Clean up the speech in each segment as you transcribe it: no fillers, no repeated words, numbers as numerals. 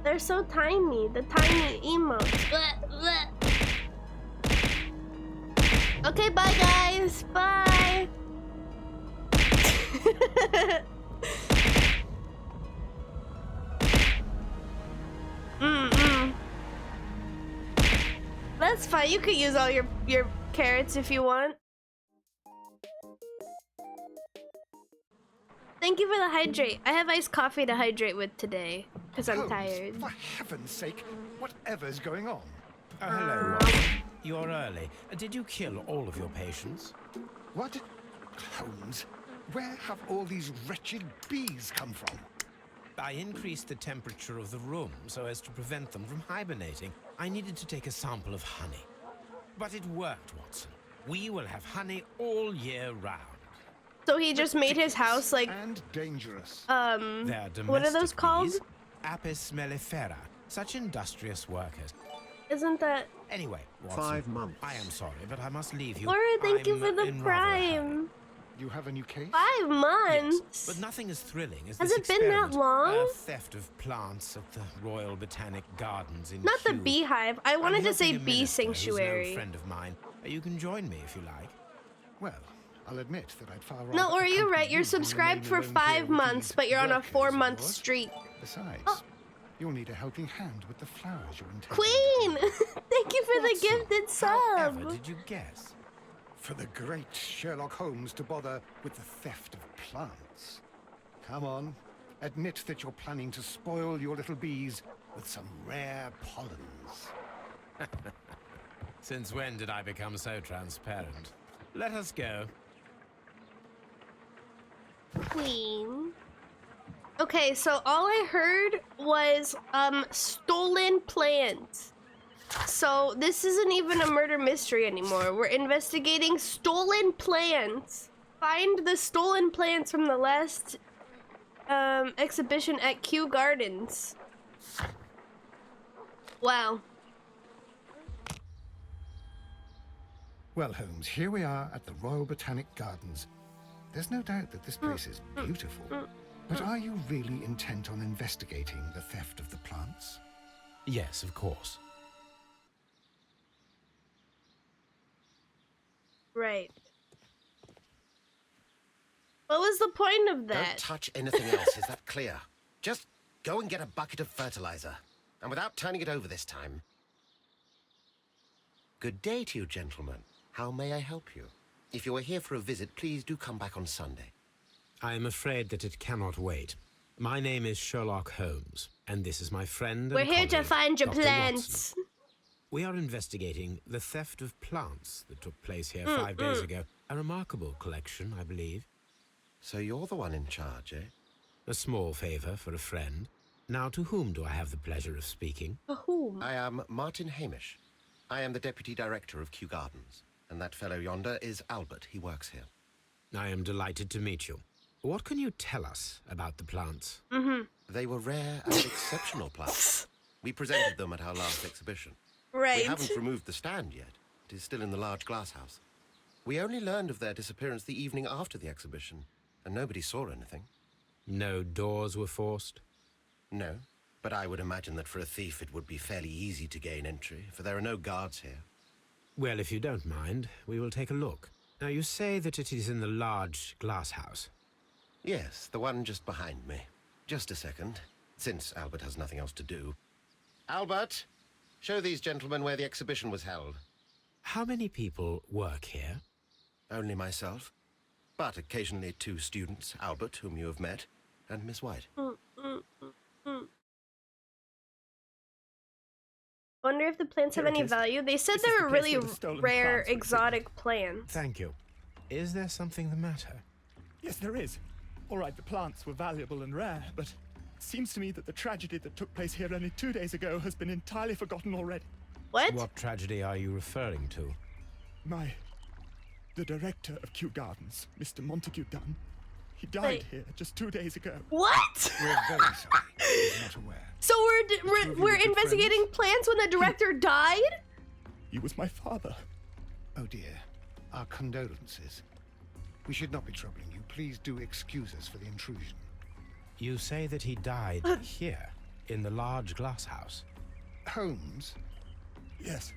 They're so tiny, the tiny emotes. Okay, bye guys, bye. That's fine, you could use all your carrots if you want. Thank you for the hydrate. I have iced coffee to hydrate with today, because I'm tired. For heaven's sake, whatever's going on? Hello, Watson. You're early. Did you kill all of your patients? What? Holmes, where have all these wretched bees come from? I increased the temperature of the room so as to prevent them from hibernating. I needed to take a sample of honey. But it worked, Watson. We will have honey all year round. So he just made his house like and dangerous. What are those called? Bees, Apis mellifera. Such industrious workers. Isn't that? Anyway, Watson, 5 months. I am sorry, but I must leave you. Laura, thank you for the in rather a prime. You have a new case? 5 months. Yes, but nothing as thrilling as Has this it been that experiment. long? Theft of plants at the Royal Botanic Gardens in Not the Kew. beehive. I wanted I'm to say helping a bee minister who's an old sanctuary. friend of mine. You can join me if you like. Well, I'll admit that I'd far rather. No, or you're accompany right. You're you subscribed than for remain alone 5 here with months, these but you're on a workers of 4-month yours. streak. Besides, you'll need a helping hand with the flowers you're intending. Queen! Thank you for the Watson, gifted however sub. did you guess? For the great Sherlock Holmes to bother with the theft of plants. Come on, admit that you're planning to spoil your little bees with some rare pollens. Since when did I become so transparent? Let us go. Queen. Okay, so all I heard was stolen plants. So this isn't even a murder mystery anymore. We're investigating stolen plants. Find the stolen plants from the last exhibition at Kew Gardens. Wow. Well, Holmes, here we are at the Royal Botanic Gardens. There's no doubt that this place is beautiful. But are you really intent on investigating the theft of the plants? Yes, of course. Right. What was the point of that? Don't touch anything else, is that clear? Just go and get a bucket of fertilizer. And without turning it over this time. Good day to you, gentlemen. How may I help you? If you are here for a visit, please do come back on Sunday. I am afraid that it cannot wait. My name is Sherlock Holmes, and this is my friend and We're here to colleague, find your Dr. plants. Watson. We are investigating the theft of plants that took place here 5 days ago. A remarkable collection, I believe. So you're the one in charge, eh? A small favor for a friend. Now, to whom do I have the pleasure of speaking? Whom? I am Martin Hamish. I am the Deputy Director of Kew Gardens. And that fellow yonder is Albert. He works here. I am delighted to meet you. What can you tell us about the plants? They were rare and exceptional plants. We presented them at our last exhibition. Right. We haven't removed the stand yet. It is still in the large glass house. We only learned of their disappearance the evening after the exhibition, and nobody saw anything. No doors were forced? No, but I would imagine that for a thief it would be fairly easy to gain entry, for there are no guards here. Well, if you don't mind, we will take a look. Now, you say that it is in the large glass house. Yes, the one just behind me. Just a second, since Albert has nothing else to do. Albert, show these gentlemen where the exhibition was held. How many people work here? Only myself, but occasionally 2 students, Albert, whom you have met, and Miss White. Wonder if the plants have Here it any is. value. They said This they is were the place really where the stolen rare, plants were exotic plants. Thank you. Is there something the matter? Yes, there is. All right, the plants were valuable and rare, but it seems to me that the tragedy that took place here only 2 days ago has been entirely forgotten already. What? What tragedy are you referring to? The director of Kew Gardens, Mr. Montague Dunn, he died Wait. here just 2 days ago. What? We're very sorry. We're not aware. So we're good investigating plants when the director died? He was my father. Oh dear. Our condolences. We should not be troubling you. Please do excuse us for the intrusion. You say that he died here, in the large glass house? Holmes? Yes,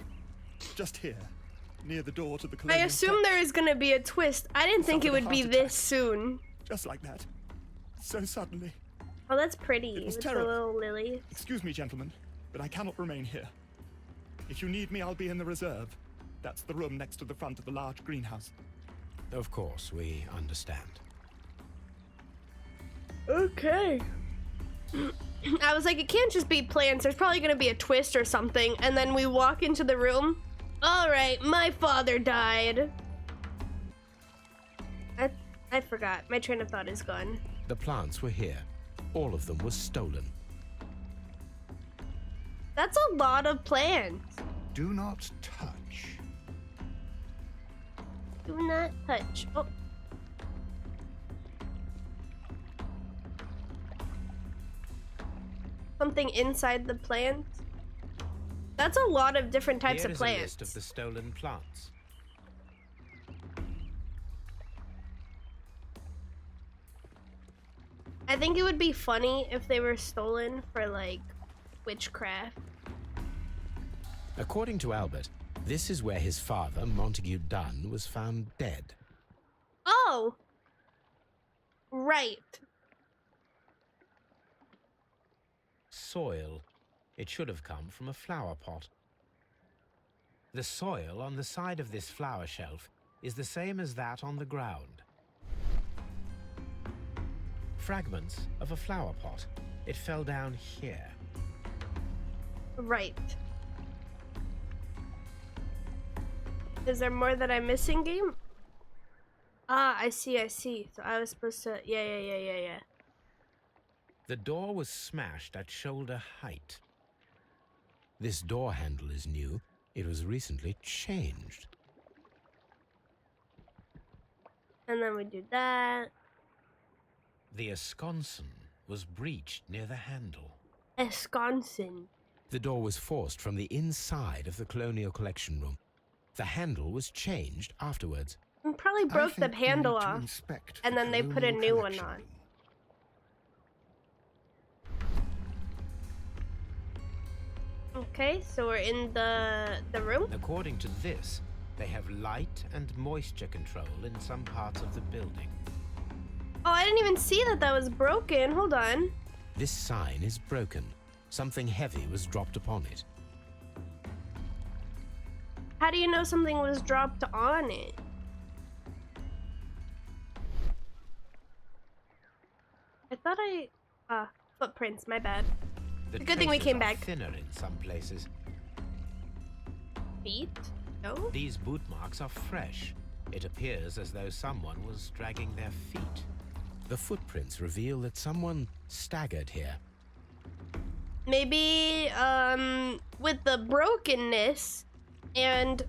just here, near the door to the I colonial assumed there was gonna be a twist. I didn't think it Suffered a would be heart this attack. soon. Just like that. So suddenly. Oh, that's pretty. It was With the terrible. little lily. Excuse me, gentlemen, but I cannot remain here. If you need me, I'll be in the reserve. That's the room next to the front of the large greenhouse. Of course, we understand. Okay. I was like, it can't just be plants. There's probably gonna be a twist or something. And then we walk into the room. All right, my father died. I forgot. My train of thought is gone. The plants were here. All of them were stolen. That's a lot of plants. Do not touch. Do not touch. Oh. Something inside the plant. That's a lot of different types Here of is plants. a list of the stolen plants. I think it would be funny if they were stolen for like witchcraft. According to Albert, this is where his father, Montague Dunn, was found dead. Oh! Right. Soil. It should have come from a flower pot. The soil on the side of this flower shelf is the same as that on the ground. Fragments of a flower pot. It fell down here. Right. Is there more that I'm missing, game? Ah, I see. So I was supposed to... Yeah. The door was smashed at shoulder height. This door handle is new. It was recently changed. And then we do that. The esconson was breached near the handle. Wisconsin. The door was forced from the inside of the Colonial Collection Room. The handle was changed afterwards. And probably I broke the think we handle need to off. inspect And the then they put a colonial new one collection on. room. Okay, so we're in the room. According to this, they have light and moisture control in some parts of the building. Oh, I didn't even see that was broken. Hold on. This sign is broken. Something heavy was dropped upon it. How do you know something was dropped on it? I thought footprints, my bad. The It's a good thing we traces came are back. thinner in some places. Feet? No? These boot marks are fresh. It appears as though someone was dragging their feet. The footprints reveal that someone staggered here. Maybe, with the brokenness and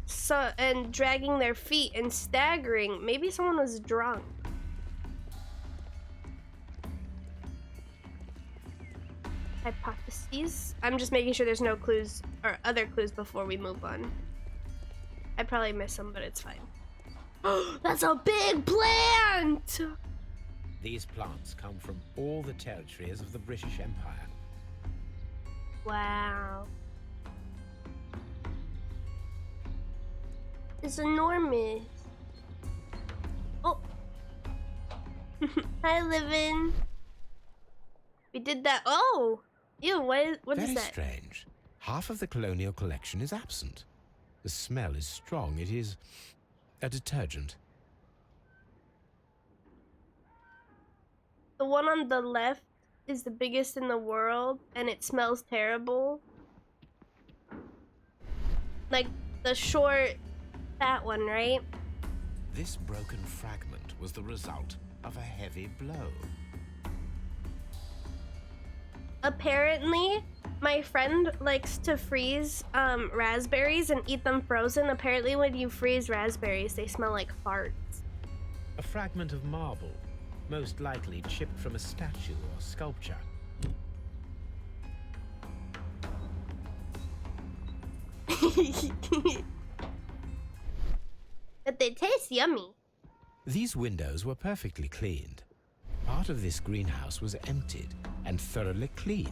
dragging their feet and staggering, maybe someone was drunk. Hypotheses? I'm just making sure there's no clues or other clues before we move on. I probably missed some, but it's fine. Oh, that's a big plant! These plants come from all the territories of the British Empire. Wow. It's enormous. Oh. Hi, Livin. We did that. Oh. Ew, what is Very that? strange. Half of the colonial collection is absent. The smell is strong. It is a detergent. The one on the left is the biggest in the world, and it smells terrible. Like the short, fat one, right? This broken fragment was the result of a heavy blow. Apparently, my friend likes to freeze raspberries and eat them frozen. Apparently, when you freeze raspberries, they smell like farts. A fragment of marble, most likely chipped from a statue or sculpture. But they taste yummy. These windows were perfectly cleaned. Part of this greenhouse was emptied and thoroughly cleaned.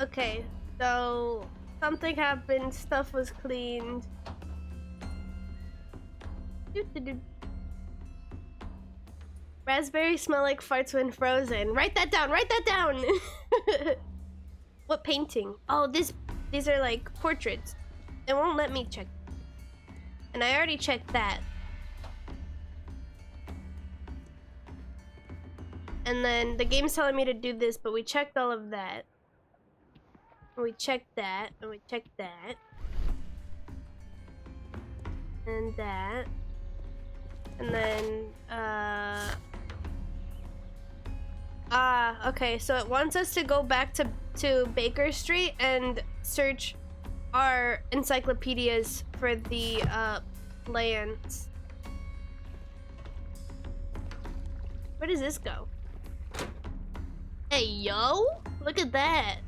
Okay, so something happened, stuff was cleaned. Doo-doo-doo. Raspberries smell like farts when frozen. Write that down, write that down! What painting? Oh, these are like portraits. It won't let me check. And I already checked that. And then the game's telling me to do this, but we checked all of that. And we checked that, and we checked that. And that. And then, okay, so it wants us to go back to Baker Street and search our encyclopedias for the, lands. Where does this go? Hey, yo! Look at that!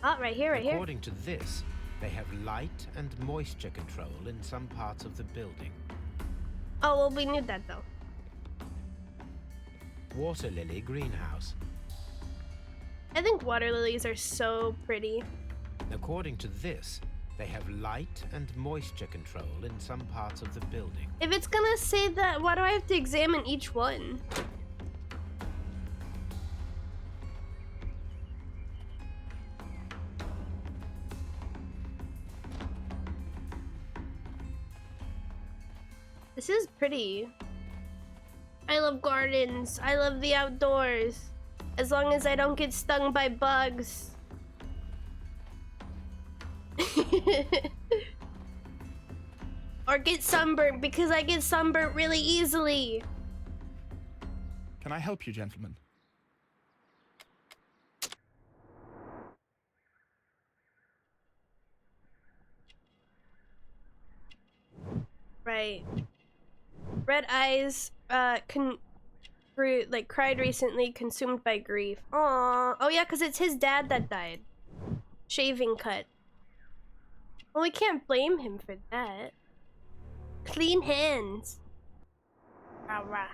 Oh, right here, right here. According to this, they have light and moisture control in some parts of the building. Oh, well, we knew that, though. Water lily greenhouse. I think water lilies are so pretty. According to this, they have light and moisture control in some parts of the building. If it's gonna say that, why do I have to examine each one? This is pretty. I love gardens. I love the outdoors. As long as I don't get stung by bugs. Or get sunburnt, because I get sunburnt really easily. Can I help you, gentlemen? Right. Red eyes, cried recently, consumed by grief. Aww. Oh yeah, because it's his dad that died. Shaving cut. Well, we can't blame him for that. Clean hands. Rah.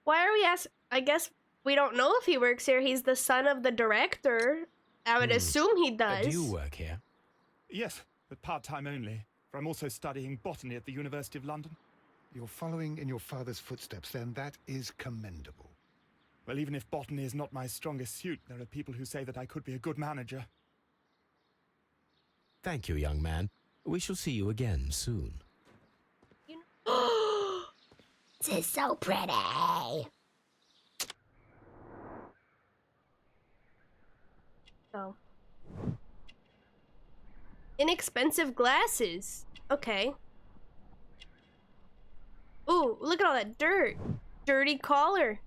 Why are we I guess we don't know if he works here. He's the son of the director. I would assume he does. Do you work here? Yes, but part-time only. For I'm also studying botany at the University of London. You're following in your father's footsteps, then that is commendable. Well, even if botany is not my strongest suit, there are people who say that I could be a good manager. Thank you, young man. We shall see you again soon. This is so pretty. Oh. Inexpensive glasses. Okay. Ooh, look at all that dirt. Dirty collar.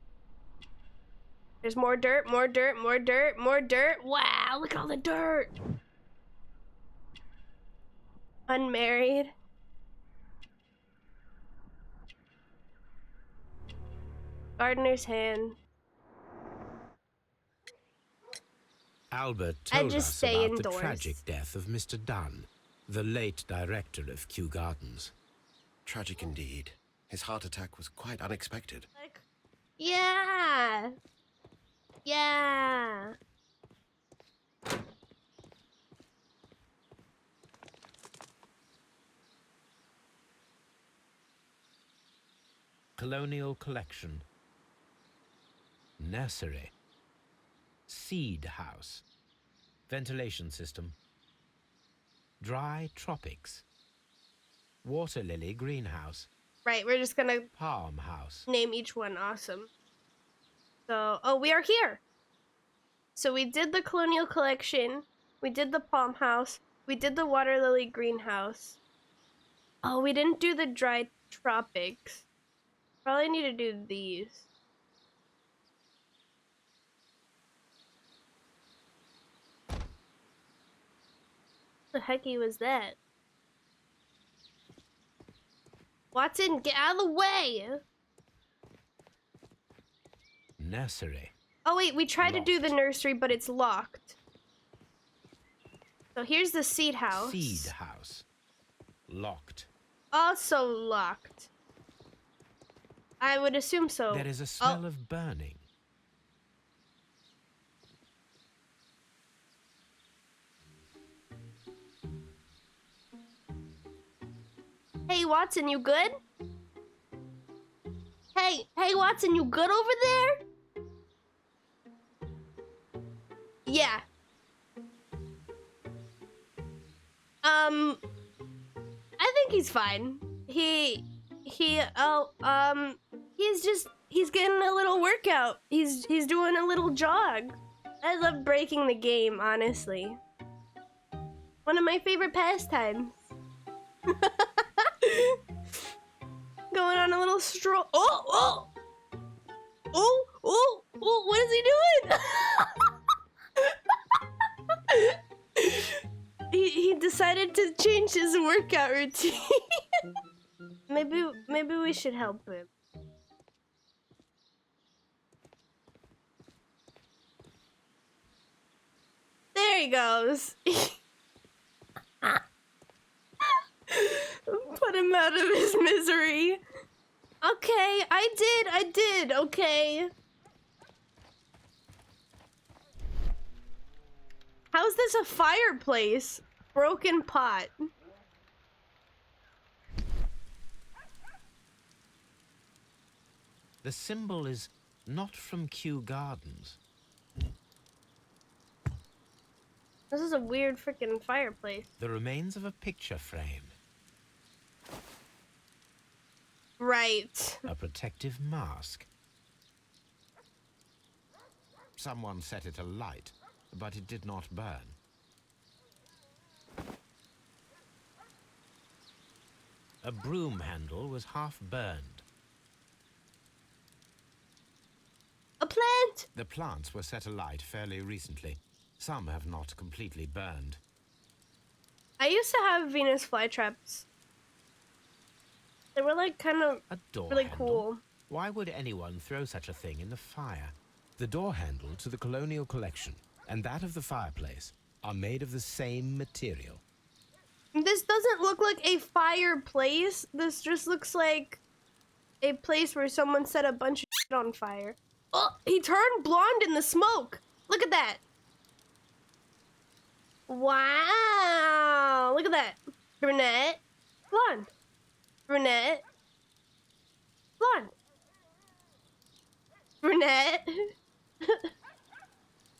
There's more dirt, more dirt, more dirt, more dirt. Wow, look at all the dirt. Unmarried. Gardener's hand. Albert I told just us stay about indoors. the tragic death of Mr. Dunn, the late director of Kew Gardens. Tragic indeed. His heart attack was quite unexpected. Like, yeah. Yeah. Colonial collection. Nursery. Seed house. Ventilation system. Dry tropics. Water lily greenhouse. Right, we're just gonna Palm house. name each one. Awesome. So, oh, we are here. So we did the colonial collection. We did the palm house. We did the water lily greenhouse. Oh, we didn't do the dry tropics. Probably need to do these. The hecky was that? Watson, get out of the way! Nursery. Oh wait, we tried to do the nursery, but it's locked. So here's the seed house. Seed house. Locked. Also locked. I would assume so. There is a smell of burning. Hey, Watson, you good? Hey, Watson, you good over there? Yeah. I think he's fine. He's getting a little workout. He's doing a little jog. I love breaking the game, honestly. One of my favorite pastimes. Going on a little stroll. Oh, what is he doing? he decided to change his workout routine. maybe we should help him. There he goes. Put him out of his misery. Okay, I did, okay. How's this a fireplace? Broken pot. The symbol is not from Kew Gardens. This is a weird freaking fireplace. The remains of a picture frame. Right. A protective mask. Someone set it alight, but it did not burn. A broom handle was half burned. A plant! The plants were set alight fairly recently. Some have not completely burned. I used to have Venus flytraps. They were like kind of A door really handle? cool. Why would anyone throw such a thing in the fire? The door handle to the colonial collection and that of the fireplace are made of the same material. This doesn't look like a fireplace. This just looks like a place where someone set a bunch of shit on fire. Oh, he turned blonde in the smoke. Look at that. Wow. Look at that. Brunette. Blonde. Brunette. Blonde. Brunette.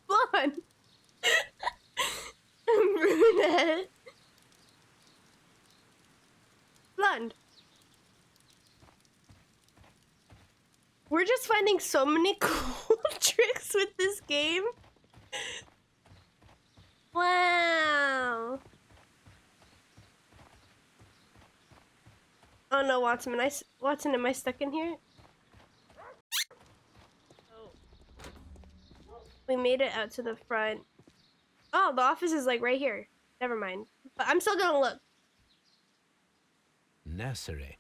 Blonde. Brunette. Blonde. We're just finding so many cool tricks with this game. Wow. Oh no, Watson, am I stuck in here? Oh. We made it out to the front. Oh, the office is like right here. Never mind. But I'm still gonna look. Nursery.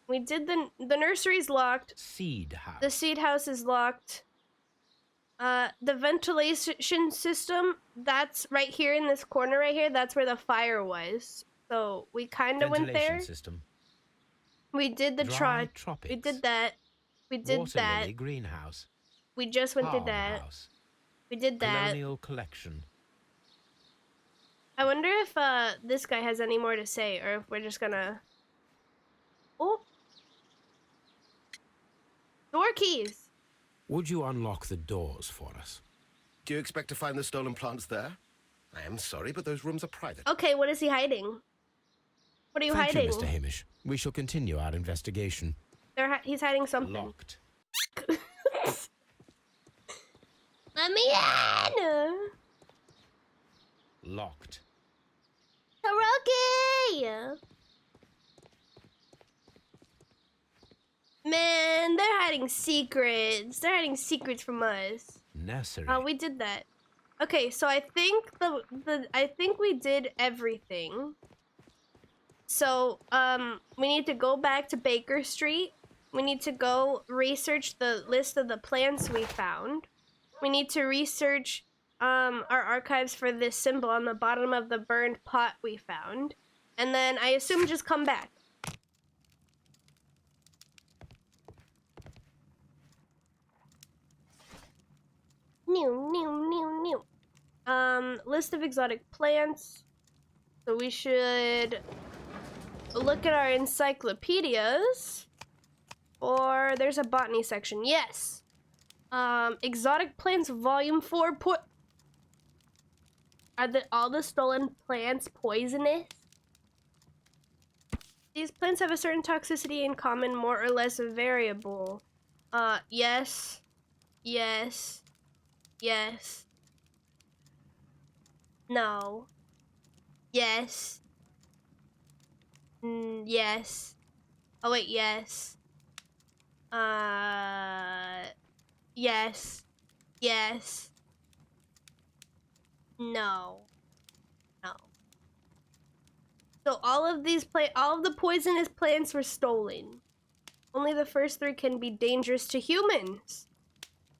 We did the nursery's locked. Seed house. The seed house is locked. The ventilation system, that's right here in this corner right here. That's where the fire was. So we kind of went there. System. We did the Dry We did that. We did Water that. lily greenhouse. We just went through that. Farmhouse. We did that. Colonial collection. I wonder if this guy has any more to say, or if we're just gonna. Oh. Door keys. Would you unlock the doors for us? Do you expect to find the stolen plants there? I am sorry, but those rooms are private. Okay, what is he hiding? What are you Thank hiding? you, Mr. Hamish. We shall continue our investigation. He's hiding something. Locked. Let me in. Locked. Hiroki! Man, they're hiding secrets. They're hiding secrets from us. Nursery. Oh, we did that. Okay, so I think I think we did everything. So, we need to go back to Baker Street. We need to go research the list of the plants we found. We need to research our archives for this symbol on the bottom of the burned pot we found. And then I assume just come back. New. List of exotic plants. So we should look at our encyclopedias. Or there's a botany section. Yes. Exotic plants volume 4. Are all the stolen plants poisonous? These plants have a certain toxicity in common, more or less variable. Yes. Yes. Yes. No. Yes. Yes. Oh wait, yes. Yes. Yes. No. No. So all of the poisonous plants were stolen. Only the first 3 can be dangerous to humans.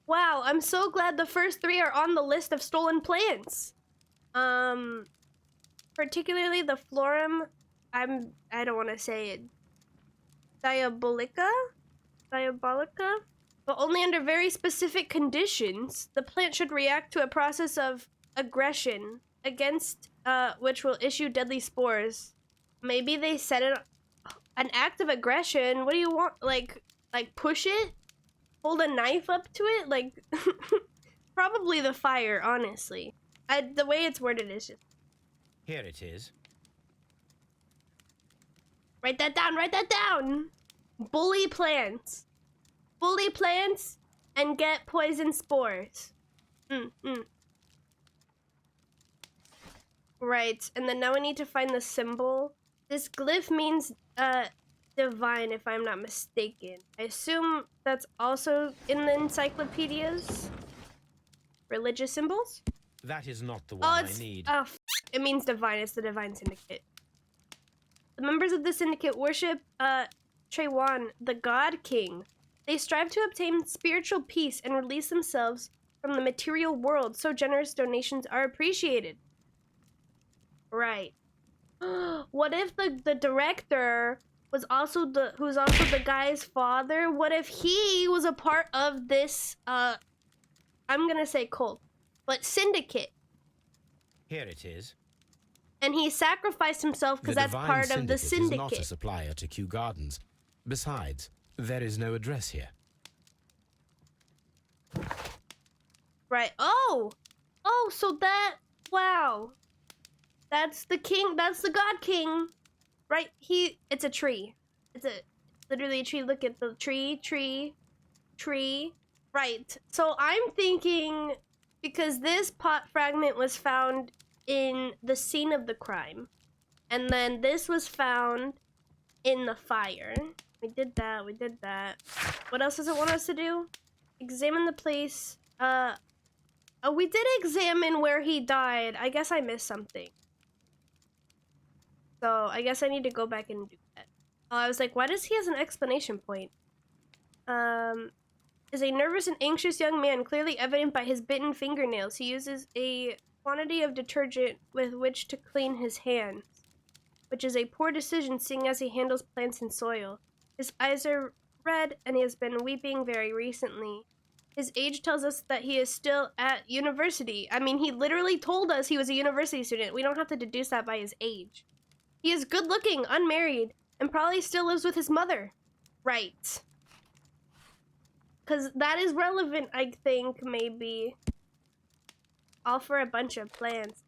Wow, I'm so glad the first 3 are on the list of stolen plants. Particularly the florum, I don't want to say it. Diabolica, but only under very specific conditions. The plant should react to a process of aggression against which will issue deadly spores. Maybe they set it an act of aggression. What do you want? Like push it? Hold a knife up to it? Like probably the fire, honestly. The way it's worded is just Here it is. write that down. Bully plants and get poison spores. Right, and then now we need to find the symbol. This glyph means divine, if I'm not mistaken. I assume that's also in the encyclopedias. Religious symbols? That is not the one I need. Oh, it means divine. It's the Divine Syndicate. The members of the syndicate worship Trewan, the God King. They strive to obtain spiritual peace and release themselves from the material world, so generous donations are appreciated. Right. What if the director was who's also the guy's father? What if he was a part of this I'm gonna say cult, but syndicate? Here it is. And he sacrificed himself because that's part of the syndicate. Is not a supplier to Kew Gardens. Besides, there is no address here. Right. Oh, so wow. That's the king. That's the God King, right? It's a tree. It's literally a tree. Look at the tree. Right. So I'm thinking, because this pot fragment was found in the scene of the crime, and then this was found in the fire. We did that. What else does it want us to do? Examine the place. Oh, we did examine where he died. I guess I missed something. So I guess I need to go back and do that. Oh, I was like, why does he have an exclamation point? Is a nervous and anxious young man, clearly evident by his bitten fingernails. He uses a quantity of detergent with which to clean his hands, which is a poor decision seeing as he handles plants and soil. His eyes are red and he has been weeping very recently. His age tells us that he is still at university. I mean, he literally told us he was a university student. We don't have to deduce that by his age. He is good looking, unmarried, and probably still lives with his mother. Right. Because that is relevant, I think, maybe. All for a bunch of plants.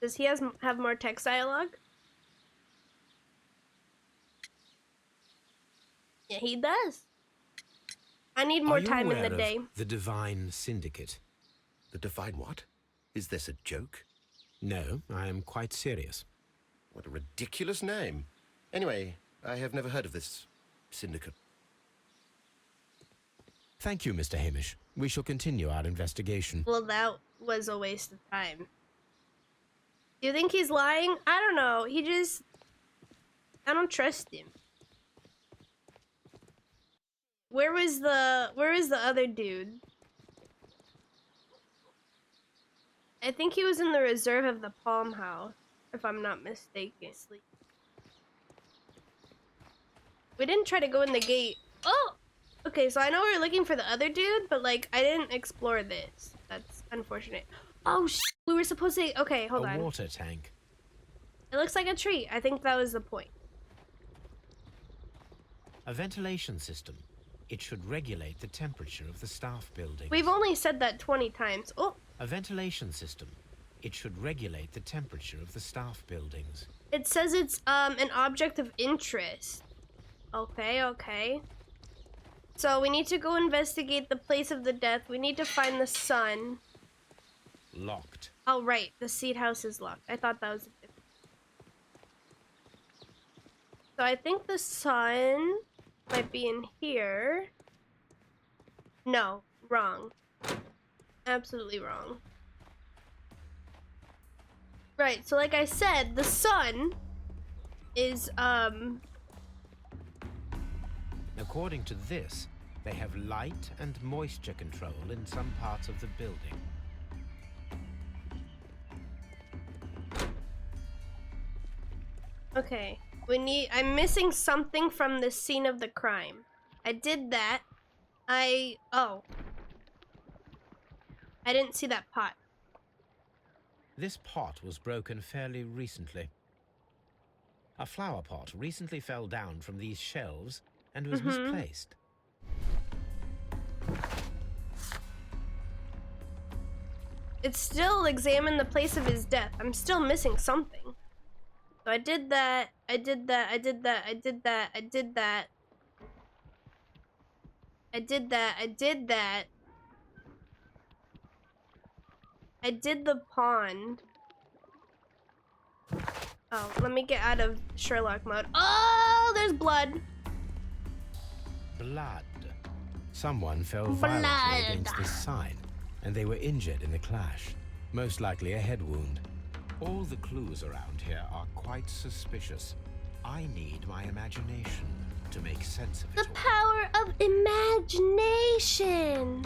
Does he have more text dialogue? Yeah, he does. I need more time in the day. The Divine Syndicate. The Divine what? Is this a joke? No, I am quite serious. What a ridiculous name. Anyway, I have never heard of this syndicate. Thank you, Mr. Hamish. We shall continue our investigation. Well, that was a waste of time. Do you think he's lying? I don't know. I don't trust him. where is the other dude? I think he was in the reserve of the Palm House, if I'm not mistaken. We didn't try to go in the gate. Oh! Okay, so I know we were looking for the other dude, but like, I didn't explore this. That's unfortunate. Oh, we were supposed to... Okay, hold on. A water tank. It looks like a tree. I think that was the point. A ventilation system. It should regulate the temperature of the staff buildings. We've only said that 20 times. Oh! A ventilation system. It should regulate the temperature of the staff buildings. It says it's an object of interest. Okay, okay. So we need to go investigate the place of the death. We need to find the sun. Locked. Oh, right. The seed house is locked. I thought that was... So I think the sun might be in here. No, wrong. Absolutely wrong. Right, so like I said, the sun is, According to this, they have light and moisture control in some parts of the building. okay. I'm missing something from the scene of the crime. I did that. Oh. I didn't see that pot. This pot was broken fairly recently. A flower pot recently fell down from these shelves and was misplaced. It's still examine the place of his death. I'm still missing something. So I did that. I did that. I did that. I did that. I did that. I did that. I did that. I did the pond. Oh, let me get out of Sherlock mode. Oh, there's blood. Blood. Someone fell violently against this sign, and they were injured in the clash. Most likely a head wound. All the clues around here are quite suspicious. I need my imagination to make sense of it The all. power of imagination.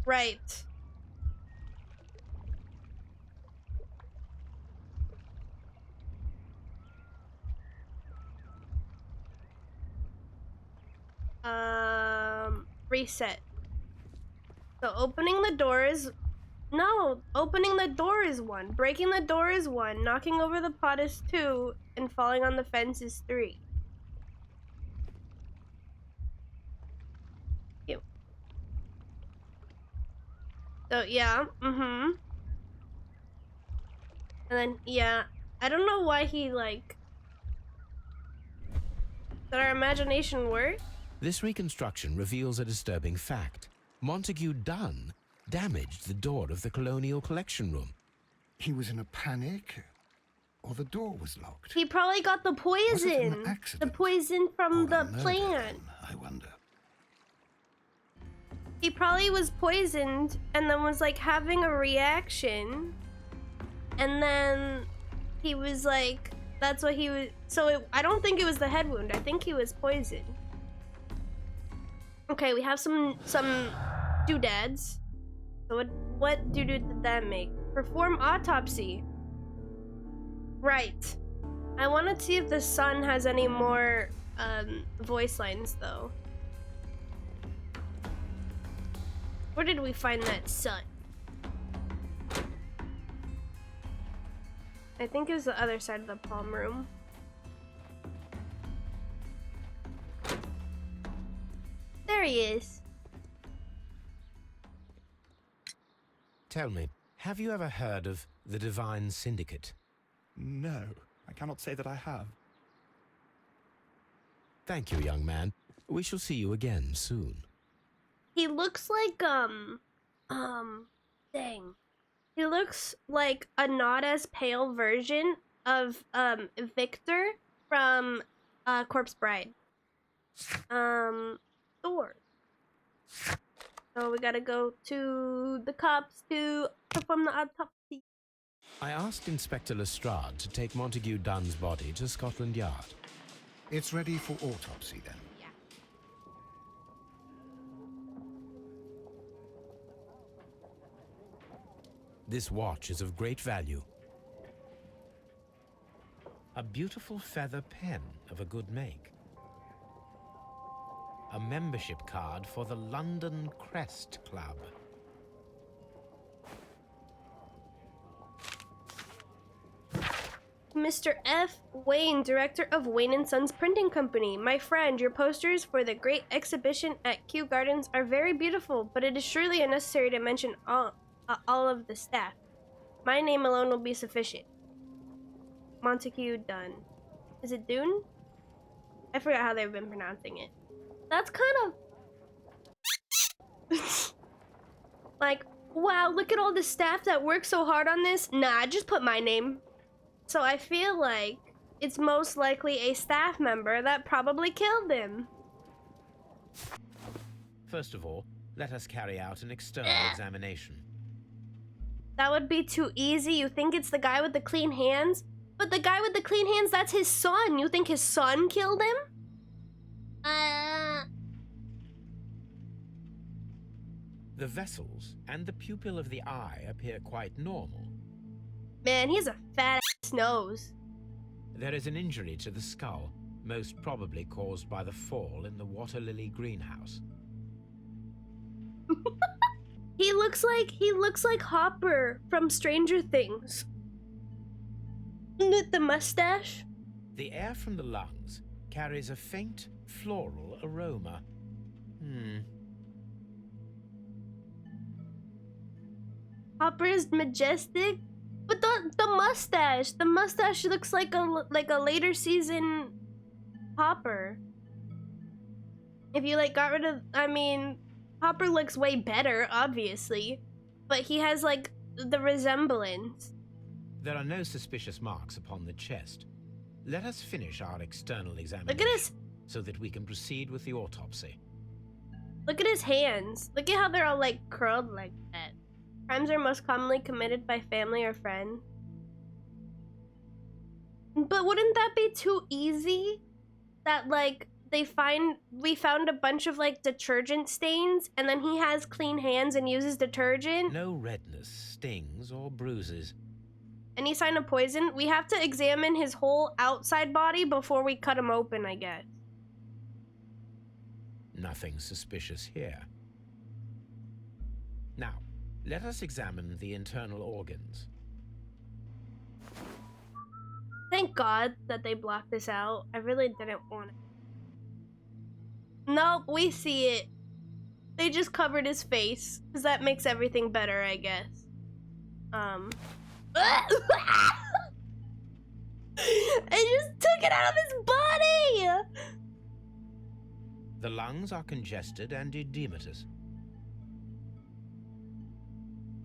Right. Reset. So opening the door is... No, opening the door is 1. Breaking the door is 1. Knocking over the pot is 2. And falling on the fence is 3. Ew. So, yeah. And then, yeah. I don't know why he, like... Did our imagination work? This reconstruction reveals a disturbing fact. Montague Dunn damaged the door of the Colonial Collection Room. He was in a panic, or the door was locked. He probably got the Was it an poison. accident? The poison from Or the a murder, plant. then, I wonder. He probably was poisoned and then was like having a reaction. And then he was like, that's what he was. So I don't think it was the head wound. I think he was poisoned. Okay, we have some doodads. So what doo-doo did that make? Perform autopsy. Right. I want to see if the sun has any more voice lines though. Where did we find that sun? I think it was the other side of the palm room. There he is. Tell me, have you ever heard of the Divine Syndicate? No, I cannot say that I have. Thank you, young man. We shall see you again soon. He looks like dang. He looks like a not as pale version of Victor from Corpse Bride. Thor. So we gotta go to the cops to perform the autopsy. I asked Inspector Lestrade to take Montague Dunn's body to Scotland Yard. It's ready for autopsy then. This watch is of great value. A beautiful feather pen of a good make. A membership card for the London Crest Club. Mr. F. Wayne, director of Wayne & Sons Printing Company. My friend, your posters for the great exhibition at Kew Gardens are very beautiful, but it is surely unnecessary to mention all of the staff. My name alone will be sufficient. Montague Dunn. Is it Dune? I forgot how they've been pronouncing it. That's kind of... like, wow, look at all the staff that work so hard on this. Nah, just put my name. So I feel like it's most likely a staff member that probably killed him. First of all, let us carry out an external examination. That would be too easy. You think it's the guy with the clean hands? But the guy with the clean hands, that's his son. You think his son killed him? The vessels and the pupil of the eye appear quite normal. Man, he has a fat-ass nose. There is an injury to the skull, most probably caused by the fall in the water lily greenhouse. He looks like Hopper from Stranger Things. With the mustache. The air from the lungs carries a faint floral aroma. Hopper is majestic, but the mustache looks like a later season Hopper. If you like got rid of, I mean, Hopper looks way better, obviously, but he has like the resemblance. There are no suspicious marks upon the chest. Let us finish our external examination. Look at his, so that we can proceed with the autopsy. look at his hands. Look at how they're all like curled like that. Crimes are most commonly committed by family or friends. But wouldn't that be too easy? That like we found a bunch of like detergent stains and then he has clean hands and uses detergent. No redness, stings, or bruises. Any sign of poison? We have to examine his whole outside body before we cut him open, I guess. Nothing suspicious here. Now, let us examine the internal organs. Thank God that they blocked this out. I really didn't want it. Nope, we see it. They just covered his face, because that makes everything better, I guess. I just took it out of his body! The lungs are congested and edematous.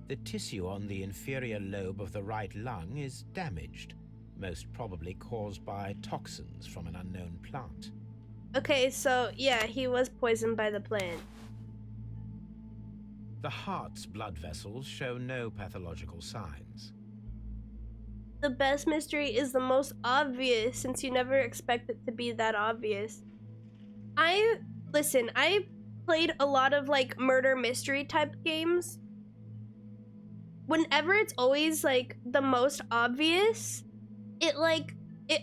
The tissue on the inferior lobe of the right lung is damaged, most probably caused by toxins from an unknown plant. Okay, so yeah, he was poisoned by the plant. The heart's blood vessels show no pathological signs. The best mystery is the most obvious, since you never expect it to be that obvious. I played a lot of like murder mystery type games. Whenever it's always like the most obvious, it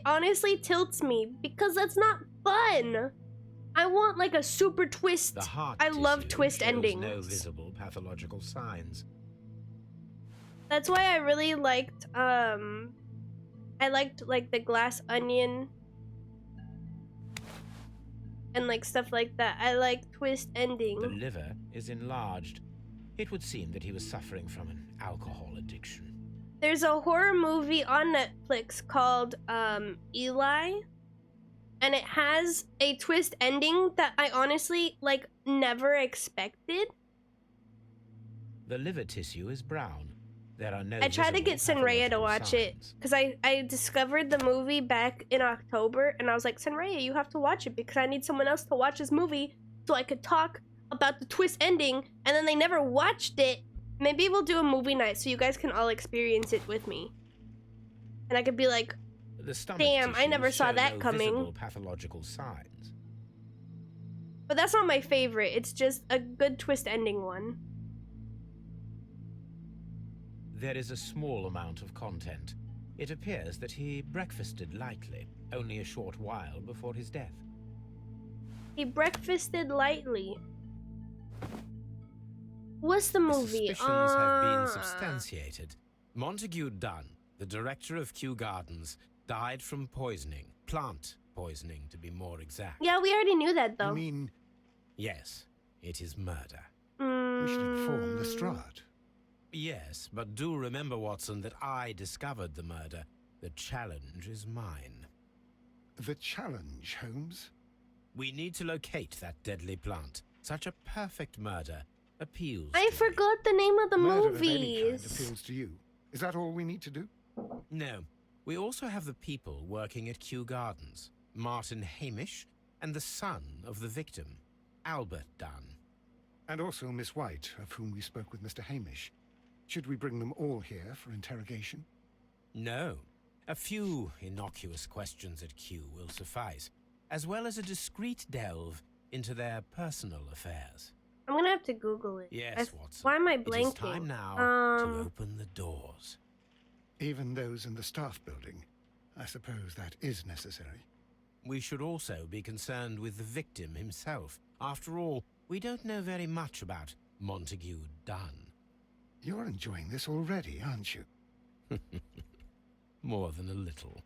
honestly tilts me because that's not fun. I want like a super twist. The heart I love twist shows endings. no visible pathological signs. That's why I really liked I liked like the glass onion and like stuff like that. I like twist ending. The liver is enlarged. It would seem that he was suffering from an alcohol addiction. There's a horror movie on Netflix called Eli, and it has a twist ending that I honestly like never expected. The liver tissue is brown. There are no I tried to get Senraya to pathological watch it signs. because I discovered the movie back in October, and I was like, Senraya, you have to watch it because I need someone else to watch this movie so I could talk about the twist ending, and then they never watched it. Maybe we'll do a movie night so you guys can all experience it with me. And I could be like, The stomach damn, I never tissues saw show that no coming. visible pathological signs. but that's not my favorite. It's just a good twist ending one. There is a small amount of content. It appears that he breakfasted lightly, only a short while before his death. He breakfasted lightly. What's the The movie? suspicions have been substantiated. Montague Dunn, the director of Kew Gardens, died from poisoning. Plant poisoning, to be more exact. Yeah, we already knew that You though. mean Yes, it is murder. we should inform Lestrade? Yes, but do remember, Watson, that I discovered the murder. The challenge is mine. The challenge, Holmes? We need to locate that deadly plant. Such a perfect murder appeals I to me. forgot the name of the Murder of any kind movies. appeals to you. Is that all we need to do? No. We also have the people working at Kew Gardens. Martin Hamish and the son of the victim, Albert Dunn. And also Miss White, of whom we spoke with Mr. Hamish. Should we bring them all here for interrogation? No. A few innocuous questions at Kew will suffice, as well as a discreet delve into their personal affairs. I'm gonna have to Google it. Yes, Watson. Why am I It blanking? is time now to open the doors. Even those in the staff building. I suppose that is necessary. We should also be concerned with the victim himself. After all, we don't know very much about Montague Dunn. You're enjoying this already, aren't you? More than a little.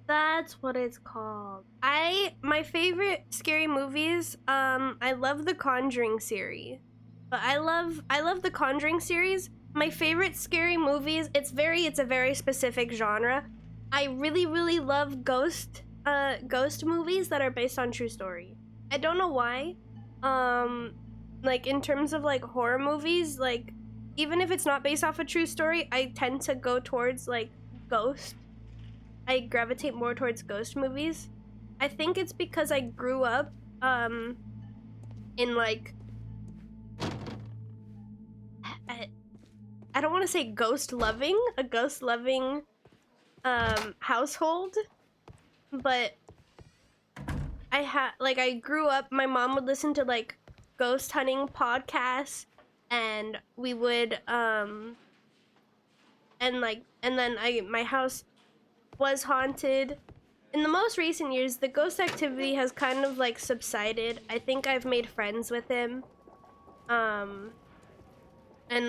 That's what it's called. My favorite scary movies, I love the Conjuring series. But I love the Conjuring series. My favorite scary movies, it's a very specific genre. I really love ghost movies that are based on true story. I don't know why. Like in terms of like horror movies, like even if it's not based off a true story, I tend to go towards like ghost. I gravitate more towards ghost movies. I think it's because I grew up in like I don't want to say a ghost loving household, but I grew up, my mom would listen to like ghost hunting podcasts, and we would and then my house was haunted. In the most recent years, the ghost activity has kind of like subsided. I think I've made friends with him. And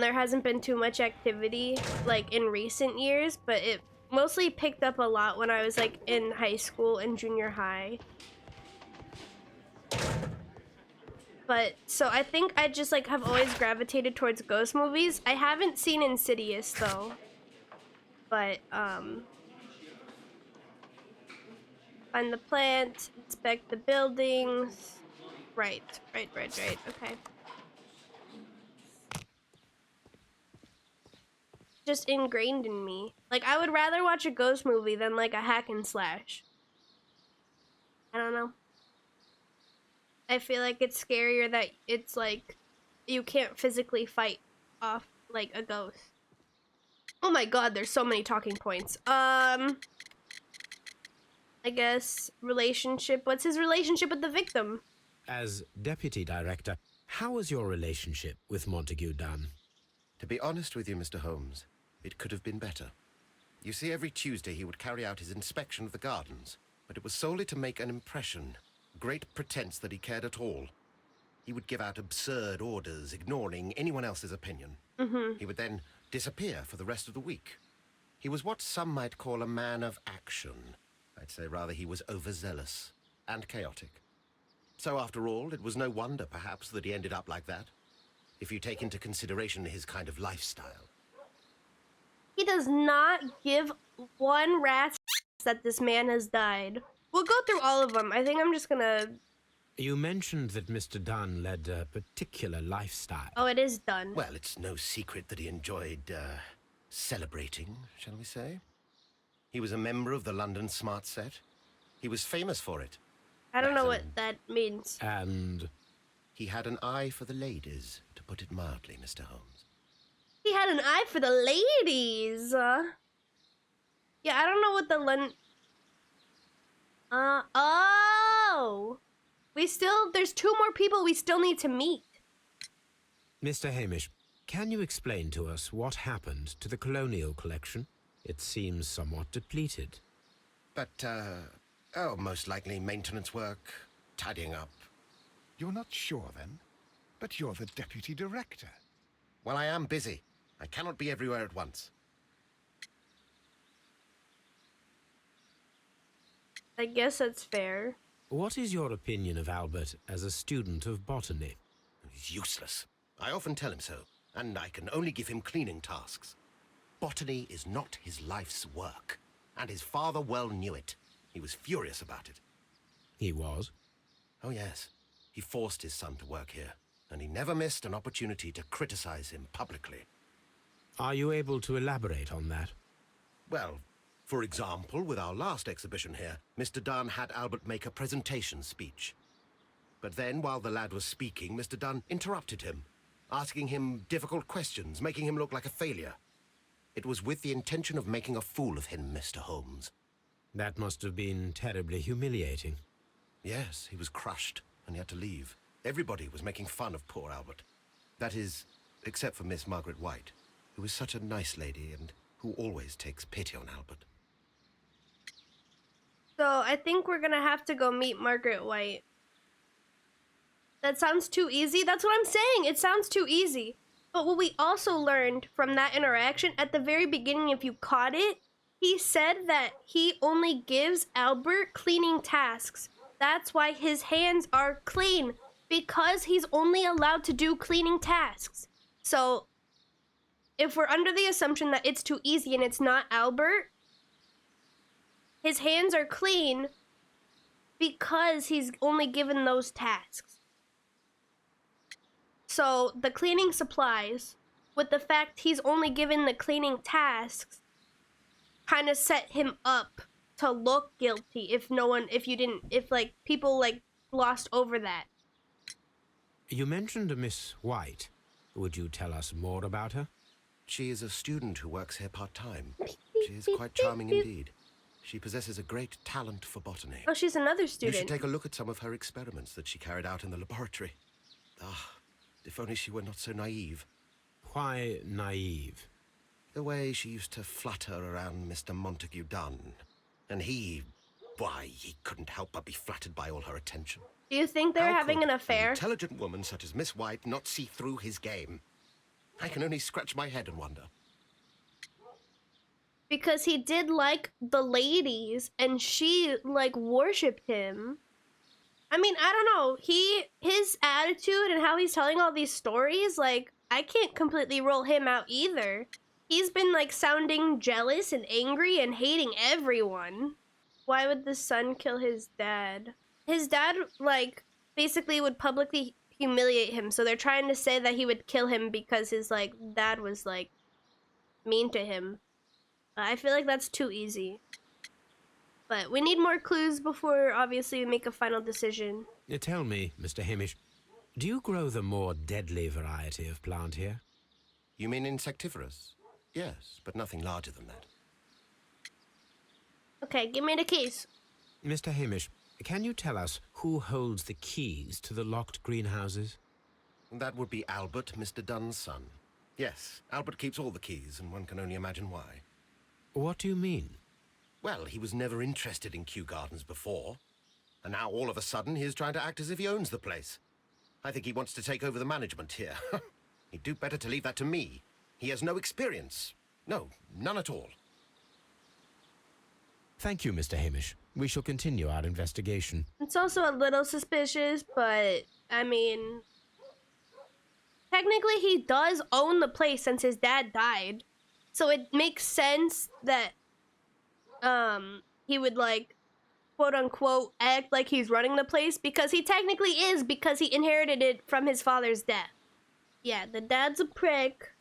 there hasn't been too much activity like in recent years, but it mostly picked up a lot when I was like in high school and junior high. But so I think I just like have always gravitated towards ghost movies. I haven't seen Insidious though. But find the plant, inspect the buildings. Right. Okay. Just ingrained in me. Like I would rather watch a ghost movie than like a hack and slash. I don't know. I feel like it's scarier that it's like you can't physically fight off like a ghost. Oh my god, there's so many talking points. I guess relationship. What's his relationship with the victim? As deputy director, how was your relationship with Montague Dunn? To be honest with you, Mr. Holmes, it could have been better. You see, every Tuesday he would carry out his inspection of the gardens, but it was solely to make an impression. Great pretense that he cared at all. He would give out absurd orders, ignoring anyone else's opinion. He would then disappear for the rest of the week. He was what some might call a man of action. I'd say rather he was overzealous and chaotic. So after all, it was no wonder, perhaps, that he ended up like that, if you take into consideration his kind of lifestyle. He does not give one rat's that this man has died. We'll go through all of them. I think I'm just gonna... You mentioned that Mr. Dunn led a particular lifestyle. Oh, it is done. Well, it's no secret that he enjoyed, celebrating, shall we say. He was a member of the London Smart Set. He was famous for it. I don't know what that means. And He had an eye for the ladies, to put it mildly, Mr. Holmes. He had got an eye for the ladies. Yeah, I don't know what the oh. There's 2 more people we still need to meet. Mr. Hamish, can you explain to us what happened to the colonial collection? It seems somewhat depleted. But, most likely maintenance work, tidying up. You're not sure, then? But you're the deputy director. Well, I am busy. I cannot be everywhere at once. I guess that's fair. What is your opinion of Albert as a student of botany? He's useless. I often tell him so, and I can only give him cleaning tasks. Botany is not his life's work, and his father well knew it. He was furious about it. He was? Oh, yes. He forced his son to work here, and he never missed an opportunity to criticize him publicly. Are you able to elaborate on that? Well, for example, with our last exhibition here, Mr. Dunn had Albert make a presentation speech. But then, while the lad was speaking, Mr. Dunn interrupted him, asking him difficult questions, making him look like a failure. It was with the intention of making a fool of him, Mr. Holmes. That must have been terribly humiliating. Yes, he was crushed, and he had to leave. Everybody was making fun of poor Albert. That is, except for Miss Margaret White, who is such a nice lady and who always takes pity on Albert. So I think we're gonna have to go meet Margaret White. That sounds too easy. That's what I'm saying. It sounds too easy. But what we also learned from that interaction at the very beginning, if you caught it, he said that he only gives Albert cleaning tasks. That's why his hands are clean, because he's only allowed to do cleaning tasks. So if we're under the assumption that it's too easy and it's not Albert, his hands are clean because he's only given those tasks. So the cleaning supplies, with the fact he's only given the cleaning tasks, kind of set him up to look guilty if people glossed over that. You mentioned a Miss White. Would you tell us more about her? She is a student who works here part-time. She is quite charming indeed. She possesses a great talent for botany. Oh, she's another You student. should take a look at some of her experiments that she carried out in the laboratory. Ah, if only she were not so naive. Why naive? The way she used to flutter around Mr. Montague Dunn. And he couldn't help but be flattered by all her attention. Do you think they're How having could an affair? An intelligent woman such as Miss White not see through his game? I can only scratch my head and wonder. Because he did like the ladies and she worshipped him. I mean, I don't know. His attitude and how he's telling all these stories, I can't completely roll him out either. He's been sounding jealous and angry and hating everyone. Why would the son kill his dad? His dad basically would publicly humiliate him, so they're trying to say that he would kill him because his dad was mean to him. I feel like that's too easy. But we need more clues before, obviously, we make a final decision. Tell me, Mr. Hamish, do you grow the more deadly variety of plant here? You mean insectivorous? Yes, but nothing larger than that. Okay, give me the keys. Mr. Hamish, can you tell us who holds the keys to the locked greenhouses? That would be Albert, Mr. Dunn's son. Yes, Albert keeps all the keys, and one can only imagine why. What do you mean? Well, he was never interested in Kew Gardens before. And now all of a sudden he is trying to act as if he owns the place. I think he wants to take over the management here. He'd do better to leave that to me. He has no experience. No, none at all. Thank you, Mr. Hamish. We shall continue our investigation. It's also a little suspicious, but, I mean... Technically, he does own the place since his dad died. So it makes sense that, he would, quote-unquote, act like he's running the place, because he technically is, because he inherited it from his father's death. Yeah, the dad's a prick.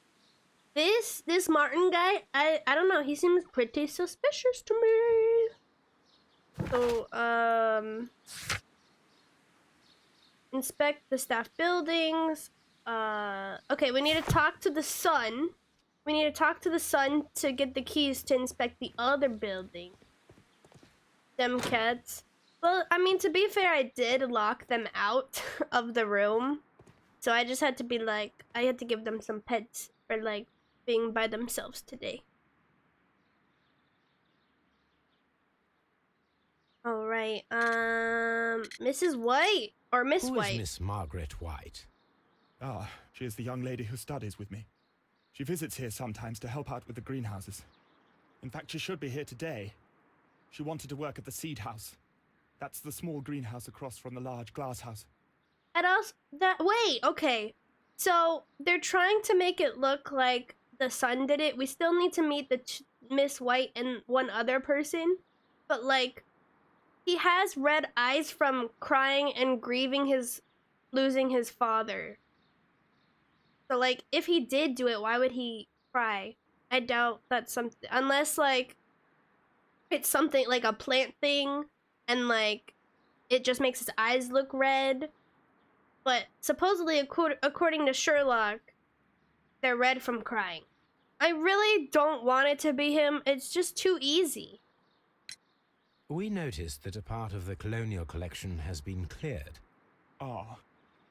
This Martin guy, I don't know, he seems pretty suspicious to me. So, inspect the staff buildings. Okay, we need to talk to the son. We need to talk to the son to get the keys to inspect the other building. Them cats. Well, I mean, to be fair, I did lock them out of the room. So I just had to be like, I had to give them some pets for like being by themselves today. All right, Mrs. White or Miss Who White? is Miss Margaret White? Ah, she is the young lady who studies with me. She visits here sometimes to help out with the greenhouses. In fact, she should be here today. She wanted to work at the seed house. That's the small greenhouse across from the large glass house. And also, wait, okay. So they're trying to make it look like the son did it. We still need to meet the Miss White and one other person, but like, he has red eyes from crying and grieving losing his father. So like, if he did do it, why would he cry? I doubt that's something, unless like it's something like a plant thing and like it just makes his eyes look red. But supposedly, according to Sherlock, they're red from crying. I really don't want it to be him. It's just too easy. We noticed that a part of the colonial collection has been cleared. Ah,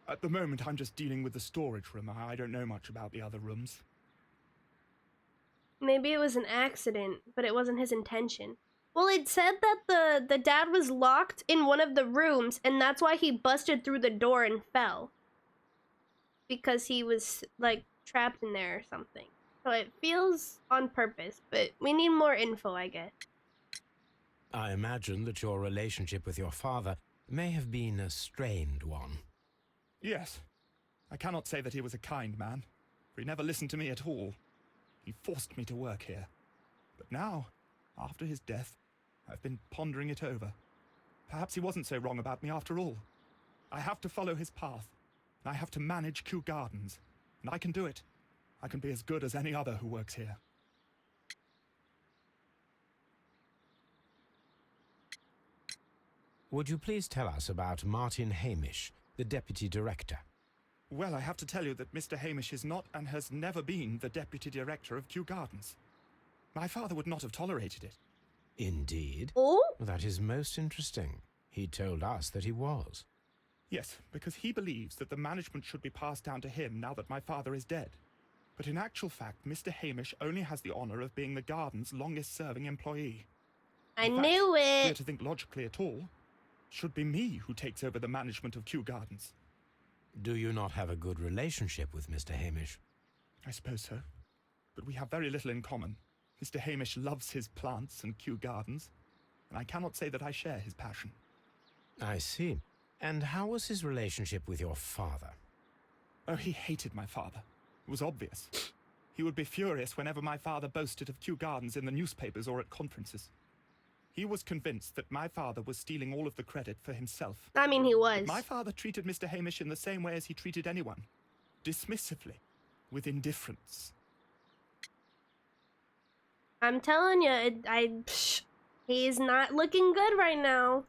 at the moment I'm just dealing with the storage room. I don't know much about the other rooms. Maybe it was an accident, but it wasn't his intention. Well, it said that the dad was locked in one of the rooms, and that's why he busted through the door and fell. Because he was, like, trapped in there or something. So it feels on purpose, but we need more info, I guess. I imagine that your relationship with your father may have been a strained one. Yes. I cannot say that he was a kind man, for he never listened to me at all. He forced me to work here. But now, after his death, I've been pondering it over. Perhaps he wasn't so wrong about me after all. I have to follow his path, and I have to manage Kew Gardens. And I can do it. I can be as good as any other who works here. Would you please tell us about Martin Hamish, the deputy director? Well, I have to tell you that Mr. Hamish is not and has never been the deputy director of Kew Gardens. My father would not have tolerated it. Indeed. Oh? That is most interesting. He told us that he was. Yes, because he believes that the management should be passed down to him now that my father is dead. But in actual fact, Mr. Hamish only has the honor of being the garden's longest-serving employee. I In fact, knew clear it. to think logically at all, should be me who takes over the management of Kew Gardens. Do you not have a good relationship with Mr. Hamish? I suppose so. But we have very little in common. Mr. Hamish loves his plants and Kew Gardens, and I cannot say that I share his passion. I see. And how was his relationship with your father? Oh, he hated my father. It was obvious. He would be furious whenever my father boasted of Kew Gardens in the newspapers or at conferences. He was convinced that my father was stealing all of the credit for himself. I mean, he was. My father treated Mr. Hamish in the same way as he treated anyone. Dismissively. With indifference. I'm telling you, he's not looking good right now.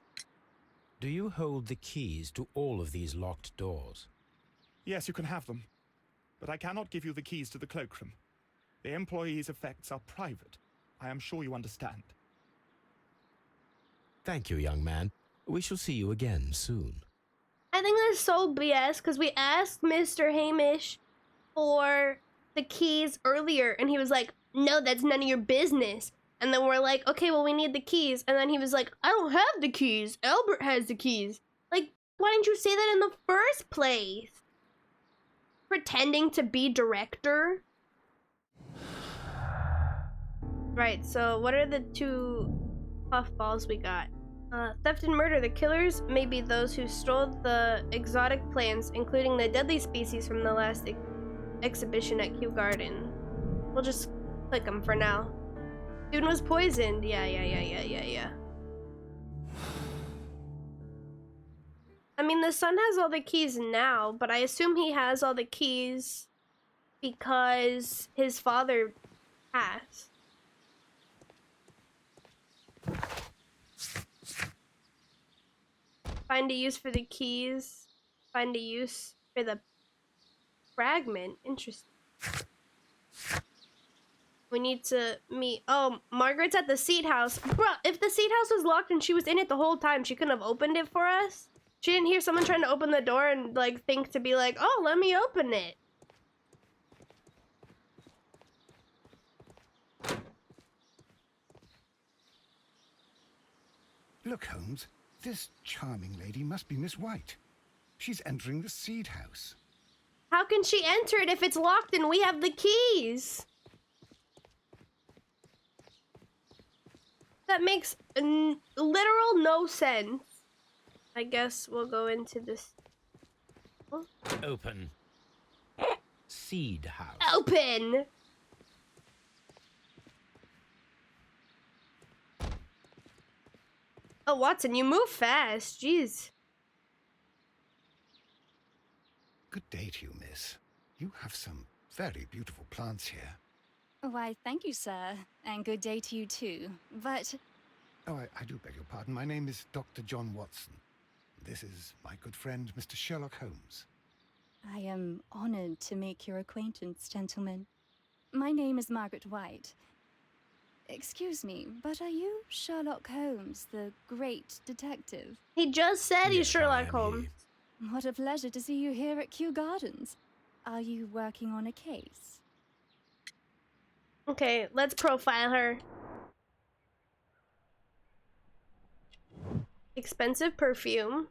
Do you hold the keys to all of these locked doors? Yes, you can have them. But I cannot give you the keys to the cloakroom. The employees' effects are private. I am sure you understand. Thank you, young man. We shall see you again soon. I think that's so BS because we asked Mr. Hamish for the keys earlier and he was like, no, that's none of your business. And then we're like, okay, well, we need the keys. And then he was like, I don't have the keys. Albert has the keys. Like, why didn't you say that in the first place? Pretending to be director. Right, so what are the two puffballs we got? Theft and murder. The killers may be those who stole the exotic plants, including the deadly species from the last exhibition at Kew Garden. We'll just click them for now. Student was poisoned. Yeah. I mean, the son has all the keys now, but I assume he has all the keys because his father passed. Find a use for the keys. Find a use for the fragment. Interesting. We need to meet. Oh, Margaret's at the seat house. Bruh, if the seat house was locked and she was in it the whole time, she couldn't have opened it for us? She didn't hear someone trying to open the door and, like, think to be like, oh, let me open it. Look, Holmes, this charming lady must be Miss White. She's entering the seed house. How can she enter it if it's locked and we have the keys? That makes literal no sense. I guess we'll go into this. Oh. Open. Seed house. Open! Oh, Watson, you move fast. Jeez. Good day to you, miss. You have some very beautiful plants here. Why, thank you, sir. And good day to you, too. But Oh, I do beg your pardon. My name is Dr. John Watson. This is my good friend, Mr. Sherlock Holmes. I am honored to make your acquaintance, gentlemen. My name is Margaret White. Excuse me, but are you Sherlock Holmes, the great detective? He just said he's Yes, I Sherlock am Holmes. he. What a pleasure to see you here at Kew Gardens. Are you working on a case? Okay, let's profile her. Expensive perfume.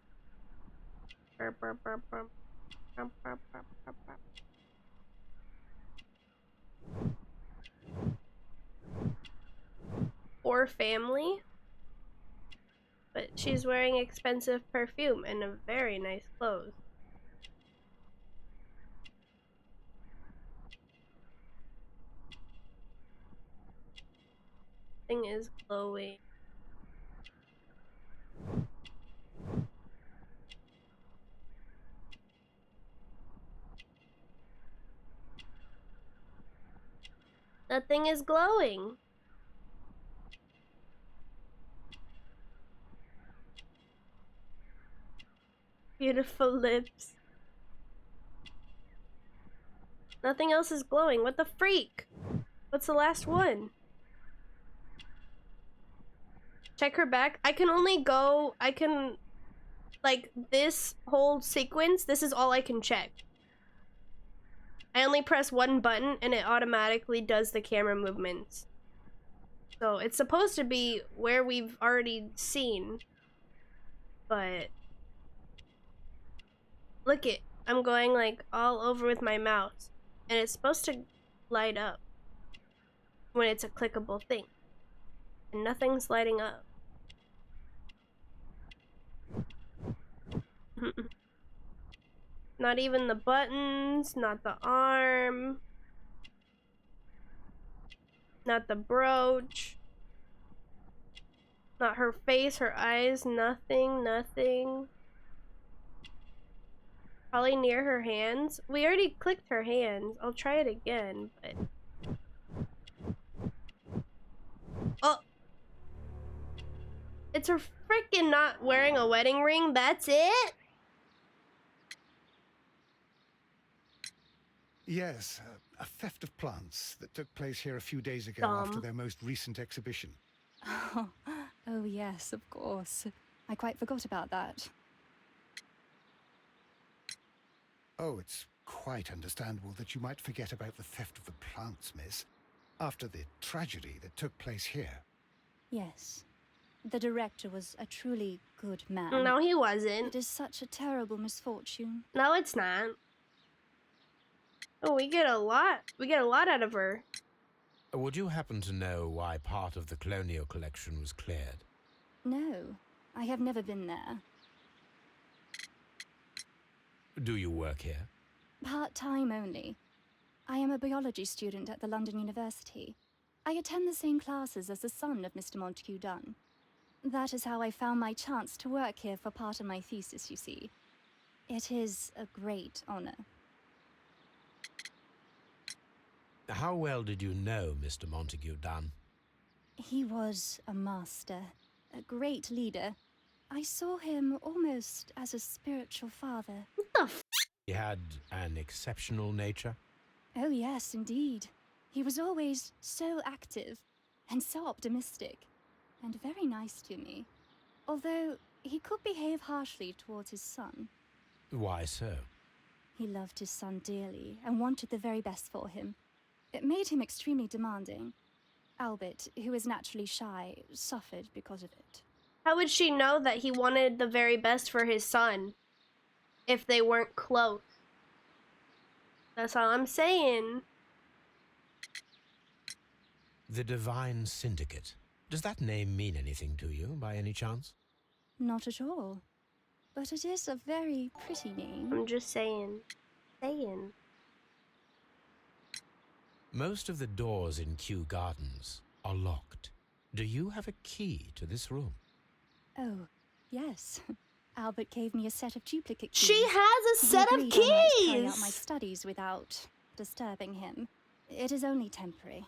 Or family. But she's wearing expensive perfume and a very nice clothes. Thing is glowing. That thing is glowing. Beautiful lips. Nothing else is glowing. What the freak? What's the last one? Check her back. I can only go, like, this whole sequence, this is all I can check. I only press one button and it automatically does the camera movements. So it's supposed to be where we've already seen. But look it, I'm going like all over with my mouse. And it's supposed to light up when it's a clickable thing. And nothing's lighting up. Not even the buttons, not the arm, not the brooch, not her face, her eyes, nothing, nothing. Probably near her hands. We already clicked her hands. I'll try it again, but... Oh! It's her freaking not wearing a wedding ring, that's it? Yes, a theft of plants that took place here a few days ago after Dumb. their most recent exhibition. Oh, yes, of course. I quite forgot about that. Oh, it's quite understandable that you might forget about the theft of the plants, miss, after the tragedy that took place here. Yes. The director was a truly good man. No, he wasn't. It is such a terrible misfortune. No, it's not. Oh, we get a lot out of her. Would you happen to know why part of the colonial collection was cleared? No, I have never been there. Do you work here? Part-time only. I am a biology student at the London University. I attend the same classes as the son of Mr. Montague Dunn. That is how I found my chance to work here for part of my thesis, you see. It is a great honor. How well did you know Mr. Montague Dunn? He was a master, a great leader. I saw him almost as a spiritual father. What the f? He had an exceptional nature? Oh yes, indeed. He was always so active and so optimistic and very nice to me. Although he could behave harshly towards his son. Why so? He loved his son dearly and wanted the very best for him. It made him extremely demanding. Albert, who is naturally shy, suffered because of it. How would she know that he wanted the very best for his son if they weren't close? That's all I'm saying. The Divine Syndicate. Does that name mean anything to you, by any chance? Not at all. But it is a very pretty name. I'm just saying. Most of the doors in Kew Gardens are locked. Do you have a key to this room? Oh, yes. Albert gave me a set of duplicate keys. She has a set of He agreed I might carry out keys! my studies without disturbing him. It is only temporary.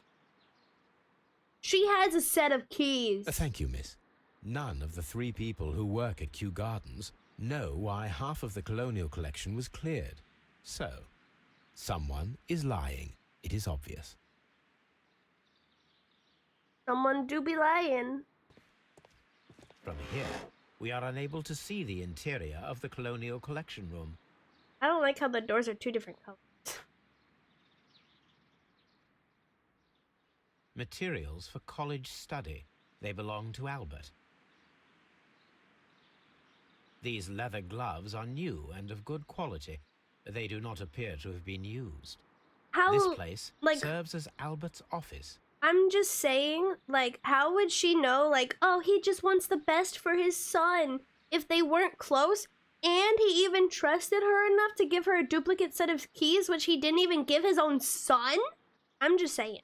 She has a set of keys. Thank you, miss. None of the 3 people who work at Kew Gardens know why half of the colonial collection was cleared. So, someone is lying. It is obvious. Someone do be lying. From here, we are unable to see the interior of the colonial collection room. I don't like how the doors are 2 different colors. Materials for college study. They belong to Albert. These leather gloves are new and of good quality. They do not appear to have been used. How, This place like, serves as Albert's office. I'm just saying, like, how would she know, like, oh, he just wants the best for his son if they weren't close? And he even trusted her enough to give her a duplicate set of keys, which he didn't even give his own son? I'm just saying.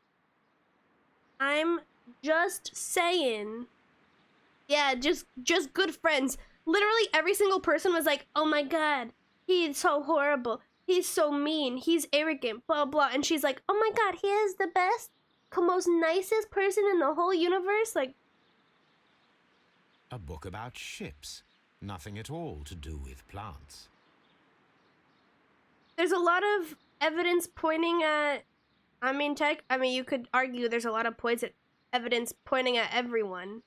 Yeah, just good friends. Literally every single person was like, oh my god, he's so horrible. He's so mean. He's arrogant, blah, blah. And she's like, oh my god, he is the best, most nicest person in the whole universe. Like, A book about ships. Nothing at all to do with plants. there's a lot of evidence pointing at, you could argue there's a lot of evidence pointing at everyone.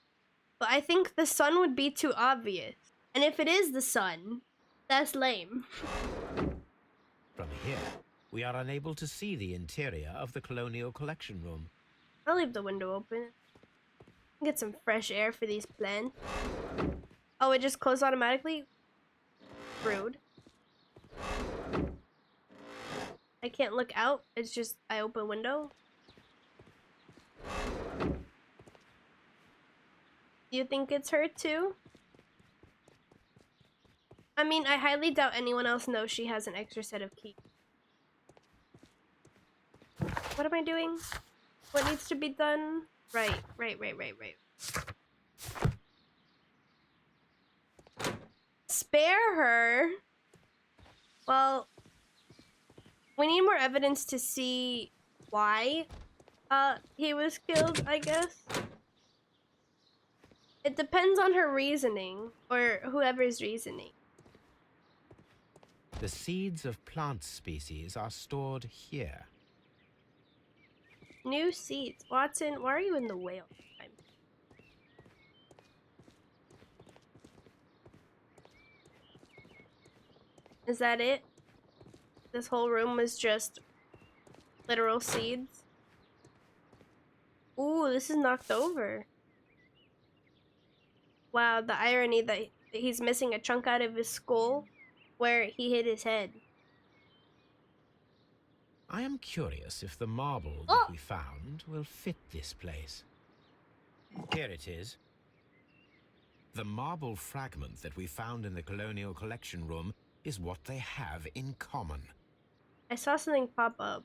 But I think the sun would be too obvious. And if it is the sun, that's lame. From here, we are unable to see the interior of the colonial collection room. I'll leave the window open. Get some fresh air for these plants. Oh, it just closed automatically? Rude. I can't look out. It's just, I open window. You think it's her too? I mean, I highly doubt anyone else knows she has an extra set of keys. What am I doing? What needs to be done? Right. Spare her? Well, we need more evidence to see why he was killed, I guess. It depends on her reasoning, or whoever's reasoning. The seeds of plant species are stored here. New seeds. Watson, why are you in the way all the time? Is that it? This whole room was just literal seeds? Ooh, this is knocked over. Wow, the irony that he's missing a chunk out of his skull where he hit his head. I am curious if the marble Oh! that we found will fit this place. Here it is. The marble fragment that we found in the colonial collection room is what they have in common. I saw something pop up.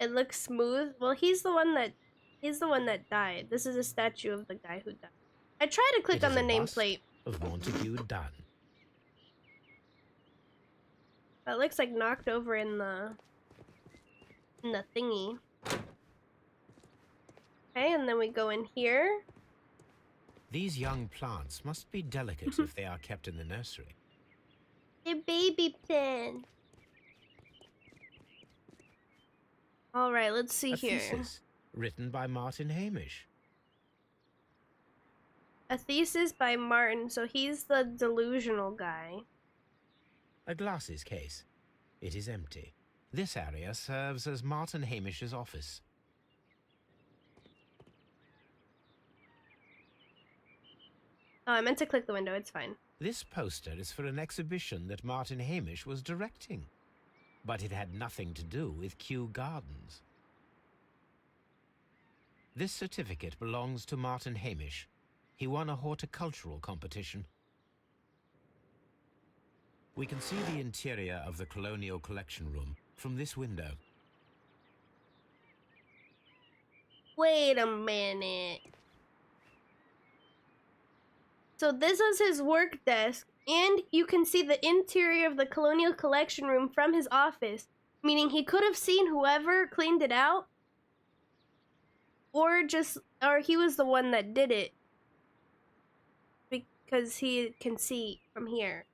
It looks smooth. Well, he's the one that died. This is a statue of the guy who died. I tried to click It on is the a bust nameplate. of Montague Dunn. But it looks like knocked over in the thingy. Okay, and then we go in here. These young plants must be delicate if they are kept in the nursery. A baby plant. All right, let's see A here. thesis written by Martin Hamish. A thesis by Martin, so he's the delusional guy. A glasses case. It is empty. This area serves as Martin Hamish's office. Oh, I meant to click the window, it's fine. This poster is for an exhibition that Martin Hamish was directing, but it had nothing to do with Kew Gardens. This certificate belongs to Martin Hamish. He won a horticultural competition. We can see the interior of the Colonial Collection Room from this window. Wait a minute. So this is his work desk, and you can see the interior of the Colonial Collection Room from his office, meaning he could have seen whoever cleaned it out, or he was the one that did it, because he can see from here.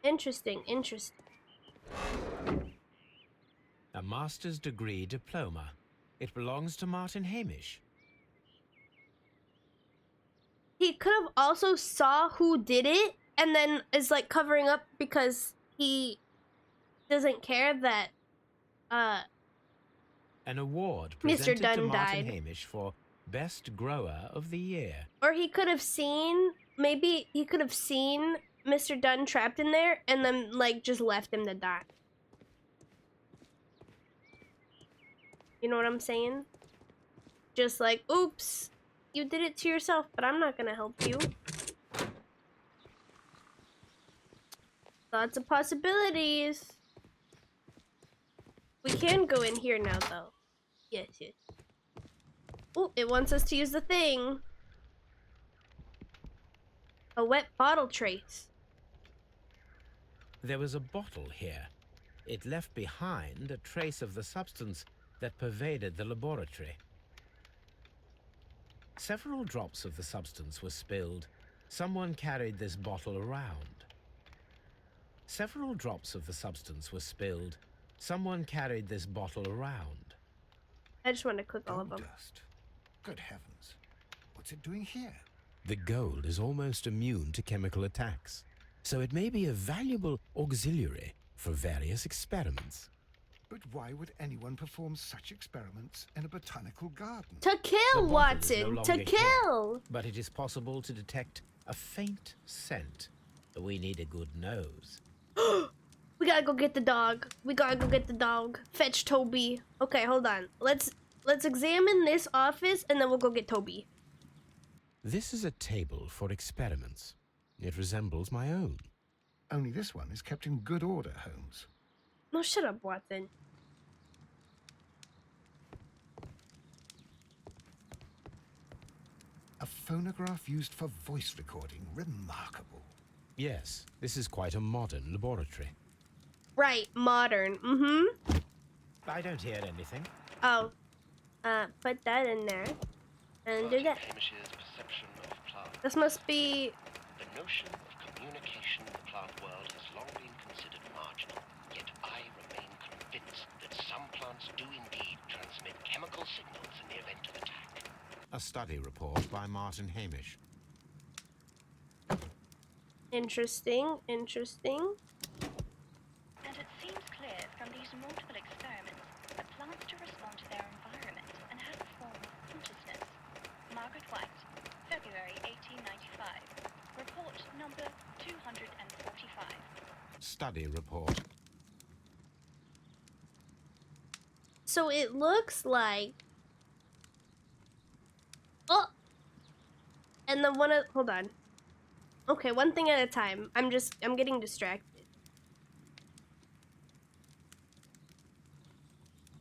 Interesting, interesting. A master's degree diploma. It belongs to Martin Hamish. He could have also saw who did it and then is like covering up because he doesn't care that An award Mr. presented Dunn to Martin died. Hamish for Best Grower of the Year. Or he could have seen, maybe he could have seen Mr. Dunn trapped in there and then like just left him to die. You know what I'm saying? Just like, oops, you did it to yourself, but I'm not gonna help you. Lots of possibilities. We can go in here now, though. Yes, yes. Oh, it wants us to use the thing. A wet bottle trace. There was a bottle here. It left behind a trace of the substance that pervaded the laboratory. Several drops of the substance were spilled. Someone carried this bottle around. Several drops of the substance were spilled. Someone carried this bottle around. I just want to click all of them. Dust. Good heavens. What's it doing here? The gold is almost immune to chemical attacks, so it may be a valuable auxiliary for various experiments. But why would anyone perform such experiments in a botanical garden? To The kill, bottle is no Watson! longer To here, kill! but it is possible to detect a faint scent. We need a good nose. We gotta go get the dog. We gotta go get the dog. Fetch Toby. Okay, hold on. Let's examine this office and then we'll go get Toby. This is a table for experiments. It resembles my own. Only this one is kept in good order, Holmes. No, shut up, Watson. A phonograph used for voice recording. Remarkable. Yes, this is quite a modern laboratory. Right, modern. Mm-hmm. I don't hear anything. Oh. Put that in there. And do that. Hamish's perception of plants. This must be... The notion of communication in the plant world has long been considered marginal, yet I remain convinced that some plants do indeed transmit chemical signals in the event of attack. A study report by Martin Hamish. Interesting, interesting. And it seems clear from these multiple experiments that plants do respond to their environment and have a form of consciousness. Margaret White, February 1895. Report number 245. Study report. So it looks like... Oh! And then hold on. Okay, one thing at a time. I'm getting distracted.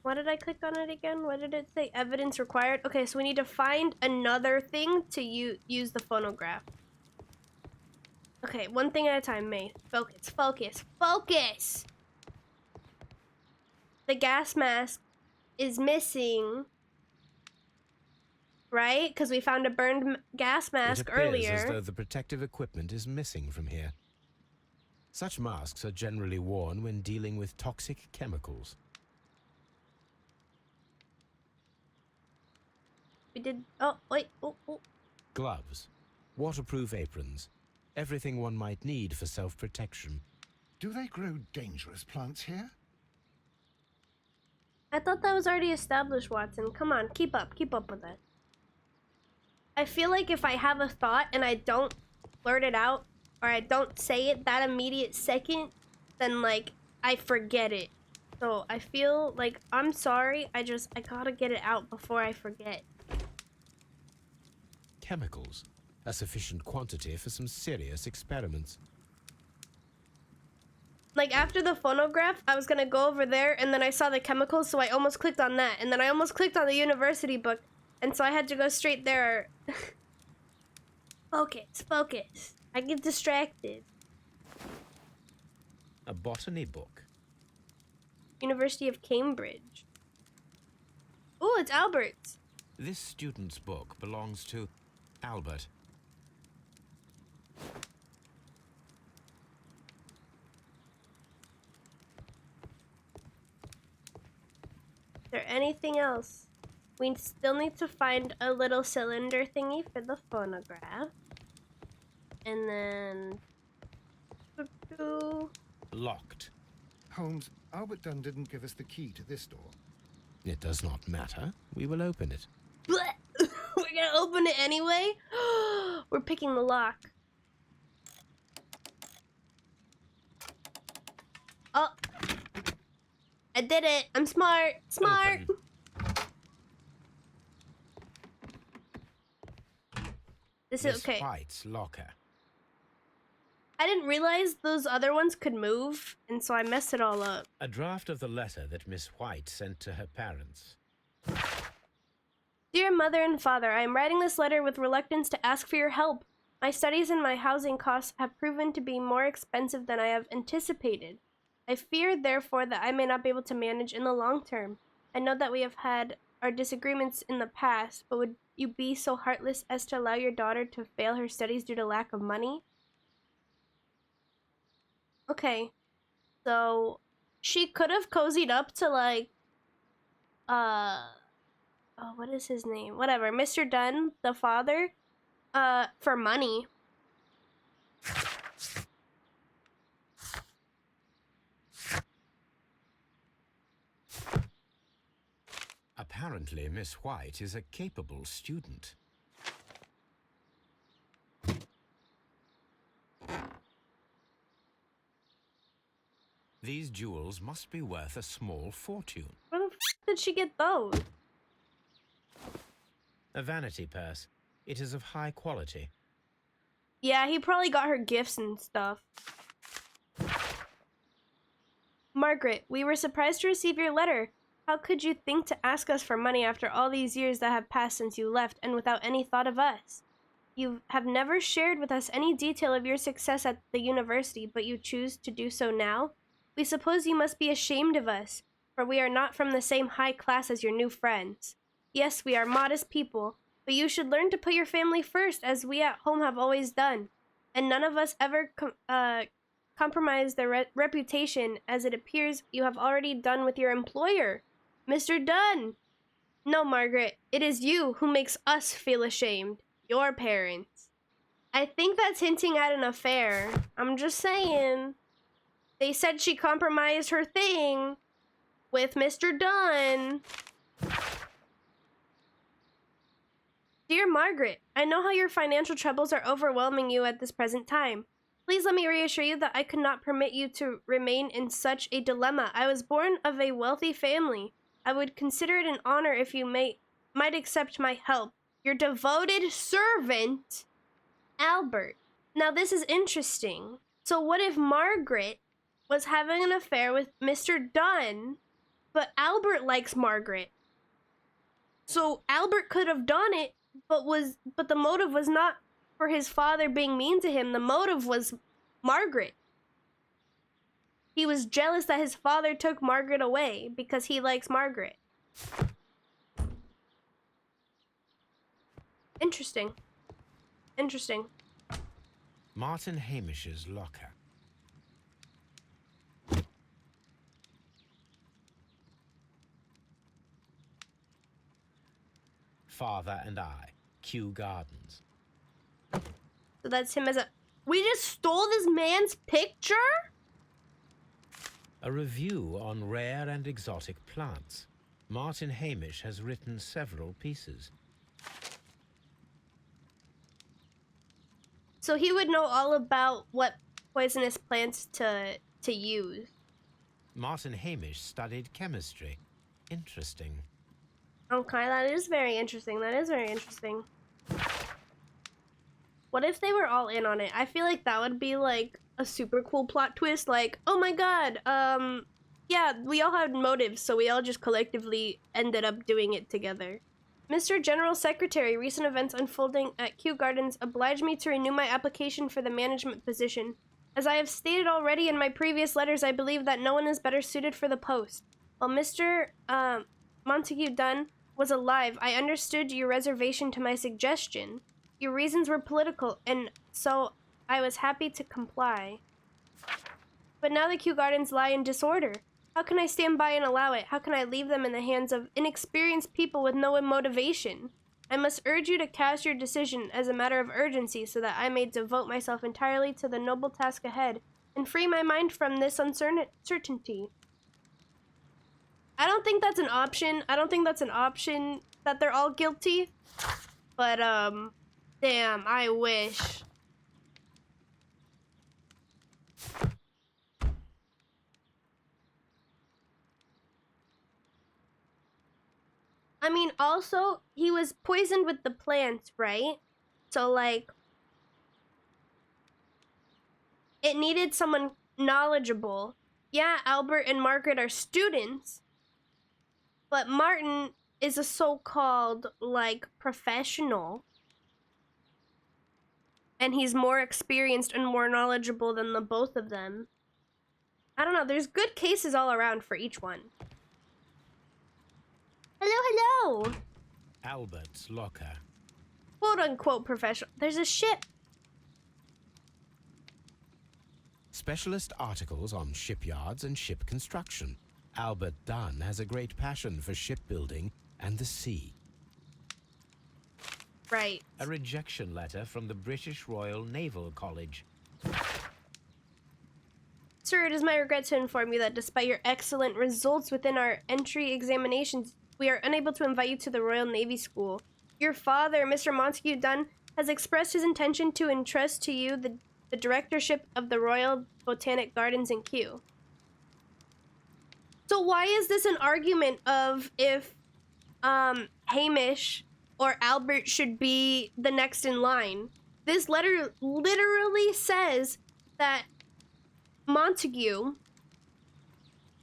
What did I click on it again? What did it say? Evidence required? Okay, so we need to find another thing to use the phonograph. Okay, one thing at a time, May. Focus, focus, focus! The gas mask is missing, right? Because we found a burned gas mask it appears earlier. as though the protective equipment is missing from here. Such masks are generally worn when dealing with toxic chemicals. We did. Oh, wait. Oh. Gloves, waterproof aprons, everything one might need for self-protection. Do they grow dangerous plants here? I thought that was already established, Watson. Come on, keep up with it. I feel like if I have a thought and I don't blurt it out, or I don't say it that immediate second, then like I forget it. So I feel like I'm sorry. I gotta get it out before I forget. Chemicals, a sufficient quantity for some serious experiments. Like after the phonograph, I was gonna go over there and then I saw the chemicals, so I almost clicked on that. And then I almost clicked on the university book, and so I had to go straight there. Focus. I get distracted. A botany book. University of Cambridge. Oh, it's Albert's. This student's book belongs to Albert. Is there anything else? We still need to find a little cylinder thingy for the phonograph. And then... Locked. Holmes, Albert Dunn didn't give us the key to this door. It does not matter. We will open it. We're gonna open it anyway? We're picking the lock. Oh. I did it. I'm smart. Smart. Open. This Miss is okay. White's locker. I didn't realize those other ones could move, and so I messed it all up. A draft of the letter that Miss White sent to her parents. Dear Mother and Father, I am writing this letter with reluctance to ask for your help. My studies and my housing costs have proven to be more expensive than I have anticipated. I fear, therefore, that I may not be able to manage in the long term. I know that we have had our disagreements in the past, but would you be so heartless as to allow your daughter to fail her studies due to lack of money? Okay, so she could have cozied up to like, oh, what is his name? Whatever, Mr. Dunn, the father, for money. Apparently, Miss White is a capable student. These jewels must be worth a small fortune. Where the f did she get those? A vanity purse. It is of high quality. Yeah, he probably got her gifts and stuff. Margaret, we were surprised to receive your letter. How could you think to ask us for money after all these years that have passed since you left and without any thought of us? You have never shared with us any detail of your success at the university, but you choose to do so now? We suppose you must be ashamed of us, for we are not from the same high class as your new friends. Yes, we are modest people, but you should learn to put your family first, as we at home have always done. And none of us ever compromise their reputation, as it appears you have already done with your employer, Mr. Dunn. No, Margaret, it is you who makes us feel ashamed, your parents. I think that's hinting at an affair. I'm just saying. They said she compromised her thing with Mr. Dunn. Dear Margaret, I know how your financial troubles are overwhelming you at this present time. Please let me reassure you that I could not permit you to remain in such a dilemma. I was born of a wealthy family. I would consider it an honor if you might accept my help. Your devoted servant, Albert. Now this is interesting. So what if Margaret was having an affair with Mr. Dunn, but Albert likes Margaret? So Albert could have done it, but the motive was not for his father being mean to him. The motive was Margaret. He was jealous that his father took Margaret away because he likes Margaret. Interesting. Interesting. Martin Hamish's locker. father and I, Kew Gardens. So that's him as a... We just stole this man's picture? A review on rare and exotic plants. Martin Hamish has written several pieces. So he would know all about what poisonous plants to use. Martin Hamish studied chemistry. Interesting. Okay, that is very interesting. That is very interesting. What if they were all in on it? I feel like that would be like a super cool plot twist. Like, oh my god, yeah, we all had motives, so we all just collectively ended up doing it together. Mr. General Secretary, recent events unfolding at Kew Gardens oblige me to renew my application for the management position. As I have stated already in my previous letters, I believe that no one is better suited for the post. While Mr. Montague Dunn was alive, I understood your reservation to my suggestion. Your reasons were political, and so I was happy to comply. But now the Kew Gardens lie in disorder. How can I stand by and allow it? How can I leave them in the hands of inexperienced people with no motivation? I must urge you to cast your decision as a matter of urgency so that I may devote myself entirely to the noble task ahead and free my mind from this uncertainty. I don't think that's an option. I don't think that's an option that they're all guilty. But, damn, I wish. I mean, also, he was poisoned with the plants, right? So, like, it needed someone knowledgeable. Yeah, Albert and Margaret are students, but Martin is a so-called, like, professional. And he's more experienced and more knowledgeable than the both of them. I don't know, there's good cases all around for each one. Hello, hello! Albert's locker. Quote-unquote professional. There's a ship. Specialist articles on shipyards and ship construction. Albert Dunn has a great passion for shipbuilding and the sea. Right. A rejection letter from the British Royal Naval College. Sir, it is my regret to inform you that despite your excellent results within our entry examinations, we are unable to invite you to the Royal Navy School. Your father, Mr. Montague Dunn, has expressed his intention to entrust to you the directorship of the Royal Botanic Gardens in Kew. So why is this an argument of if Hamish or Albert should be the next in line? This letter literally says that Montague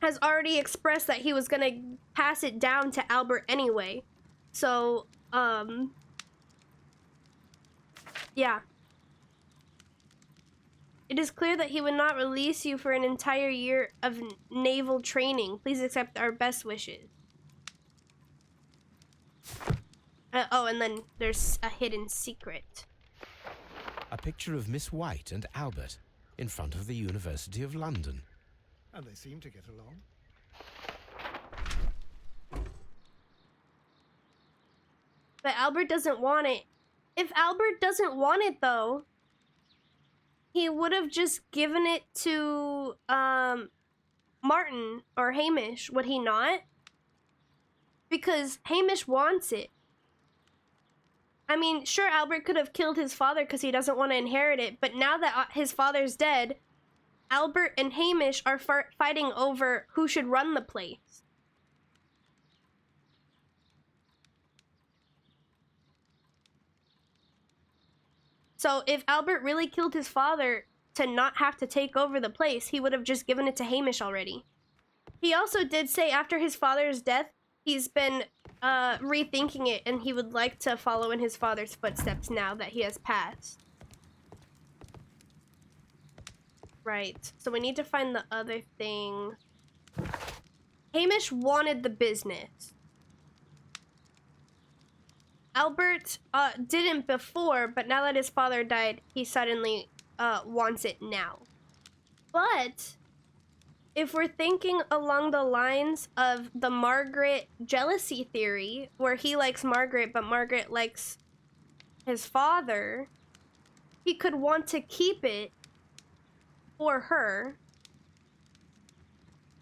has already expressed that he was gonna pass it down to Albert anyway. So, yeah. It is clear that he would not release you for an entire year of naval training. Please accept our best wishes. Oh, and then there's a hidden secret. A picture of Miss White and Albert in front of the University of London. And they seem to get along. But Albert doesn't want it. If Albert doesn't want it, though, he would have just given it to, Martin or Hamish, would he not? Because Hamish wants it. I mean, sure, Albert could have killed his father because he doesn't want to inherit it, but now that his father's dead, Albert and Hamish are fighting over who should run the place. So if Albert really killed his father to not have to take over the place, he would have just given it to Hamish already. He also did say after his father's death, he's been rethinking it and he would like to follow in his father's footsteps now that he has passed. Right, so we need to find the other thing. Hamish wanted the business. Albert didn't before, but now that his father died, he suddenly wants it now. But if we're thinking along the lines of the Margaret jealousy theory, where he likes Margaret, but Margaret likes his father, he could want to keep it for her.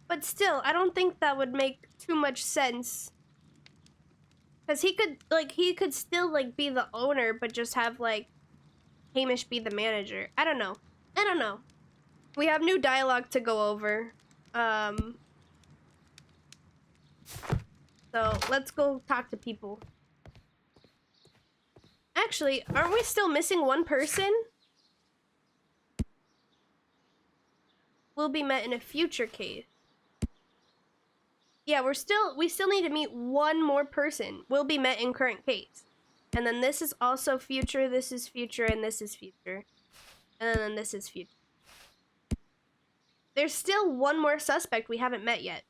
But still, I don't think that would make too much sense. Because he could still, like, be the owner, but just have, like, Hamish be the manager. I don't know. We have new dialogue to go over. So, let's go talk to people. Actually, aren't we still missing one person? Will be met in a future case. Yeah, we still need to meet one more person. Will be met in current case. And then this is also future, this is future, and this is future. And then this is future. There's still one more suspect we haven't met yet.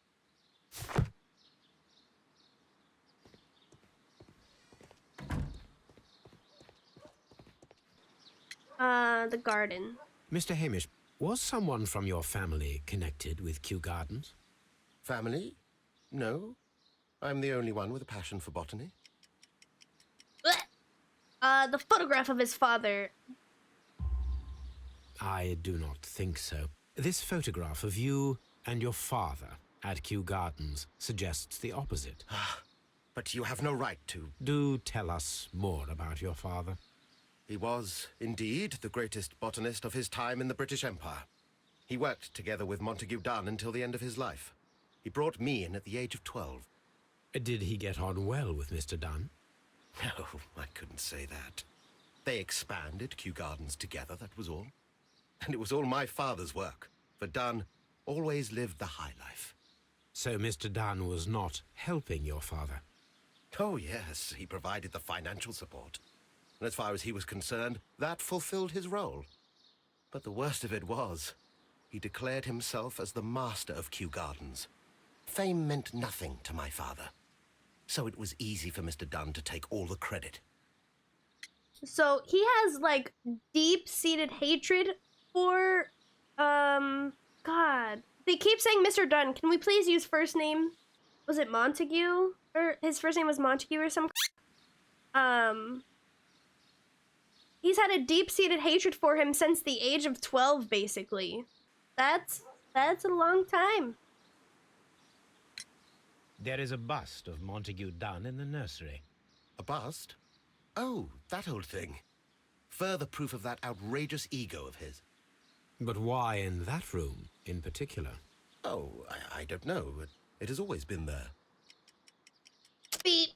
The garden. Mr. Hamish, was someone from your family connected with Kew Gardens? Family? No. I'm the only one with a passion for botany. The photograph of his father. I do not think so. This photograph of you and your father at Kew Gardens suggests the opposite. But you have no right to. Do tell us more about your father. He was, indeed, the greatest botanist of his time in the British Empire. He worked together with Montague Dunn until the end of his life. He brought me in at the age of 12. Did he get on well with Mr. Dunn? No, I couldn't say that. They expanded Kew Gardens together, that was all. And it was all my father's work, for Dunn always lived the high life. So Mr. Dunn was not helping your father? Oh, yes, he provided the financial support. And as far as he was concerned, that fulfilled his role. But the worst of it was, he declared himself as the master of Kew Gardens. Fame meant nothing to my father. So it was easy for Mr. Dunn to take all the credit. So he has, like, deep-seated hatred for, God. They keep saying Mr. Dunn. Can we please use first name? Was it Montague? Or his first name was Montague or some... He's had a deep-seated hatred for him since the age of 12, basically. That's a long time. There is a bust of Montague Dunn in the nursery. A bust? Oh, that old thing. Further proof of that outrageous ego of his. But why in that room in particular? Oh, I don't know. It has always been there. Beep.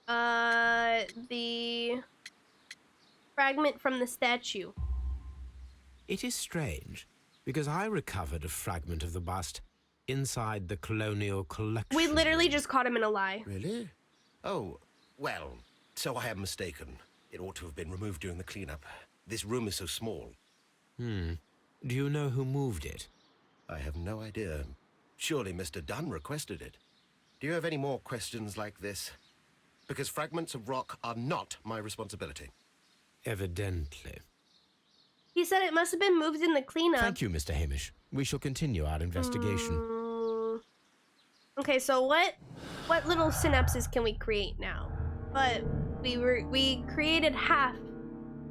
The fragment from the statue. It is strange, because I recovered a fragment of the bust inside the colonial collection. We literally just caught him in a lie. Really? Oh, well, so I am mistaken. It ought to have been removed during the cleanup. This room is so small. Do you know who moved it? I have no idea. Surely Mr. Dunn requested it. Do you have any more questions like this? Because fragments of rock are not my responsibility. Evidently. He said it must have been moved in the cleanup. Thank you, Mr. Hamish. We shall continue our investigation. Okay, so what little synapses can we create now? But we created half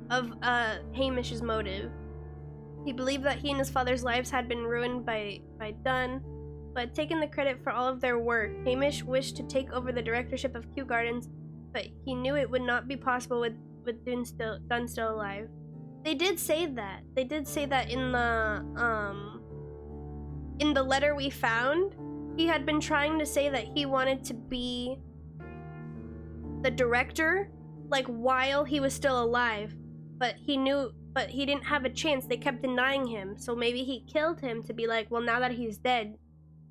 of Hamish's motive. He believed that he and his father's lives had been ruined by Dunn, but taking the credit for all of their work. Hamish wished to take over the directorship of Kew Gardens, but he knew it would not be possible with Dunn still alive. They did say that. They did say that in the letter we found. He had been trying to say that he wanted to be the director, like, while he was still alive, but he didn't have a chance. They kept denying him, so maybe he killed him to be like, well, now that he's dead,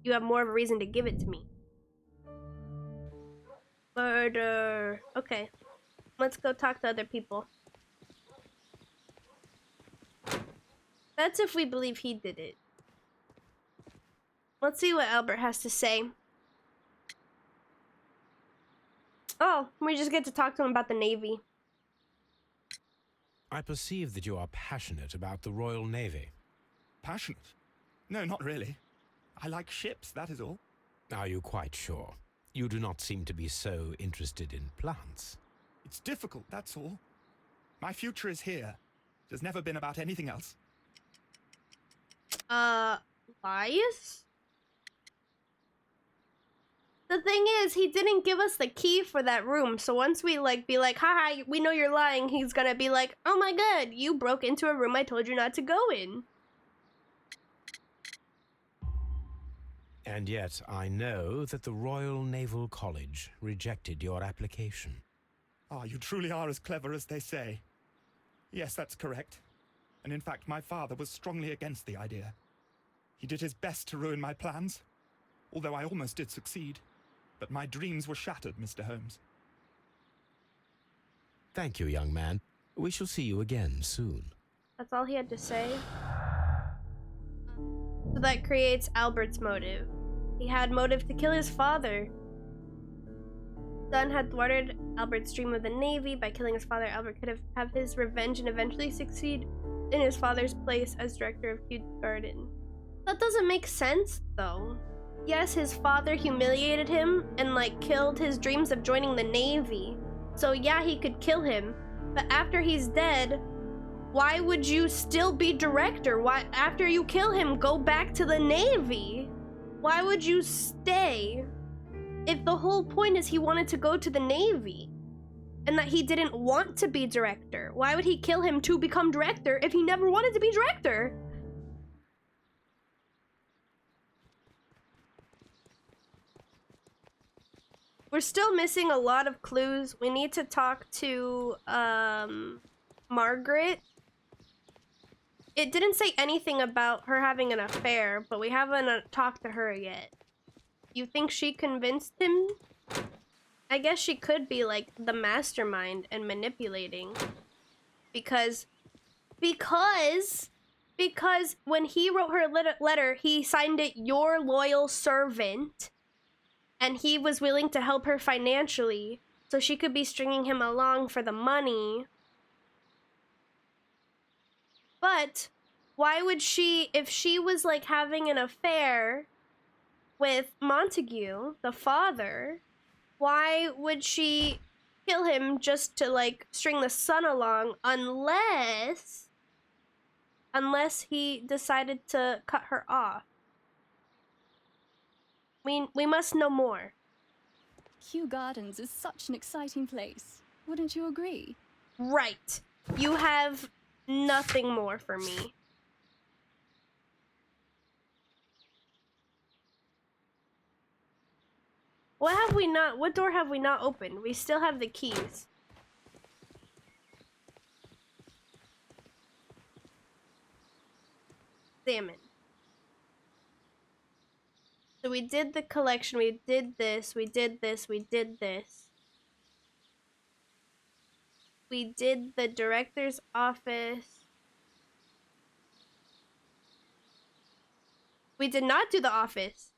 you have more of a reason to give it to me. Murder. Okay, let's go talk to other people. That's if we believe he did it. Let's see what Albert has to say. Oh, we just get to talk to him about the Navy. I perceive that you are passionate about the Royal Navy. Passionate? No, not really. I like ships, that is all. Are you quite sure? You do not seem to be so interested in plants. It's difficult, that's all. My future is here. It has never been about anything else. Lies? The thing is, he didn't give us the key for that room, so once we, like, be like, haha, we know you're lying, he's gonna be like, oh my god, you broke into a room I told you not to go in. And yet I know that the Royal Naval College rejected your application. Ah, you truly are as clever as they say. Yes, that's correct. And in fact, my father was strongly against the idea. He did his best to ruin my plans, although I almost did succeed. But my dreams were shattered, Mr. Holmes. Thank you, young man. We shall see you again soon. That's all he had to say. So that creates Albert's motive. He had motive to kill his father. Son had thwarted Albert's dream of the Navy. By killing his father, Albert could have his revenge and eventually succeed in his father's place as director of Kew Garden. That doesn't make sense, though. Yes, his father humiliated him and, like, killed his dreams of joining the Navy. So yeah, he could kill him. But after he's dead, why would you still be director? Why, after you kill him, go back to the Navy? Why would you stay? If the whole point is he wanted to go to the Navy and that he didn't want to be director, why would he kill him to become director if he never wanted to be director? We're still missing a lot of clues. We need to talk to Margaret. It didn't say anything about her having an affair, but we haven't talked to her yet. You think she convinced him? I guess she could be like the mastermind and manipulating. Because when he wrote her letter, he signed it, "Your loyal servant." And he was willing to help her financially, so she could be stringing him along for the money. But why would she, if she was like having an affair with Montague, the father, why would she kill him just to like string the son along unless he decided to cut her off? We must know more. Kew Gardens is such an exciting place. Wouldn't you agree? Right. You have nothing more for me. What door have we not opened? We still have the keys. Examine. So we did the collection, we did this, we did this, we did this. We did the director's office. We did not do the office.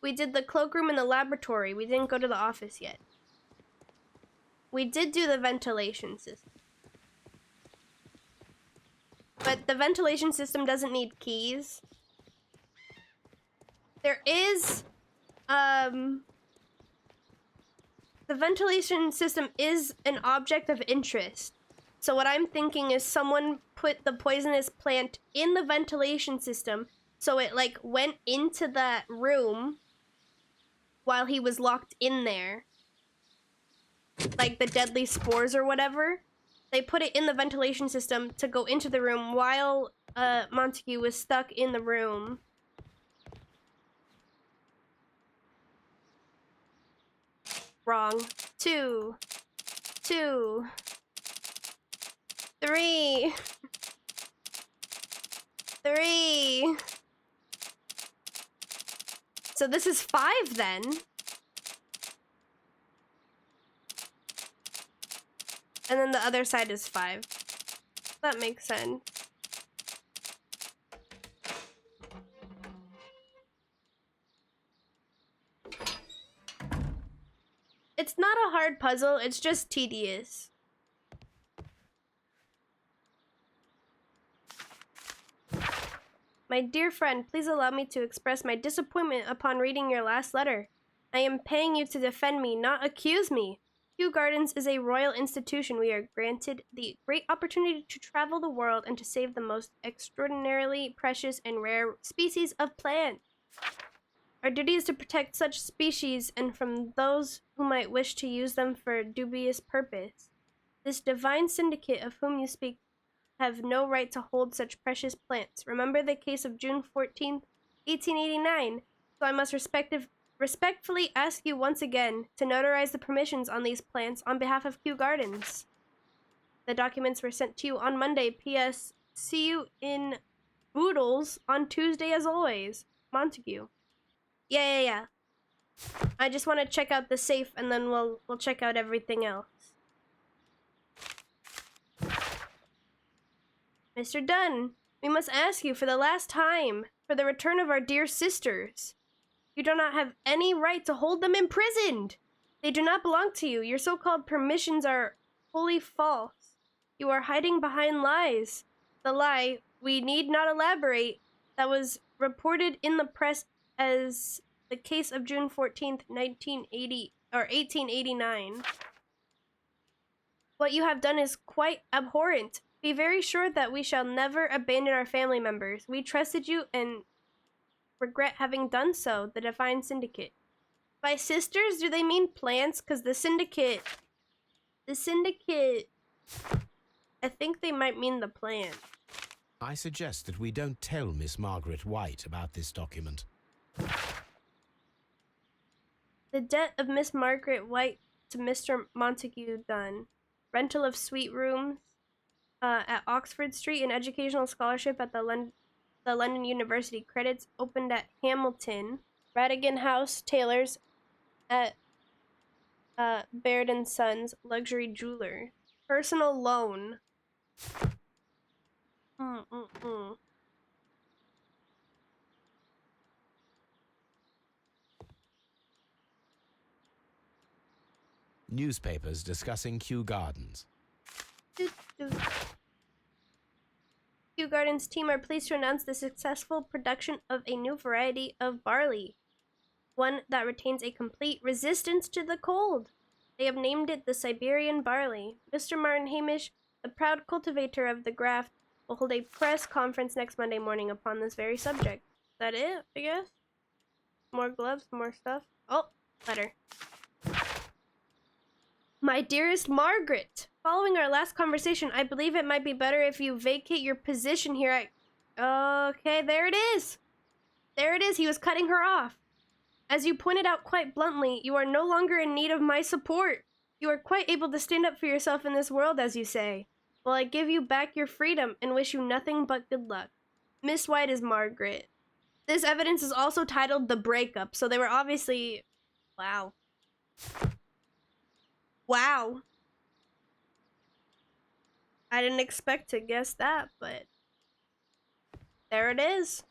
We did the cloakroom and the laboratory. We didn't go to the office yet. We did do the ventilation system. But the ventilation system doesn't need keys. There is, the ventilation system is an object of interest. So what I'm thinking is someone put the poisonous plant in the ventilation system, so it like went into that room while he was locked in there. Like the deadly spores or whatever. They put it in the ventilation system to go into the room while Montague was stuck in the room. Wrong. 2, 2, 3, 3. So this is 5 then. And then the other side is 5. That makes sense. It's not a hard puzzle, it's just tedious. My My dear friend, please allow me to express my disappointment upon reading your last letter. I am paying you to defend me, not accuse me. Kew Gardens is a royal institution. We are granted the great opportunity to travel the world and to save the most extraordinarily precious and rare species of plant. Our duty is to protect such species and from those who might wish to use them for dubious purpose. This divine syndicate of whom you speak have no right to hold such precious plants. Remember the case of June 14th, 1889. So I must respectfully ask you once again to notarize the permissions on these plants on behalf of Kew Gardens. The documents were sent to you on Monday. P.S. See you in Boodles on Tuesday as always. Montague. Yeah. I just want to check out the safe and then we'll check out everything else. Mr. Dunn, we must ask you for the last time for the return of our dear sisters. You do not have any right to hold them imprisoned. They do not belong to you. Your so-called permissions are wholly false. You are hiding behind lies. The lie, we need not elaborate, that was reported in the press as the case of June 14th, 1889. What you have done is quite abhorrent. Be very sure that we shall never abandon our family members. We trusted you and regret having done so. The Divine Syndicate. By sisters, do they mean plants? Because the syndicate, I think they might mean the plant. I suggest that we don't tell Miss Margaret White about this document. The debt of Miss Margaret White to Mr. Montague Dunn. Rental of suite rooms at Oxford Street, an educational scholarship at the London University. Credits opened at Hamilton. Radigan House Tailors at Baird & Sons, luxury jeweler. Personal loan. Newspapers discussing Kew Gardens. Kew Gardens team are pleased to announce the successful production of a new variety of barley. One that retains a complete resistance to the cold. They have named it the Siberian barley. Mr. Martin Hamish, the proud cultivator of the graft, will hold a press conference next Monday morning upon this very subject. Is that it, I guess? More gloves, more stuff. Oh, letter. My dearest Margaret, following our last conversation, I believe it might be better if you vacate your position here at... Okay, there it is. There it is. He was cutting her off. As you pointed out quite bluntly, you are no longer in need of my support. You are quite able to stand up for yourself in this world, as you say. Well, I give you back your freedom and wish you nothing but good luck. Miss White is Margaret. This evidence is also titled The Breakup, so they were obviously... Wow. Wow. I didn't expect to guess that, but... There it is.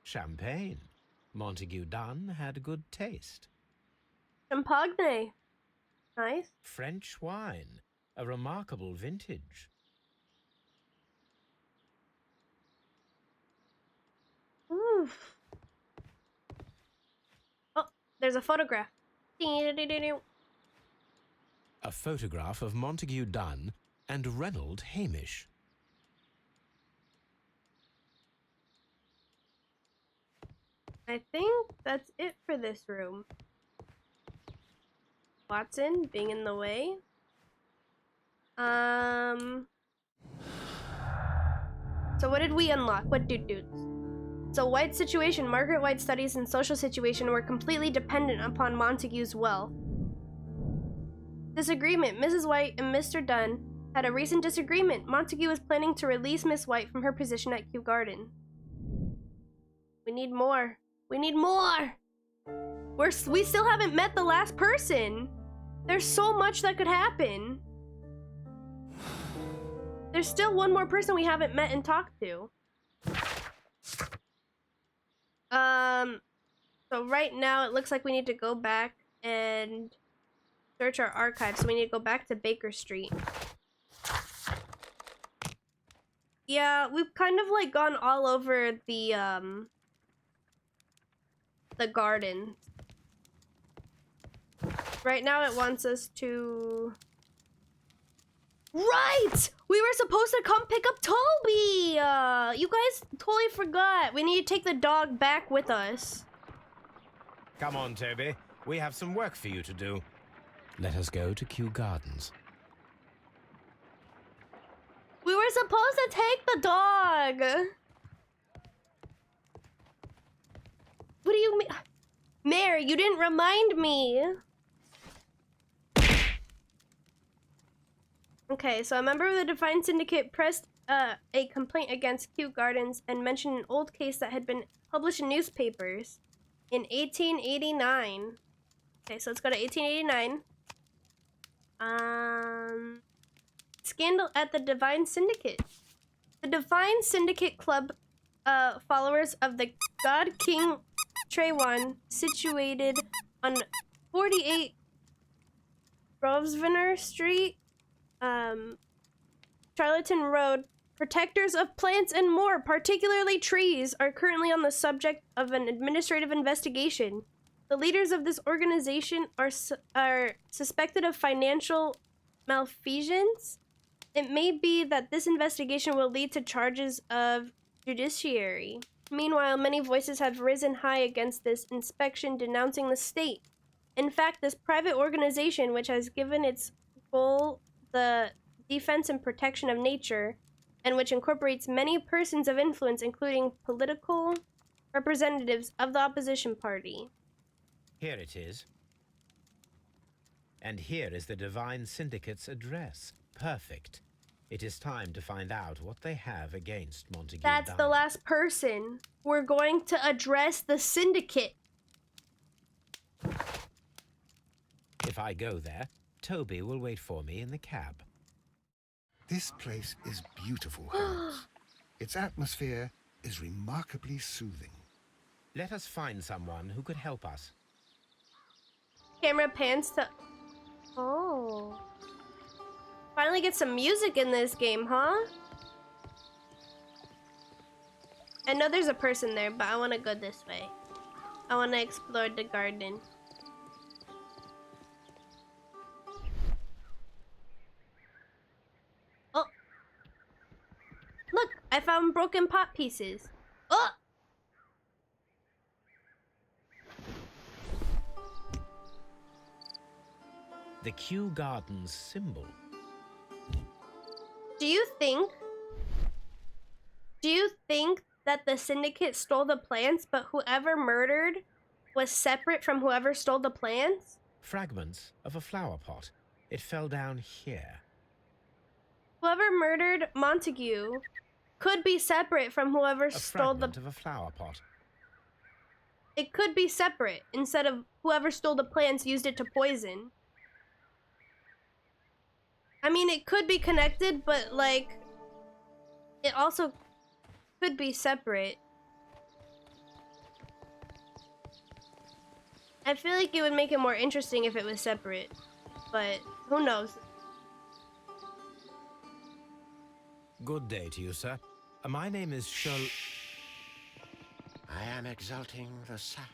Champagne. Montague Dunn had good taste. Champagne. Nice. French wine. A remarkable vintage. Oof. Oh, there's a photograph. A photograph of Montague Dunn and Reynold Hamish. I think that's it for this room. Watson being in the way. So what did we unlock? What dudes? So White's situation, Margaret White's studies and social situation were completely dependent upon Montague's wealth. Disagreement. Mrs. White and Mr. Dunn had a recent disagreement. Montague was planning to release Miss White from her position at Kew Garden. We need more. We need more! We still haven't met the last person! There's so much that could happen. There's still one more person we haven't met and talked to. So right now it looks like we need to go back and search our archives. So we need to go back to Baker Street. Yeah, we've kind of like gone all over the garden. Right now it wants us to... Right! We were supposed to come pick up Toby! You guys totally forgot. We need to take the dog back with us. Come on, Toby. We have some work for you to do. Let us go to Kew Gardens. We were supposed to take the dog! What do you mean? Mary, you didn't remind me! Okay, so a member of the Divine Syndicate pressed a complaint against Kew Gardens and mentioned an old case that had been published in newspapers in 1889. Okay, so let's go to 1889. Scandal at the Divine Syndicate. The Divine Syndicate Club, followers of the God King Traywan, situated on 48 Grosvenor Street, Charlton Road, protectors of plants and more, particularly trees, are currently on the subject of an administrative investigation. The leaders of this organization are suspected of financial malfeasance. It may be that this investigation will lead to charges of judiciary. Meanwhile, many voices have risen high against this inspection, denouncing the state. In fact, this private organization, which has given its goal the defense and protection of nature, and which incorporates many persons of influence, including political representatives of the opposition party. Here it is. And here is the Divine Syndicate's address. Perfect. It is time to find out what they have against Montague That's Dunn. the last person. We're going to address the syndicate. If I go there, Toby will wait for me in the cab. This place is beautiful, Holmes. Its atmosphere is remarkably soothing. Let us find someone who could help us. Camera pans to... Oh. Finally get some music in this game, huh? I know there's a person there, but I want to go this way. I want to explore the garden. Oh. Look, I found broken pot pieces. Oh! The Kew Gardens symbol. Do you think that the syndicate stole the plants, but whoever murdered was separate from whoever stole the plants? Fragments of a flower pot. It fell down here. Whoever murdered Montague could be separate from whoever A stole the... fragment of a flower pot. It could be separate, instead of whoever stole the plants used it to poison. I mean, it could be connected, but, like, it also could be separate. I feel like it would make it more interesting if it was separate, but who knows? Good day to you, sir. My name is Sherlock... I am exalting the sap.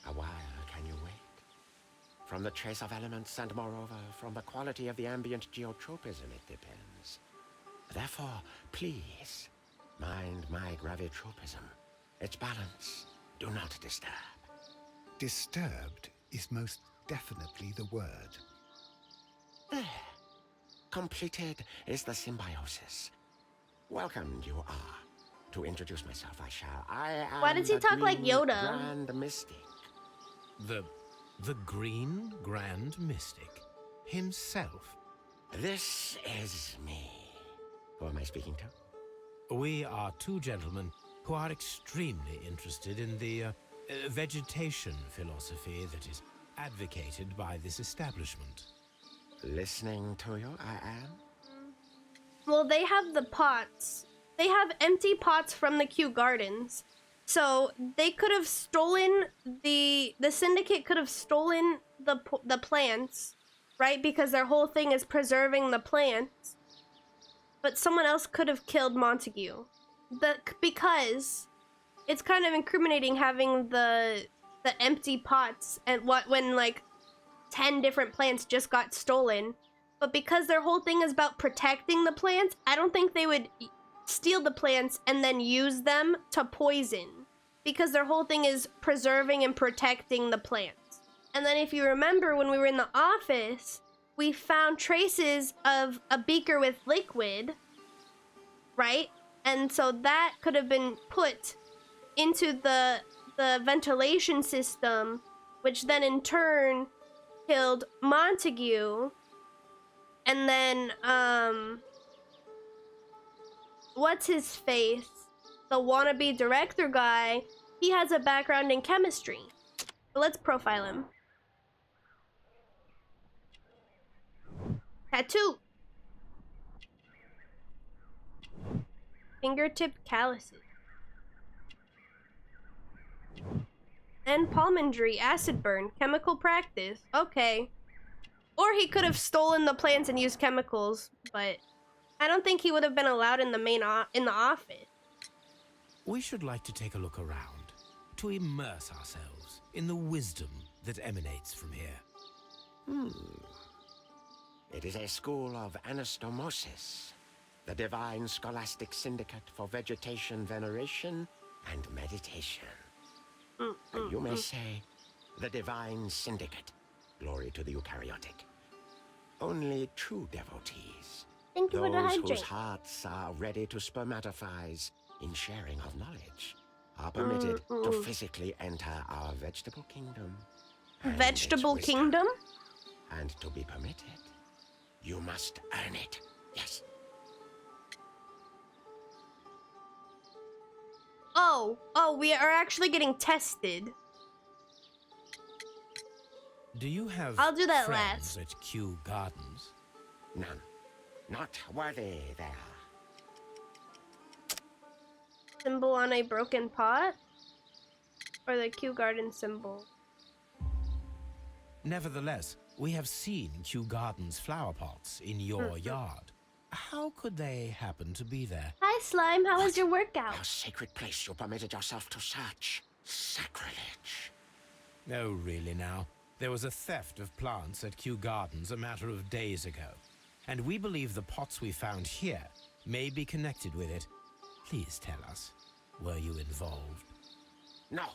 A while can you wait? From the trace of elements and moreover from the quality of the ambient geotropism it depends. Therefore, please, mind my gravitropism. Its balance, do not disturb. Disturbed is most definitely the word. There. Completed is the symbiosis. Welcomed you are. To introduce myself, I am Why does he the talk like Green Yoda? Grand Mystic. The Green Grand Mystic himself. This is me. Who am I speaking to? We are two gentlemen who are extremely interested in the vegetation philosophy that is advocated by this establishment. Listening to you, I am. Well, they have the pots. They have empty pots from the Kew Gardens. So they could have stolen the syndicate could have stolen the plants, right? Because their whole thing is preserving the plants. but someone else could have killed Montague. Because it's kind of incriminating having the empty pots and when like 10 different plants just got stolen. But because their whole thing is about protecting the plants, I don't think they would steal the plants and then use them to poison. Because their whole thing is preserving and protecting the plants. And then if you remember when we were in the office, we found traces of a beaker with liquid, right? And so that could have been put into the ventilation system, which then in turn killed Montague. And then, what's his face? The wannabe director guy, he has a background in chemistry. But let's profile him. Tattoo. Fingertip calluses. And palmandry, acid burn, chemical practice. Okay. Or he could have stolen the plants and used chemicals, but I don't think he would have been allowed in the in the office. We should like to take a look around, to immerse ourselves in the wisdom that emanates from here. It is a school of anastomosis, the divine scholastic syndicate for vegetation veneration and meditation. You may say, the divine syndicate. Glory to the eukaryotic. Only true devotees. Thank you for the Those hydrate. whose hearts are ready to spermatophize in sharing of knowledge are permitted to physically enter our vegetable kingdom. and Vegetable its wisdom. kingdom? And to be permitted, you must earn it. Yes. Oh, we are actually getting tested. Do you have I'll do that friends last. at Kew Gardens? None. Not worthy there. Symbol on a broken pot? Or the Kew Garden symbol? Nevertheless, we have seen Kew Gardens flower pots in your yard. How could they happen to be there? Hi, Slime. How was your workout? Our sacred place you permitted yourself to search. Sacrilege. No, really now. There was a theft of plants at Kew Gardens a matter of days ago, and we believe the pots we found here may be connected with it. Please tell us, were you involved? No.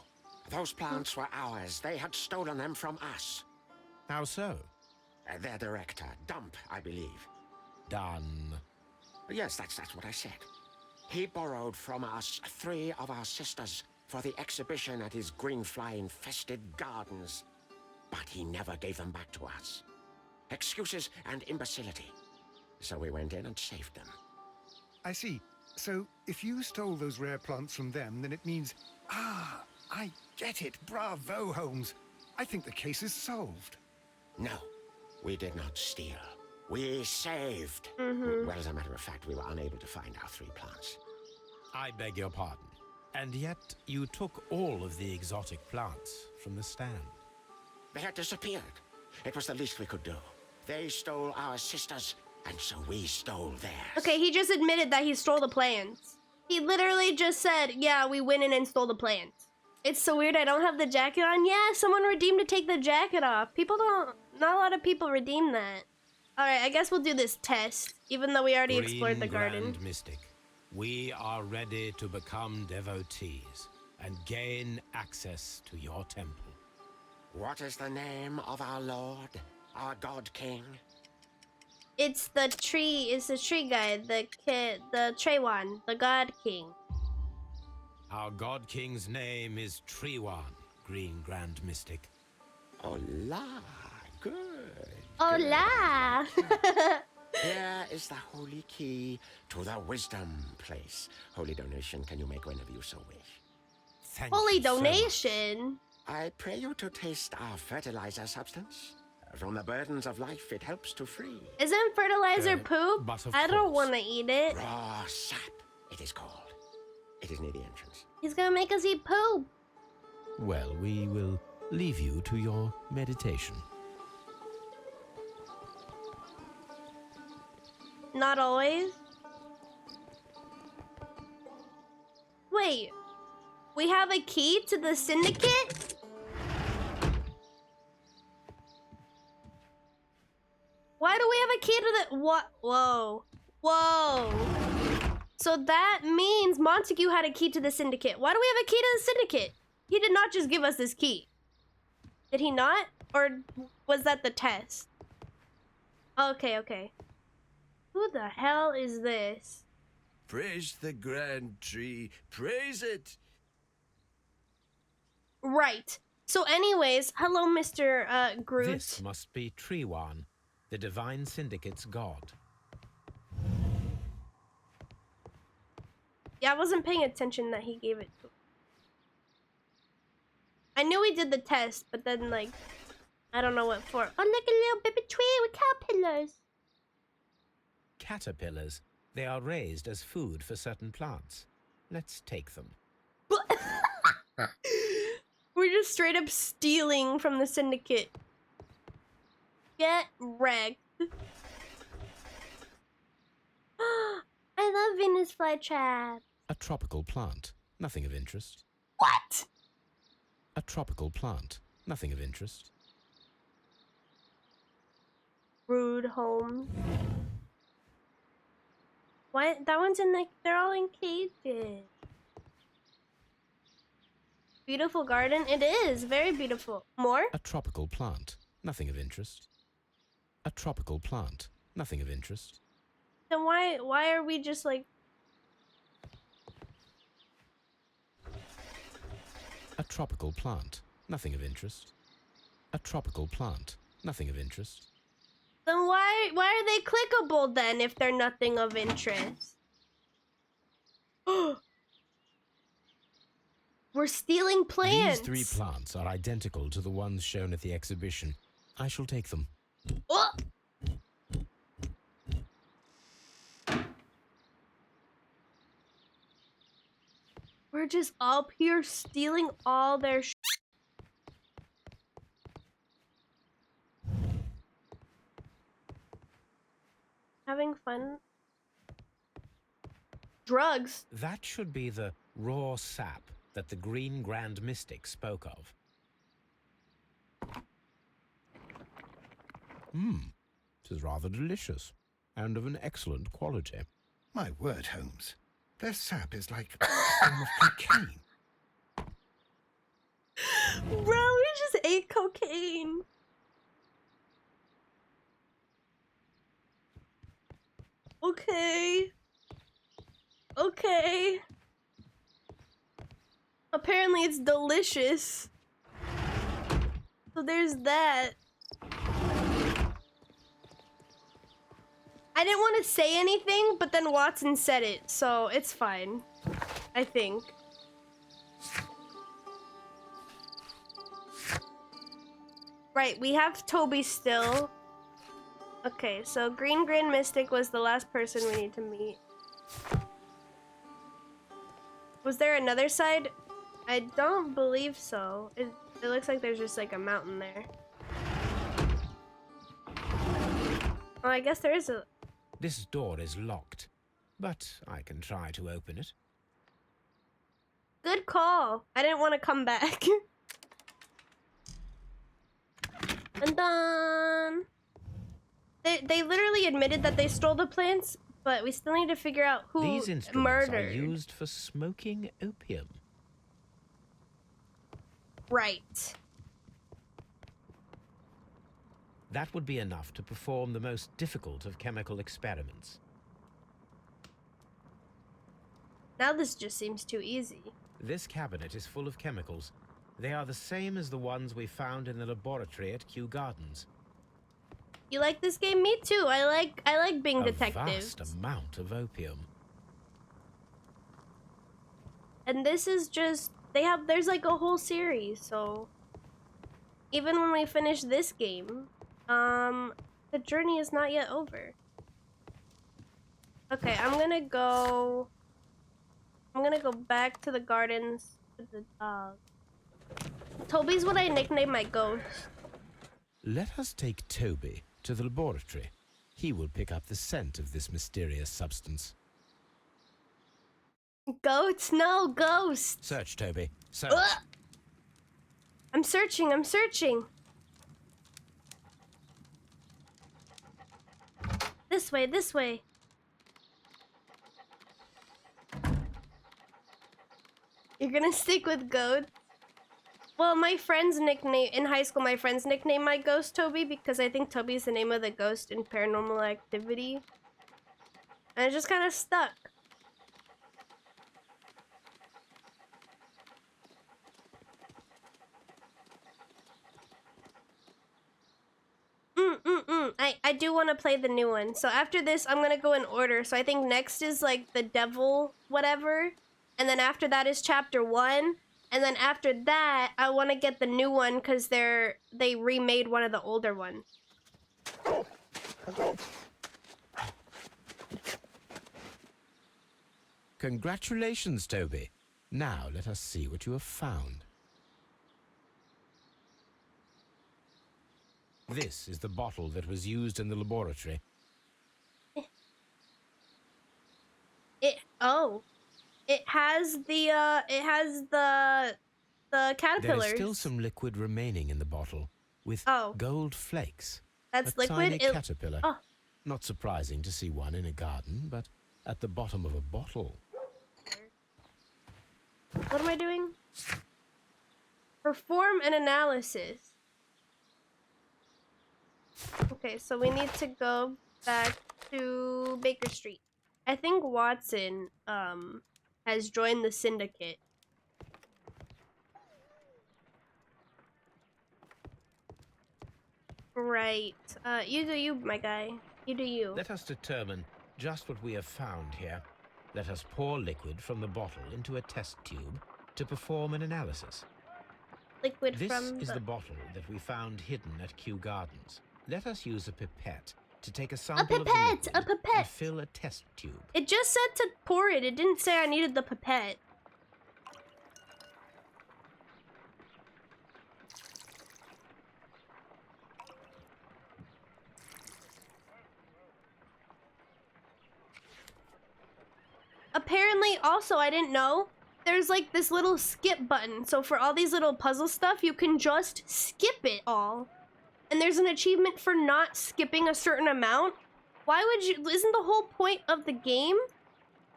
Those plants were ours. They had stolen them from us. How so? Their director, Dump, I believe. Done. Yes, that's what I said. He borrowed from us 3 of our sisters for the exhibition at his greenfly-infested gardens. But he never gave them back to us. Excuses and imbecility. So we went in and saved them. I see. So, if you stole those rare plants from them, then it means... Ah, I get it. Bravo, Holmes. I think the case is solved. No, we did not steal. We saved. Well, as a matter of fact, we were unable to find our 3 plants. I beg your pardon. And yet, you took all of the exotic plants from the stand. They had disappeared. It was the least we could do. They stole our sisters, and so we stole theirs. Okay, he just admitted that he stole the plants. He literally just said, yeah, we went in and stole the plants. It's so weird I don't have the jacket on. Yeah, someone redeemed to take the jacket off. Not a lot of people redeem that. Alright, I guess we'll do this test, even though we already explored the garden. Grand Mystic, we are ready to become devotees and gain access to your temple. What is the name of our Lord, our God King? It's the tree guy, the Trewan, the God King. Our God King's name is Trewan, Green Grand Mystic. Hola, good. Hola! Here is the holy key to the wisdom place. Holy donation can you make whenever you so wish. Thank Holy you so much. donation! I pray you to taste our fertilizer substance. From the burdens of life it helps to free. Isn't fertilizer poop? but of I don't course. want to eat it. Raw sap, it is called. It is near the entrance. He's gonna make us eat poop. Well, we will leave you to your meditation. Not always. Wait, we have a key to the syndicate? Why do we have a key to the... What? Whoa. Whoa. So that means Montague had a key to the syndicate. Why do we have a key to the syndicate? He did not just give us this key. Did he not? Or was that the test? Okay, okay. Who the hell is this? Praise the grand tree. Praise it. Right. So anyways, hello, Mr. Groot. This must be Treewan, the Divine Syndicate's god. Yeah, I wasn't paying attention that he gave it to. I knew he did the test, but then, like, I don't know what for. Oh, look, a little baby tree with caterpillars. Caterpillars. They are raised as food for certain plants. Let's take them. We're just straight up stealing from the syndicate. Get wrecked. I love Venus flytrap. A tropical plant. Nothing of interest. What? A tropical plant. Nothing of interest. Rude Holmes. Why? That one's in like, they're all in cages. Beautiful garden. It is very beautiful. More? A tropical plant. Nothing of interest. A tropical plant. Nothing of interest. Then why are we just like... A tropical plant. Nothing of interest. A tropical plant. Nothing of interest. Then why are they clickable then if they're nothing of interest? We're stealing plants. These 3 plants are identical to the ones shown at the exhibition. I shall take them. Oh! We're just up here stealing all their having fun. Drugs. That should be the raw sap that the Green Grand Mystic spoke of. It is rather delicious, and of an excellent quality. My word, Holmes. Their sap is like a form of cocaine. Bro, we just ate cocaine. Okay. Okay. Apparently it's delicious. So there's that. I didn't want to say anything, but then Watson said it, so it's fine. I think. Right, we have Toby still. Okay, so Green Grand Mystic was the last person we need to meet. Was there another side? I don't believe so. It looks like there's just like a mountain there. Oh, I guess there is a... This door is locked, but I can try to open it. Good call. I didn't want to come back. And done. They literally admitted that they stole the plants, but we still need to figure out who These instruments murdered. are used for smoking opium. Right. That would be enough to perform the most difficult of chemical experiments. Now this just seems too easy. This cabinet is full of chemicals. They are the same as the ones we found in the laboratory at Kew Gardens. You like this game? Me too. I like being A detectives. vast amount of opium. And this is just there's like a whole series, so even when we finish this game, the journey is not yet over. Okay, I'm gonna go back to the gardens with the dog. Toby's what I nicknamed my ghost. Let us take Toby to the laboratory. He will pick up the scent of this mysterious substance. Goats? No, ghosts. Search, Toby. Search. Ugh. I'm searching, I'm searching. This way, this way. You're gonna stick with goats? Well, my friend's nickname in high school, my friend's nicknamed my ghost Toby because I think Toby's the name of the ghost in Paranormal Activity. And it just kind of stuck. I do want to play the new one. So after this, I'm gonna go in order. So I think next is like the devil whatever. And then after that is chapter 1. And then after that, I want to get the new one because they remade one of the older ones. Congratulations, Toby. Now let us see what you have found. This is the bottle that was used in the laboratory. It has the caterpillars. There is still some liquid remaining in the bottle with gold flakes. That's a liquid? tiny caterpillar. Oh. Not surprising to see one in a garden, but at the bottom of a bottle. What am I doing? Perform an analysis. Okay, so we need to go back to Baker Street. I think Watson has joined the syndicate. Right. You do you, my guy. You do you. Let us determine just what we have found here. Let us pour liquid from the bottle into a test tube to perform an analysis. Liquid this from is the bottle that we found hidden at Kew Gardens. Let us use a pipette to take a sample of the liquid and fill a test tube. It just said to pour it. It didn't say I needed the pipette. Apparently, also, I didn't know, there's like this little skip button. So for all these little puzzle stuff, you can just skip it all. And there's an achievement for not skipping a certain amount. Why would you? Isn't the whole point of the game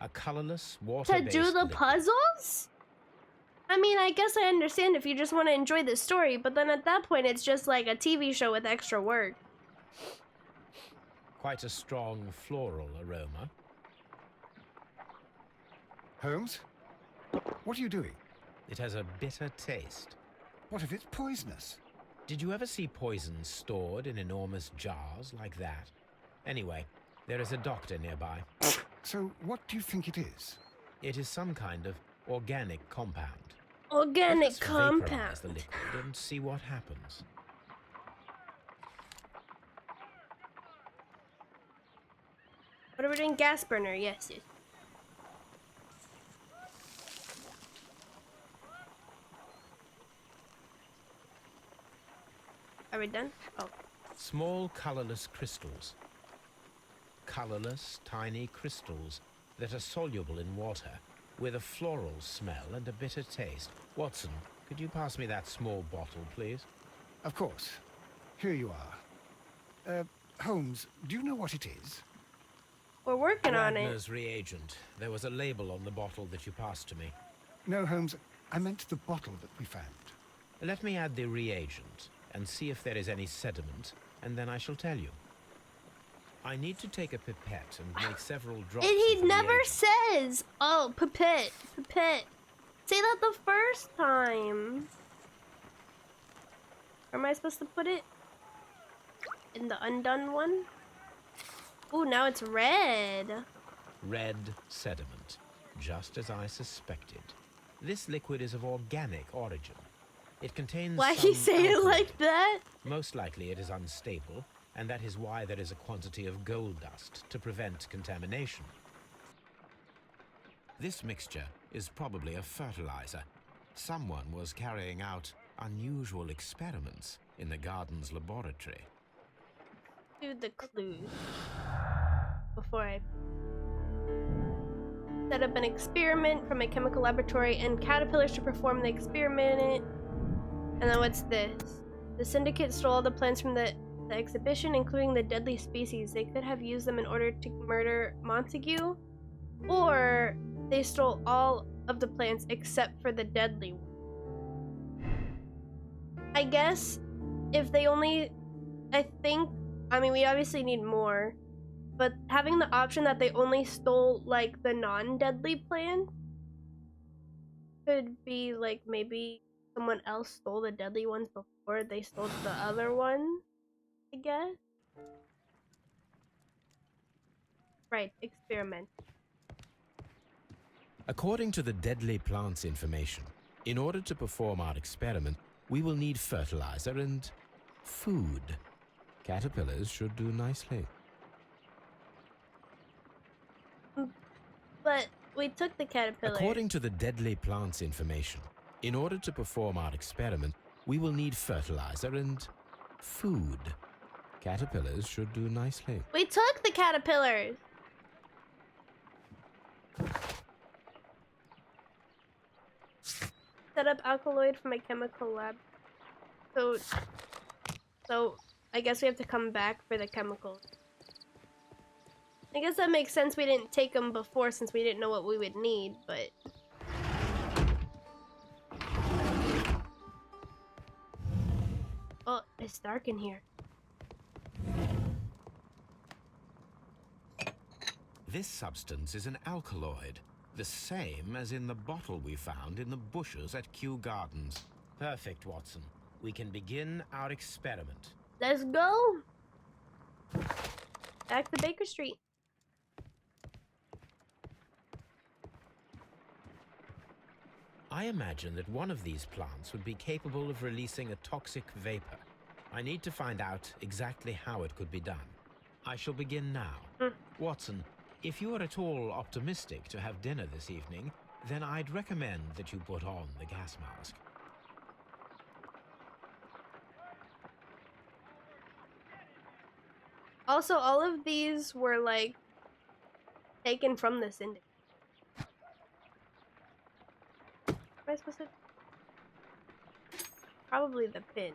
a colorless water-based to do the liquid. puzzles? I mean, I guess I understand if you just want to enjoy the story, but then at that point, it's just like a TV show with extra work. Quite a strong floral aroma. Holmes? What are you doing? It has a bitter taste. What if it's poisonous? Did you ever see poison stored in enormous jars like that? Anyway, there is a doctor nearby. So what do you think it is? It is some kind of organic compound. Organic Let us compound. vaporize the liquid and see what happens. What are we doing? Gas burner. Yes, yes. Are we done? Oh. Small colorless crystals. Colorless, tiny crystals that are soluble in water, with a floral smell and a bitter taste. Watson, could you pass me that small bottle, please? Of course. Here you are. Holmes, do you know what it is? We're working on it. Wagner's reagent. There was a label on the bottle that you passed to me. No, Holmes, I meant the bottle that we found. Let me add the reagent and see if there is any sediment, and then I shall tell you. I need to take a pipette and make several drops. And he of the never reagent. says, oh, pipette, pipette. Say that the first time. Where am I supposed to put it? In the undone one? Ooh, now it's red. Red sediment, just as I suspected. This liquid is of organic origin. It contains Why some he say it alkali. like that? Most likely it is unstable, and that is why there is a quantity of gold dust to prevent contamination. This mixture is probably a fertilizer. Someone was carrying out unusual experiments in the garden's laboratory. Do the clues before I. set up an experiment from a chemical laboratory and caterpillars to perform the experiment. And then what's this? The syndicate stole all the plants from the exhibition, including the deadly species. They could have used them in order to murder Montague, or they stole all of the plants except for the deadly one. I guess if they only, I mean, we obviously need more, but having the option that they only stole like the non-deadly plant could be like maybe someone else stole the deadly ones before they stole the other one, I guess. Right, experiment. According to the deadly plants information, in order to perform our experiment, we will need fertilizer and food. Caterpillars should do nicely. But we took the caterpillar. According to the deadly plants information, in order to perform our experiment, we will need fertilizer and food. Caterpillars should do nicely. We took the caterpillars. Set up alkaloid from a chemical lab. So I guess we have to come back for the chemicals. I guess that makes sense. We didn't take them before since we didn't know what we would need, but... Oh, it's dark in here. This substance is an alkaloid, the same as in the bottle we found in the bushes at Kew Gardens. Perfect, Watson. We can begin our experiment. Let's go! Back to Baker Street. I imagine that one of these plants would be capable of releasing a toxic vapor. I need to find out exactly how it could be done. I shall begin now. Watson, if you are at all optimistic to have dinner this evening, then I'd recommend that you put on the gas mask. Also, all of these were like taken from the syndicate. Am I supposed to? Probably the pin.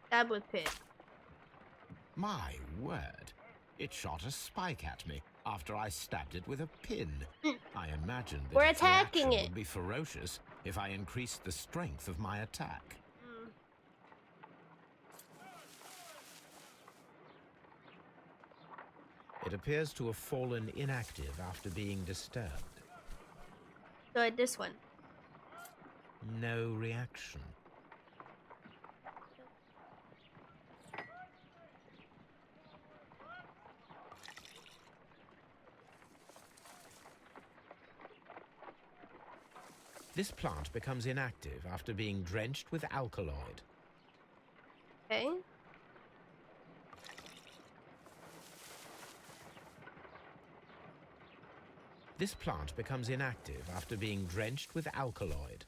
Stab with pin. My word. It shot a spike at me after I stabbed it with a pin. I imagined that We're its attacking reaction it. would be ferocious if I increased the strength of my attack. It appears to have fallen inactive after being disturbed. So at this one. No reaction. This plant becomes inactive after being drenched with alkaloid. Okay. This plant becomes inactive after being drenched with alkaloid.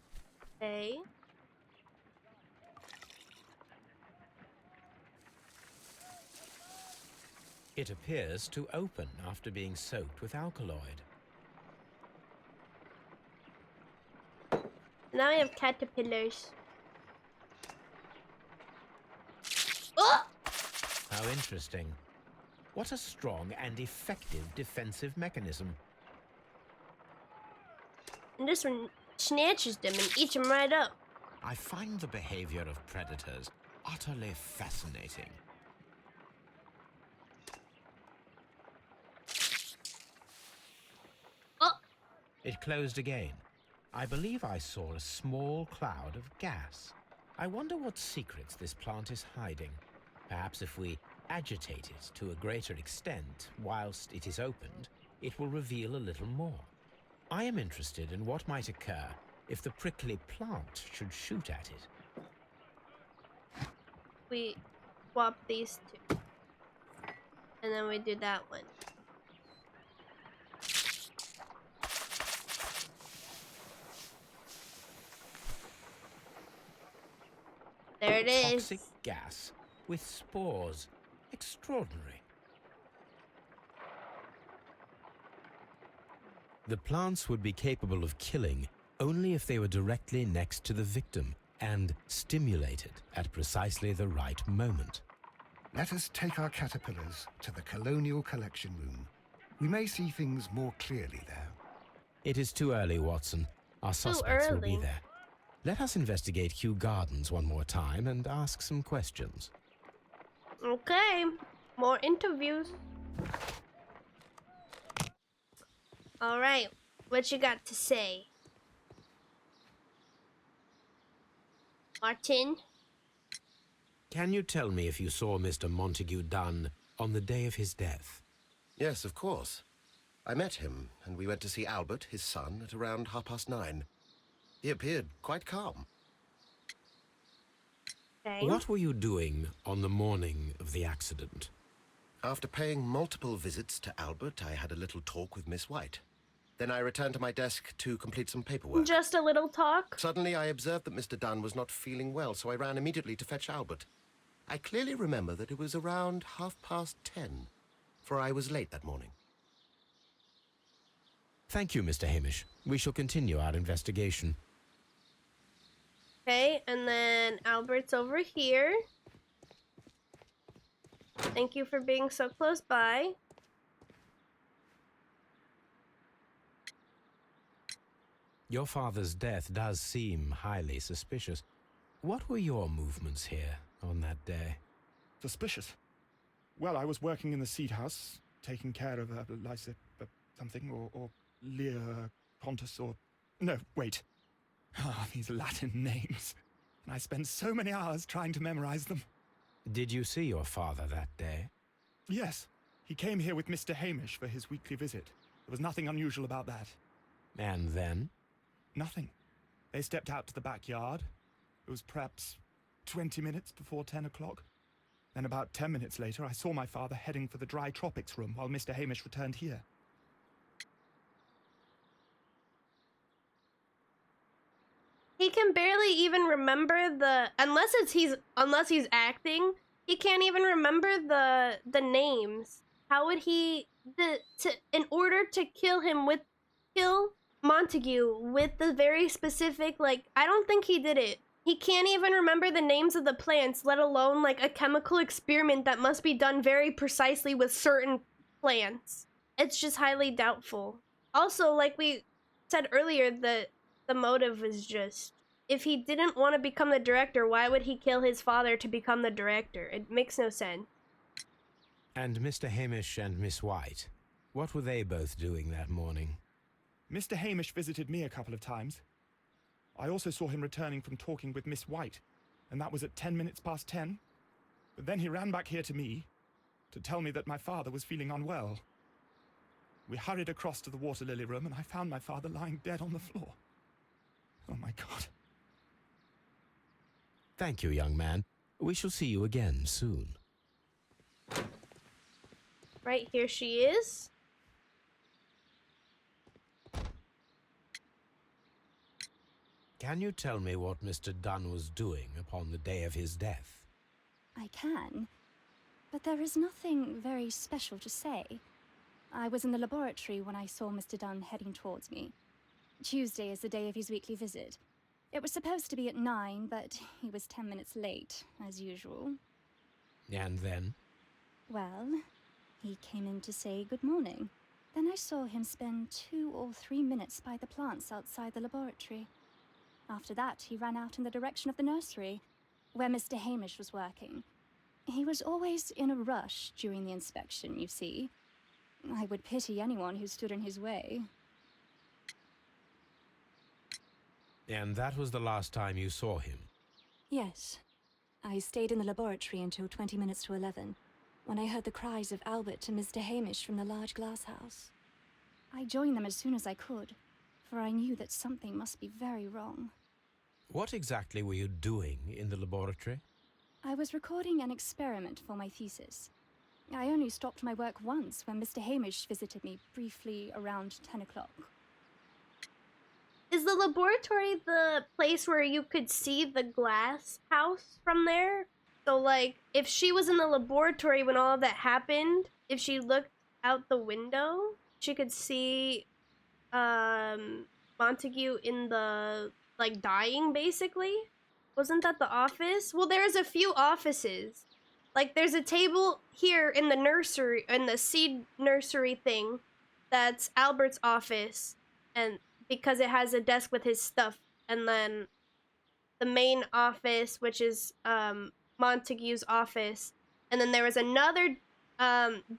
Okay. It appears to open after being soaked with alkaloid. Now we have caterpillars. Oh! How interesting. What a strong and effective defensive mechanism. And this one snatches them and eats them right up. I find the behavior of predators utterly fascinating. Oh! It closed again. I believe I saw a small cloud of gas. I wonder what secrets this plant is hiding. Perhaps if we agitate it to a greater extent whilst it is opened, it will reveal a little more. I am interested in what might occur if the prickly plant should shoot at it. We swap these two. And then we do that one. There it is. Toxic gas with spores. Extraordinary. The plants would be capable of killing only if they were directly next to the victim and stimulated at precisely the right moment. Let us take our caterpillars to the Colonial Collection Room. We may see things more clearly there. It is too early, Watson. Our suspects will be there. Let us investigate Kew Gardens one more time and ask some questions. Okay, more interviews. All right, what you got to say, Martin? Can you tell me if you saw Mr. Montague Dunn on the day of his death? Yes, of course. I met him, and we went to see Albert, his son, at around 9:30. He appeared quite calm. Okay. What were you doing on the morning of the accident? After paying multiple visits to Albert, I had a little talk with Miss White. Then I returned to my desk to complete some paperwork. Just a little talk? Suddenly, I observed that Mr. Dunn was not feeling well, so I ran immediately to fetch Albert. I clearly remember that it was around 10:30, for I was late that morning. Thank you, Mr. Hamish. We shall continue our investigation. Okay, and then Albert's over here. Thank you for being so close by. Your father's death does seem highly suspicious. What were your movements here on that day? Suspicious. Well, I was working in the seed house, taking care of something, or Lear Pontus, or... No, wait. Ah, these Latin names. And I spent so many hours trying to memorize them. Did you see your father that day? Yes. He came here with Mr. Hamish for his weekly visit. There was nothing unusual about that. And then? Nothing. They stepped out to the backyard. It was perhaps 20 minutes before 10 o'clock. Then about 10 minutes later, I saw my father heading for the dry tropics room while Mr. Hamish returned here. He can barely even remember the unless he's acting. He can't even remember the names. How would he in order to kill Montague with the very specific, like, I don't think he did it. He can't even remember the names of the plants, let alone like a chemical experiment that must be done very precisely with certain plants. It's just highly doubtful. Also, like we said earlier, the motive was just, if he didn't want to become the director, why would he kill his father to become the director? It makes no sense. And Mr. Hamish and Miss White, what were they both doing that morning? Mr. Hamish visited me a couple of times. I also saw him returning from talking with Miss White, and that was at 10 minutes past 10. But then he ran back here to me to tell me that my father was feeling unwell. We hurried across to the water lily room, and I found my father lying dead on the floor. Oh my God. Thank you, young man. We shall see you again soon. Right, here she is. Can you tell me what Mr. Dunn was doing upon the day of his death? I can, but there is nothing very special to say. I was in the laboratory when I saw Mr. Dunn heading towards me. Tuesday is the day of his weekly visit. It was supposed to be at 9, but he was 10 minutes late, as usual. And then? Well, he came in to say good morning. Then I saw him spend 2 or 3 minutes by the plants outside the laboratory. After that, he ran out in the direction of the nursery, where Mr. Hamish was working. He was always in a rush during the inspection, you see. I would pity anyone who stood in his way. And that was the last time you saw him? Yes. I stayed in the laboratory until 20 minutes to 11, when I heard the cries of Albert and Mr. Hamish from the large glass house. I joined them as soon as I could, for I knew that something must be very wrong. What exactly were you doing in the laboratory? I was recording an experiment for my thesis. I only stopped my work once when Mr. Hamish visited me briefly around 10 o'clock. Is the laboratory the place where you could see the glass house from there? So, like, if she was in the laboratory when all of that happened, if she looked out the window, she could see Montague in the, like, dying, basically? Wasn't that the office? Well, there's a few offices. Like, there's a table here in the nursery, in the seed nursery thing, that's Albert's office, and because it has a desk with his stuff, and then the main office, which is Montague's office, and then there was another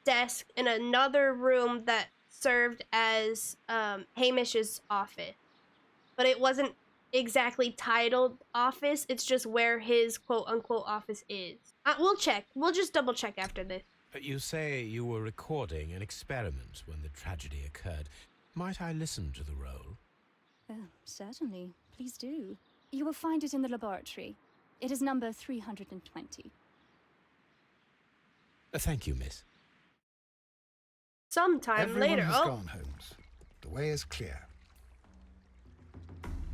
desk in another room that served as Hamish's office, but it wasn't exactly titled office. It's just where his quote-unquote office is. We'll check. We'll just double check after this. You say you were recording an experiment when the tragedy occurred. Might I listen to the roll? Certainly. Please do. You will find it in the laboratory. It is number 320. Thank you, miss. Sometime Everyone later. has Oh, gone, Holmes. The way is clear.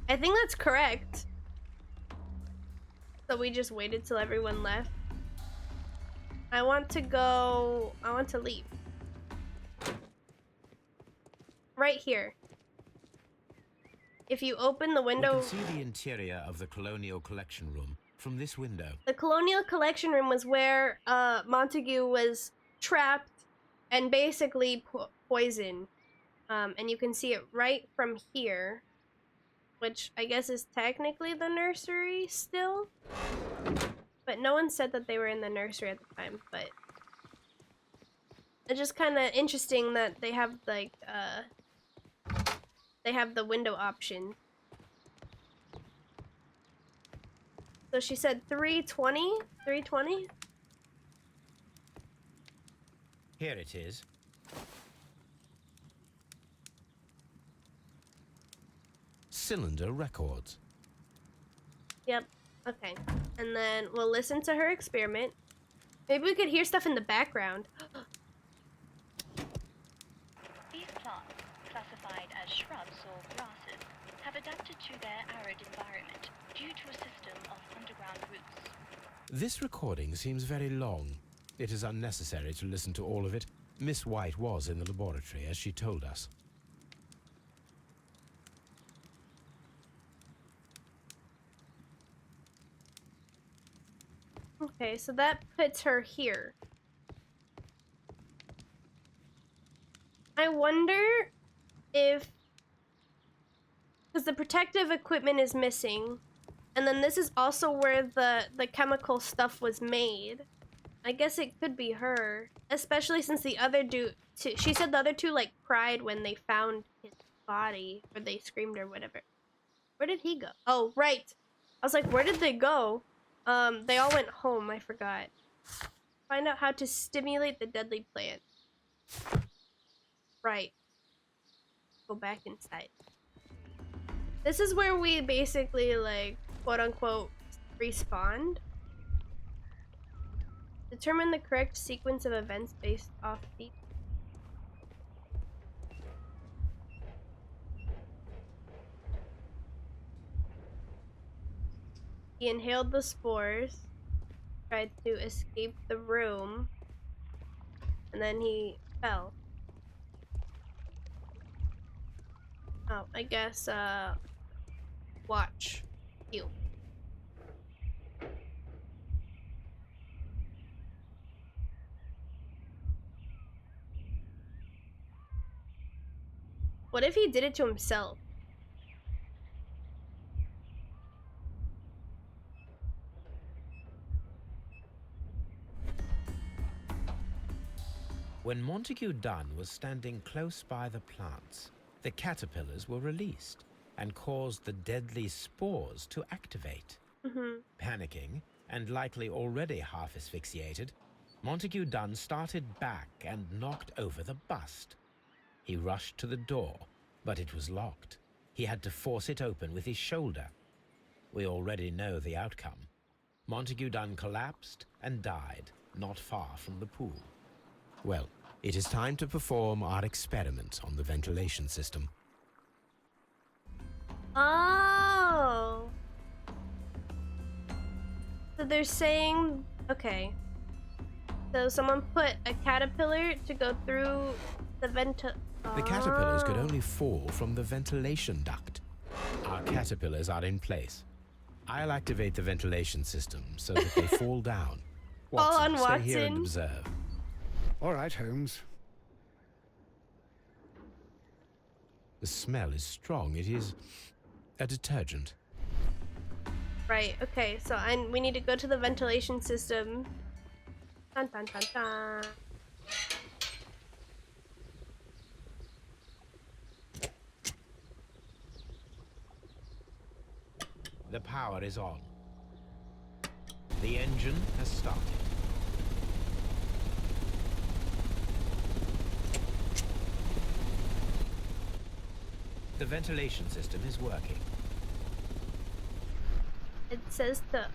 I think that's correct. So we just waited till everyone left. I want to leave. Right here. If you open the We window... can see the interior of the Colonial Collection Room from this window. The Colonial Collection Room was where Montague was trapped and basically poisoned. And you can see it right from here, which I guess is technically the nursery still. But no one said that they were in the nursery at the time, but it's just kind of interesting that they have, like, they have the window option. So she said 320? 320? Here it is. Cylinder Records. Yep. Okay. And then we'll listen to her experiment. Maybe we could hear stuff in the background. These plants, classified as shrubs or grasses, have adapted to their arid environment due to a system of underground roots. This recording seems very long. It is unnecessary to listen to all of it. Miss White was in the laboratory, as she told us. Okay, so that puts her here. I wonder if... because the protective equipment is missing. And then this is also where the chemical stuff was made. I guess it could be her. Especially since the other dude... she said the other two, like, cried when they found his body. Or they screamed or whatever. Where did he go? Oh, right. I was like, where did they go? They all went home, I forgot. Find out how to stimulate the deadly plant. Right. Go back inside. This is where we basically, like, quote-unquote, respawned. Determine the correct sequence of events based off the... He inhaled the spores, tried to escape the room, and then he fell. Oh, I guess, watch. You. What if he did it to himself? When Montague Dunn was standing close by the plants, the caterpillars were released and caused the deadly spores to activate. Panicking, and likely already half asphyxiated, Montague Dunn started back and knocked over the bust. He rushed to the door, but it was locked. He had to force it open with his shoulder. We already know the outcome. Montague Dunn collapsed and died not far from the pool. Well, it is time to perform our experiment on the ventilation system. Oh. So they're saying, okay. So someone put a caterpillar to go through The caterpillars could only fall from the ventilation duct. Our caterpillars are in place. I'll activate the ventilation system so that they fall down. Fall on stay here and Watson. observe. All right, Holmes. The smell is strong. It is a detergent. Right, okay, so we need to go to the ventilation system. Dun, dun, dun, dun. The power is on. The engine has started. The ventilation system is working. It says the...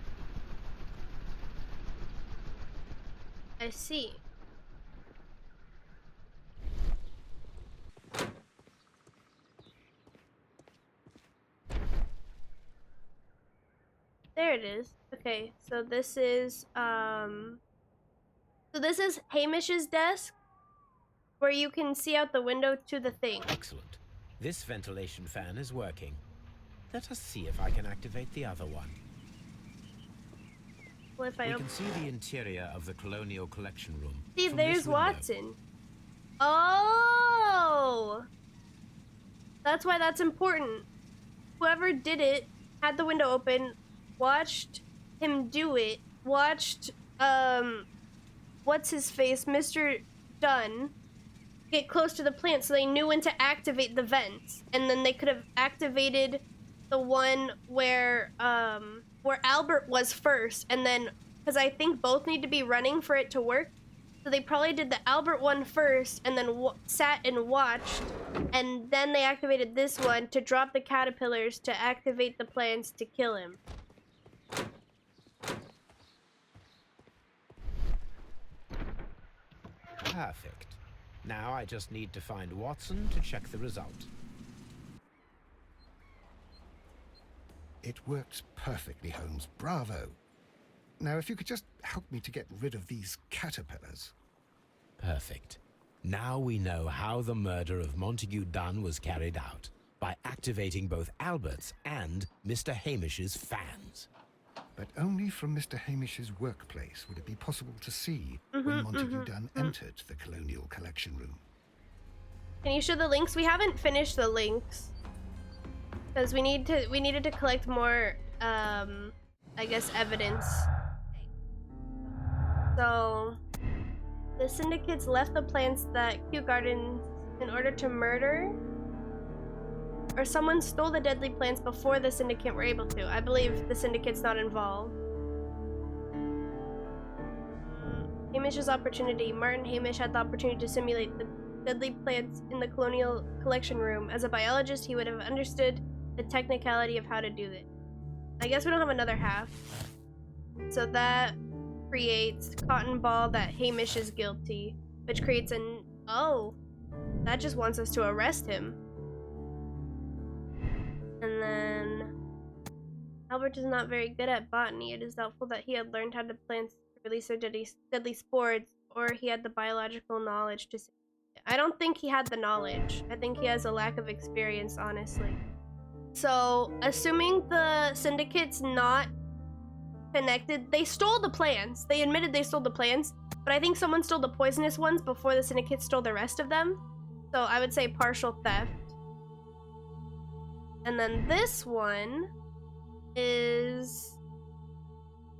I see. There it is. Okay, so this is Hamish's desk, where you can see out the window to the thing. Excellent. This ventilation fan is working. Let us see if I can activate the other one. Well, if I We don't can see the interior of the Colonial Collection Room. see, from this there's window. Watson. Oh, that's why that's important. Whoever did it had the window open, watched him do it, watched what's his face, Mr. Dunn, get close to the plant, so they knew when to activate the vents, and then they could have activated the one where Albert was first, and then because I think both need to be running for it to work, so they probably did the Albert one first, and then sat and watched, and then they activated this one to drop the caterpillars to activate the plans to kill him. Perfect. Now I just need to find Watson to check the result. It works perfectly, Holmes. Bravo. Now, if you could just help me to get rid of these caterpillars. Perfect. Now we know how the murder of Montague Dunn was carried out, by activating both Albert's and Mr. Hamish's fans. But only from Mr. Hamish's workplace would it be possible to see when Montague Dunn entered the Colonial Collection Room. Can you show the links? We haven't finished the links because we needed to collect more, I guess, evidence. So the syndicates left the plants that Kew Gardens in order to murder, or someone stole the deadly plants before the syndicate were able to. I believe the syndicate's not involved. Hamish's opportunity. Martin Hamish had the opportunity to simulate the deadly plants in the Colonial Collection Room. As a biologist, he would have understood the technicality of how to do it. I guess we don't have another half. So that creates Cotton Ball that Hamish is guilty, which creates an... Oh, that just wants us to arrest him. And then Albert is not very good at botany. It is doubtful that he had learned how to plants release their deadly spores, or he had the biological knowledge to... I don't think he had the knowledge. I think he has a lack of experience, honestly. So, assuming the syndicate's not connected, they stole the plants. They admitted they stole the plants, but I think someone stole the poisonous ones before the syndicate stole the rest of them. So I would say partial theft. And then this one is...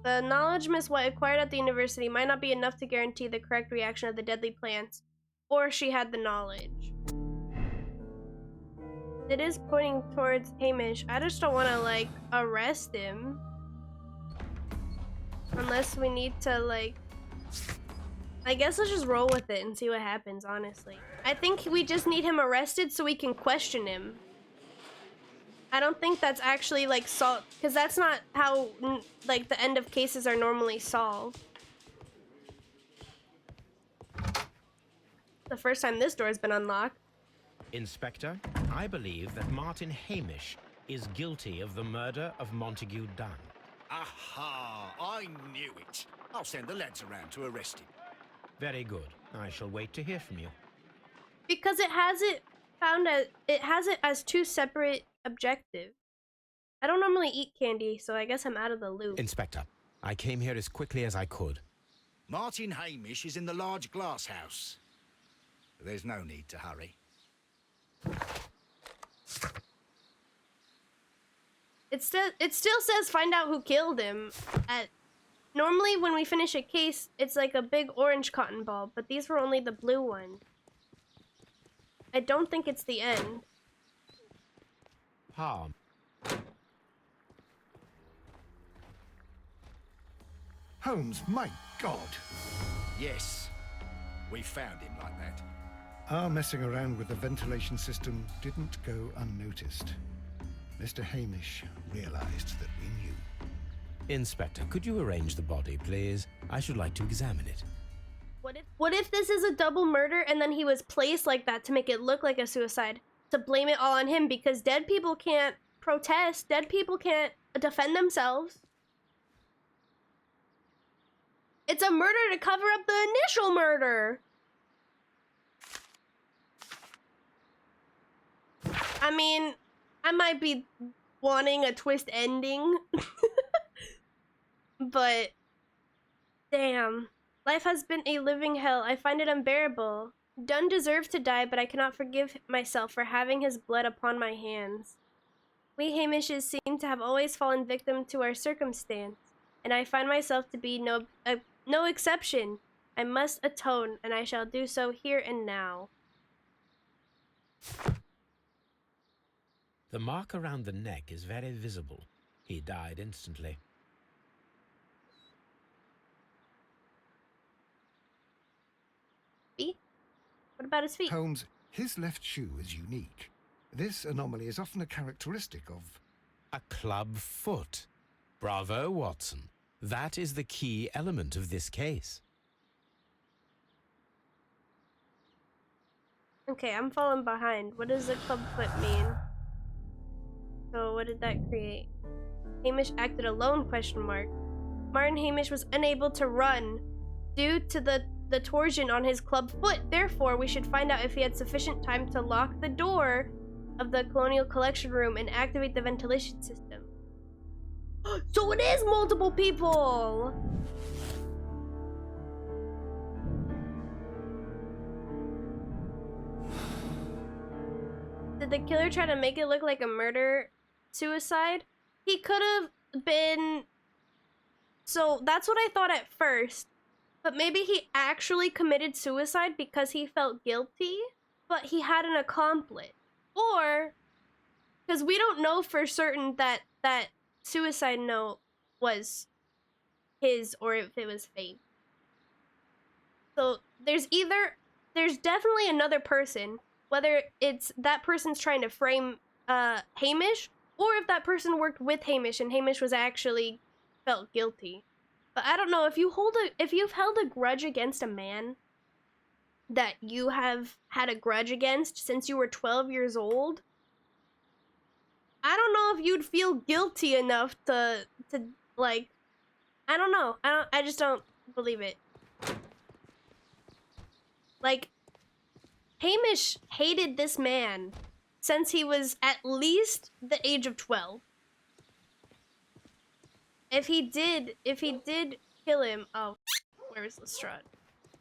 The knowledge Miss White acquired at the university might not be enough to guarantee the correct reaction of the deadly plants, or she had the knowledge. It is pointing towards Hamish. I just don't want to, like, arrest him. Unless we need to, like... I guess let's just roll with it and see what happens, honestly. I think we just need him arrested so we can question him. I don't think that's actually, like, solved, because that's not how, like, the end of cases are normally solved. The first time this door has been unlocked. Inspector, I believe that Martin Hamish is guilty of the murder of Montague Dunn. Aha! I knew it. I'll send the lads around to arrest him. Very good. I shall wait to hear from you. Because it has it as two separate objectives. I don't normally eat candy, so I guess I'm out of the loop. Inspector, I came here as quickly as I could. Martin Hamish is in the large glass house. There's no need to hurry. It still says find out who killed him. Normally when we finish a case, it's like a big orange cotton ball, but these were only the blue ones. I don't think it's the end. Harm. Holmes, my God! Yes, we found him like that. Our messing around with the ventilation system didn't go unnoticed. Mr. Hamish realized that we knew. Inspector, could you arrange the body, please? I should like to examine it. What if this is a double murder and then he was placed like that to make it look like a suicide? To blame it all on him because dead people can't protest, dead people can't defend themselves. It's a murder to cover up the initial murder. I mean, I might be wanting a twist ending. But damn. Life has been a living hell. I find it unbearable. Dunn deserves to die, but I cannot forgive myself for having his blood upon my hands. We Hamishes seem to have always fallen victim to our circumstance, and I find myself to be no exception. I must atone, and I shall do so here and now. The mark around the neck is very visible. He died instantly. Feet? What about his feet? Holmes, his left shoe is unique. This anomaly is often a characteristic of... A club foot. Bravo, Watson. That is the key element of this case. Okay, I'm falling behind. What does a club foot mean? So what did that create? Hamish acted alone, question mark. Martin Hamish was unable to run due to the torsion on his club foot. Therefore, we should find out if he had sufficient time to lock the door of the Colonial Collection Room and activate the ventilation system. So it is multiple people! Did the killer try to make it look like a murder-suicide? He could have been... So that's what I thought at first. But maybe he actually committed suicide because he felt guilty, but he had an accomplice. Or, because we don't know for certain that that suicide note was his or if it was fake. So there's definitely another person, whether it's that person's trying to frame Hamish, or if that person worked with Hamish and Hamish was actually felt guilty. But I don't know, if you've held a grudge against a man that you have had a grudge against since you were 12 years old, I don't know if you'd feel guilty enough to like, I don't know. I just don't believe it. Like, Hamish hated this man since he was at least the age of 12. If he did kill him, oh, where is Lestrade?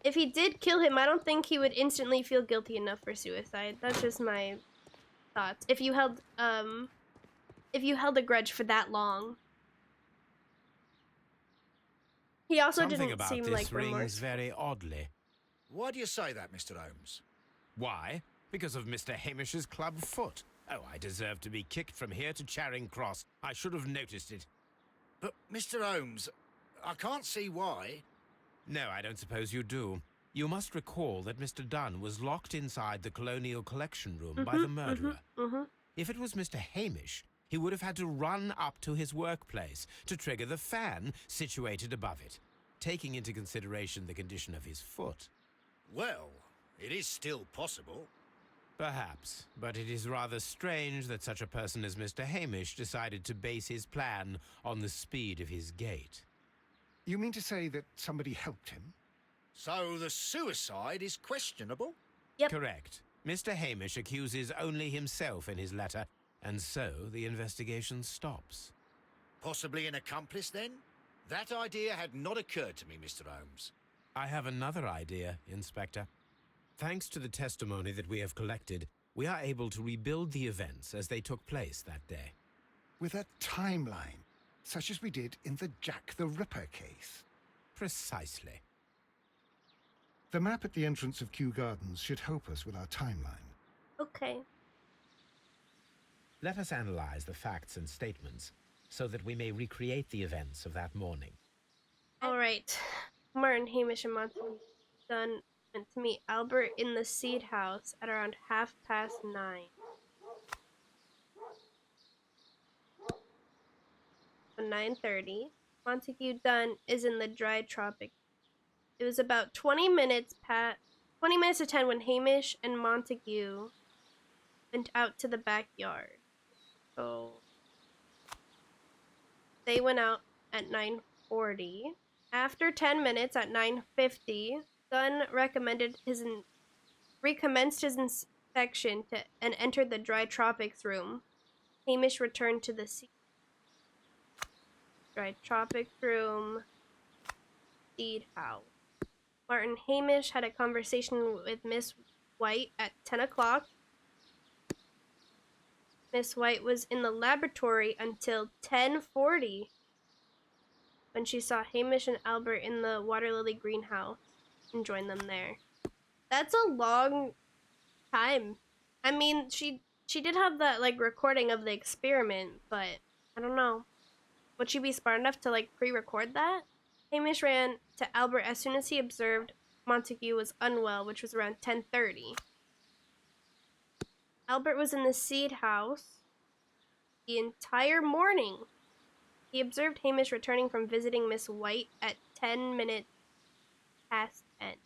If he did kill him, I don't think he would instantly feel guilty enough for suicide. That's just my thoughts. If you held a grudge for that long. He also Something didn't seem like rings remorse. very oddly. Why do you say that, Mr. Holmes? Why? Because of Mr. Hamish's club foot. Oh, I deserve to be kicked from here to Charing Cross. I should have noticed it. But, Mr. Holmes, I can't see why. No, I don't suppose you do. You must recall that Mr. Dunn was locked inside the Colonial Collection Room by the murderer. If it was Mr. Hamish, he would have had to run up to his workplace to trigger the fan situated above it, taking into consideration the condition of his foot. Well, it is still possible. Perhaps, but it is rather strange that such a person as Mr. Hamish decided to base his plan on the speed of his gait. You mean to say that somebody helped him? So the suicide is questionable? Yep. Correct. Mr. Hamish accuses only himself in his letter, and so the investigation stops. Possibly an accomplice, then? That idea had not occurred to me, Mr. Holmes. I have another idea, Inspector. Thanks to the testimony that we have collected, we are able to rebuild the events as they took place that day. With a timeline, such as we did in the Jack the Ripper case. Precisely. The map at the entrance of Kew Gardens should help us with our timeline. Okay. Let us analyze the facts and statements so that we may recreate the events of that morning. All right. Martin, Hamish, and Montague Dunn went to meet Albert in the Seed House at around 9:30. At 9:30, Montague Dunn is in the dry tropic. It was about 20 minutes to 10 when Hamish and Montague went out to the backyard. So they went out at 9:40. After 10 minutes at 9:50, Dunn recommenced his inspection and entered the dry tropics room. Hamish returned to the dry tropics room, Seed House. Martin Hamish had a conversation with Miss White at 10 o'clock. Miss White was in the laboratory until 10:40 when she saw Hamish and Albert in the water lily greenhouse and joined them there. That's a long time. I mean, she did have that like recording of the experiment, but I don't know. Would she be smart enough to like pre-record that? Hamish ran to Albert as soon as he observed Montague was unwell, which was around 10:30. Albert was in the Seed House the entire morning. He observed Hamish returning from visiting Miss White at 10 minutes past 10.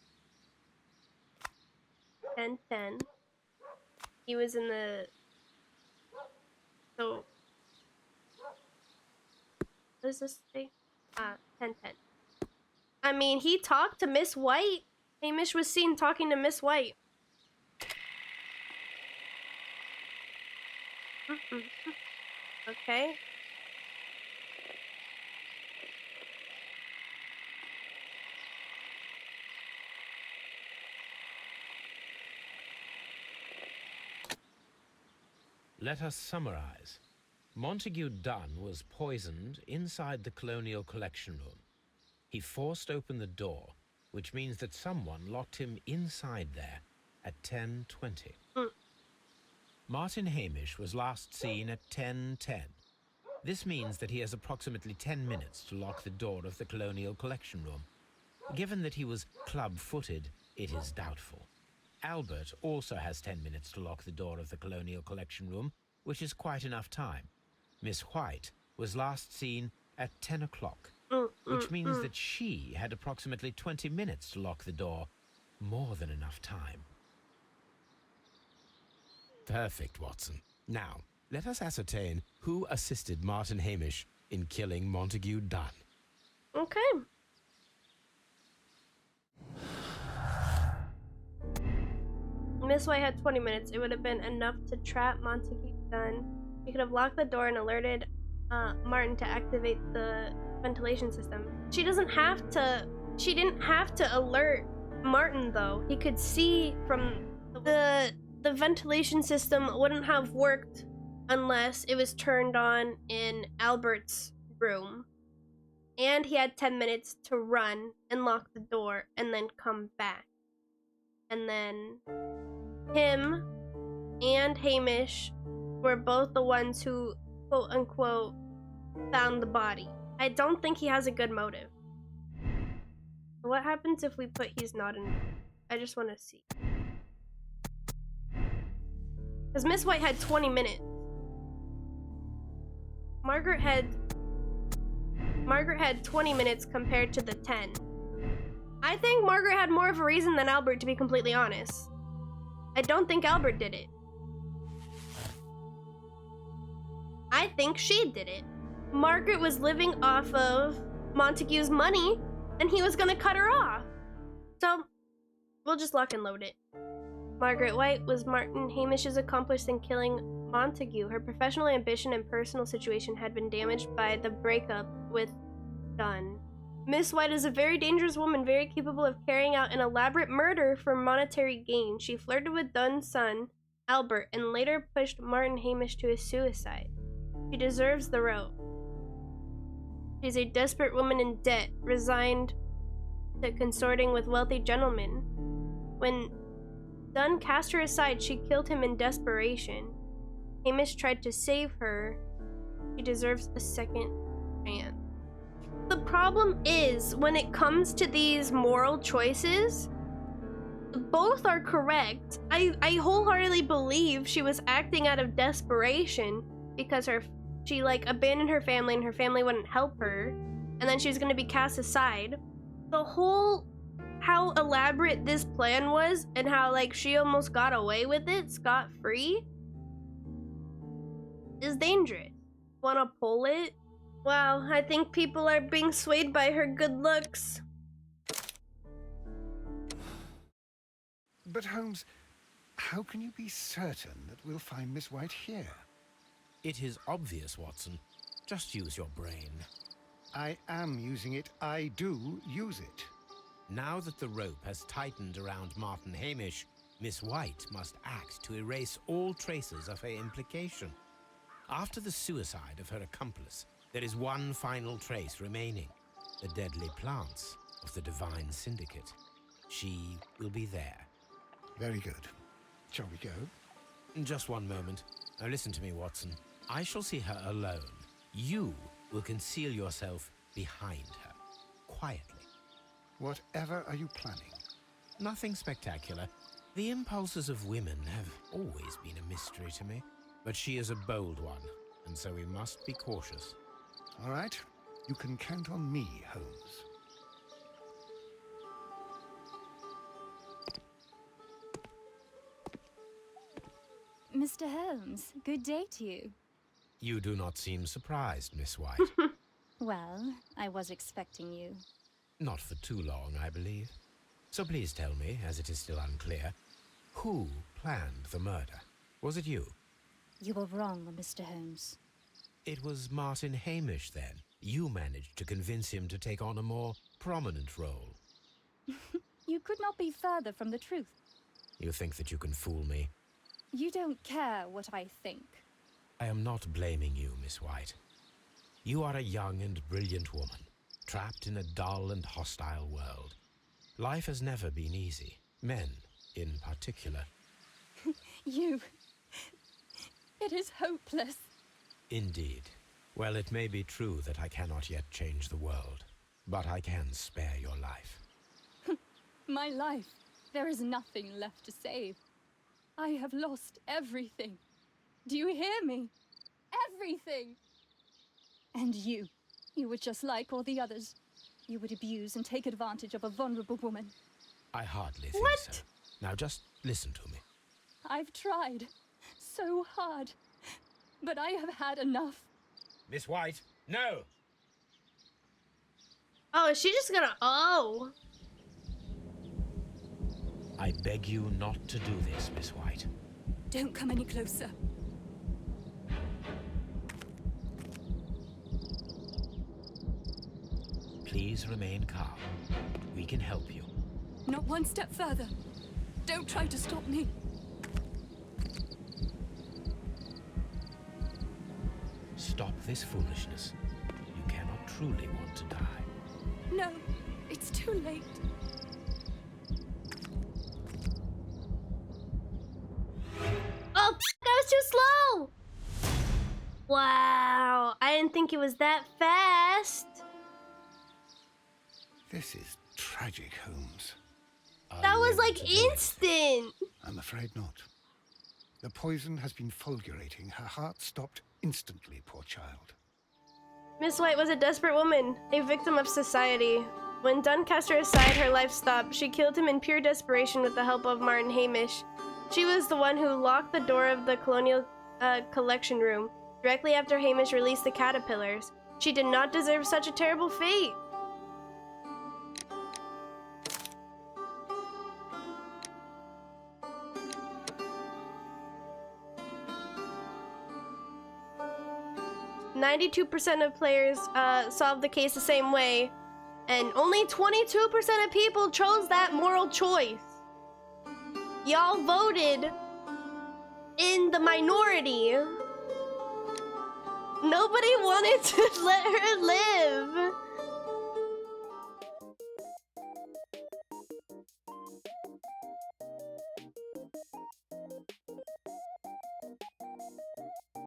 10:10. He was in the... So... What does this say? 10:10. I mean, he talked to Miss White. Hamish was seen talking to Miss White. Okay. Let us summarize. Montague Dunn was poisoned inside the Colonial Collection Room. He forced open the door, which means that someone locked him inside there at 10:20. Martin Hamish was last seen at 10:10. This means that he has approximately 10 minutes to lock the door of the Colonial Collection Room. Given that he was club-footed, it is doubtful. Albert also has 10 minutes to lock the door of the Colonial Collection Room, which is quite enough time. Miss White was last seen at 10 o'clock, which means that she had approximately 20 minutes to lock the door. More than enough time. Perfect, Watson. Now, let us ascertain who assisted Martin Hamish in killing Montague Dunn. Okay. Miss White had 20 minutes. It would have been enough to trap Montague Dunn. He could have locked the door and alerted Martin to activate the ventilation system. She didn't have to alert Martin, though. He could see from the ventilation system wouldn't have worked unless it was turned on in Albert's room. And he had 10 minutes to run and lock the door and then come back. And then him and Hamish were both the ones who, quote unquote, found the body. I don't think he has a good motive. What happens if we put he's not in? I just want to see. Because Miss White had 20 minutes. Margaret had 20 minutes compared to the 10. I think Margaret had more of a reason than Albert, to be completely honest. I don't think Albert did it. I think she did it. Margaret was living off of Montague's money, and he was gonna cut her off. So, we'll just lock and load it. Margaret White was Martin Hamish's accomplice in killing Montague. Her professional ambition and personal situation had been damaged by the breakup with Dunn. Miss White is a very dangerous woman, very capable of carrying out an elaborate murder for monetary gain. She flirted with Dunn's son, Albert, and later pushed Martin Hamish to his suicide. She deserves the rope. She's a desperate woman in debt, resigned to consorting with wealthy gentlemen. When Dunn cast her aside, she killed him in desperation. Hamish tried to save her. She deserves a second chance. The problem is, when it comes to these moral choices, both are correct. I wholeheartedly believe she was acting out of desperation because she like abandoned her family and her family wouldn't help her, and then she was going to be cast aside. The whole how elaborate this plan was and how like she almost got away with it scot-free is dangerous. Wanna pull it? Wow, I think people are being swayed by her good looks. But Holmes, how can you be certain that we'll find Miss White here? It is obvious, Watson. Just use your brain. I am using it. I do use it. Now that the rope has tightened around Martin Hamish, Miss White must act to erase all traces of her implication. After the suicide of her accomplice, there is one final trace remaining, the deadly plants of the Divine Syndicate. She will be there. Very good. Shall we go? Just one moment. Now listen to me, Watson. I shall see her alone. You will conceal yourself behind her, quietly. Whatever are you planning? Nothing spectacular. The impulses of women have always been a mystery to me. But she is a bold one, and so we must be cautious. All right. You can count on me, Holmes. Mr. Holmes, good day to you. You do not seem surprised, Miss White. Well, I was expecting you. Not for too long, I believe. So please tell me, as it is still unclear, who planned the murder? Was it you? You were wrong, Mr. Holmes. It was Martin Hamish, then. You managed to convince him to take on a more prominent role. You could not be further from the truth. You think that you can fool me? You don't care what I think. I am not blaming you, Miss White. You are a young and brilliant woman, trapped in a dull and hostile world. Life has never been easy, men in particular. You... It is hopeless. Indeed. Well, it may be true that I cannot yet change the world, but I can spare your life. My life. There is nothing left to save. I have lost everything. Do you hear me? Everything! And you were just like all the others. You would abuse and take advantage of a vulnerable woman. I hardly think so. Now just listen to me. I've tried so hard, but I have had enough. Miss White, no! Oh, is she just gonna... Oh. I beg you not to do this, Miss White. Don't come any closer. Please remain calm. We can help you. Not one step further. Don't try to stop me. Stop this foolishness. You cannot truly want to die. No, it's too late. Oh, that was too slow! Wow, I didn't think it was that fast. This is tragic, Holmes. That was like instant. I'm afraid not. The poison has been fulgurating. Her heart stopped instantly, poor child. Miss White was a desperate woman, a victim of society. When Dunn cast her aside, her life stopped. She killed him in pure desperation with the help of Martin Hamish. She was the one who locked the door of the colonial collection room, directly after Hamish released the caterpillars. She did not deserve such a terrible fate. 92% of players solved the case the same way, and only 22% of people chose that moral choice. Y'all voted in the minority. Nobody wanted to let her live.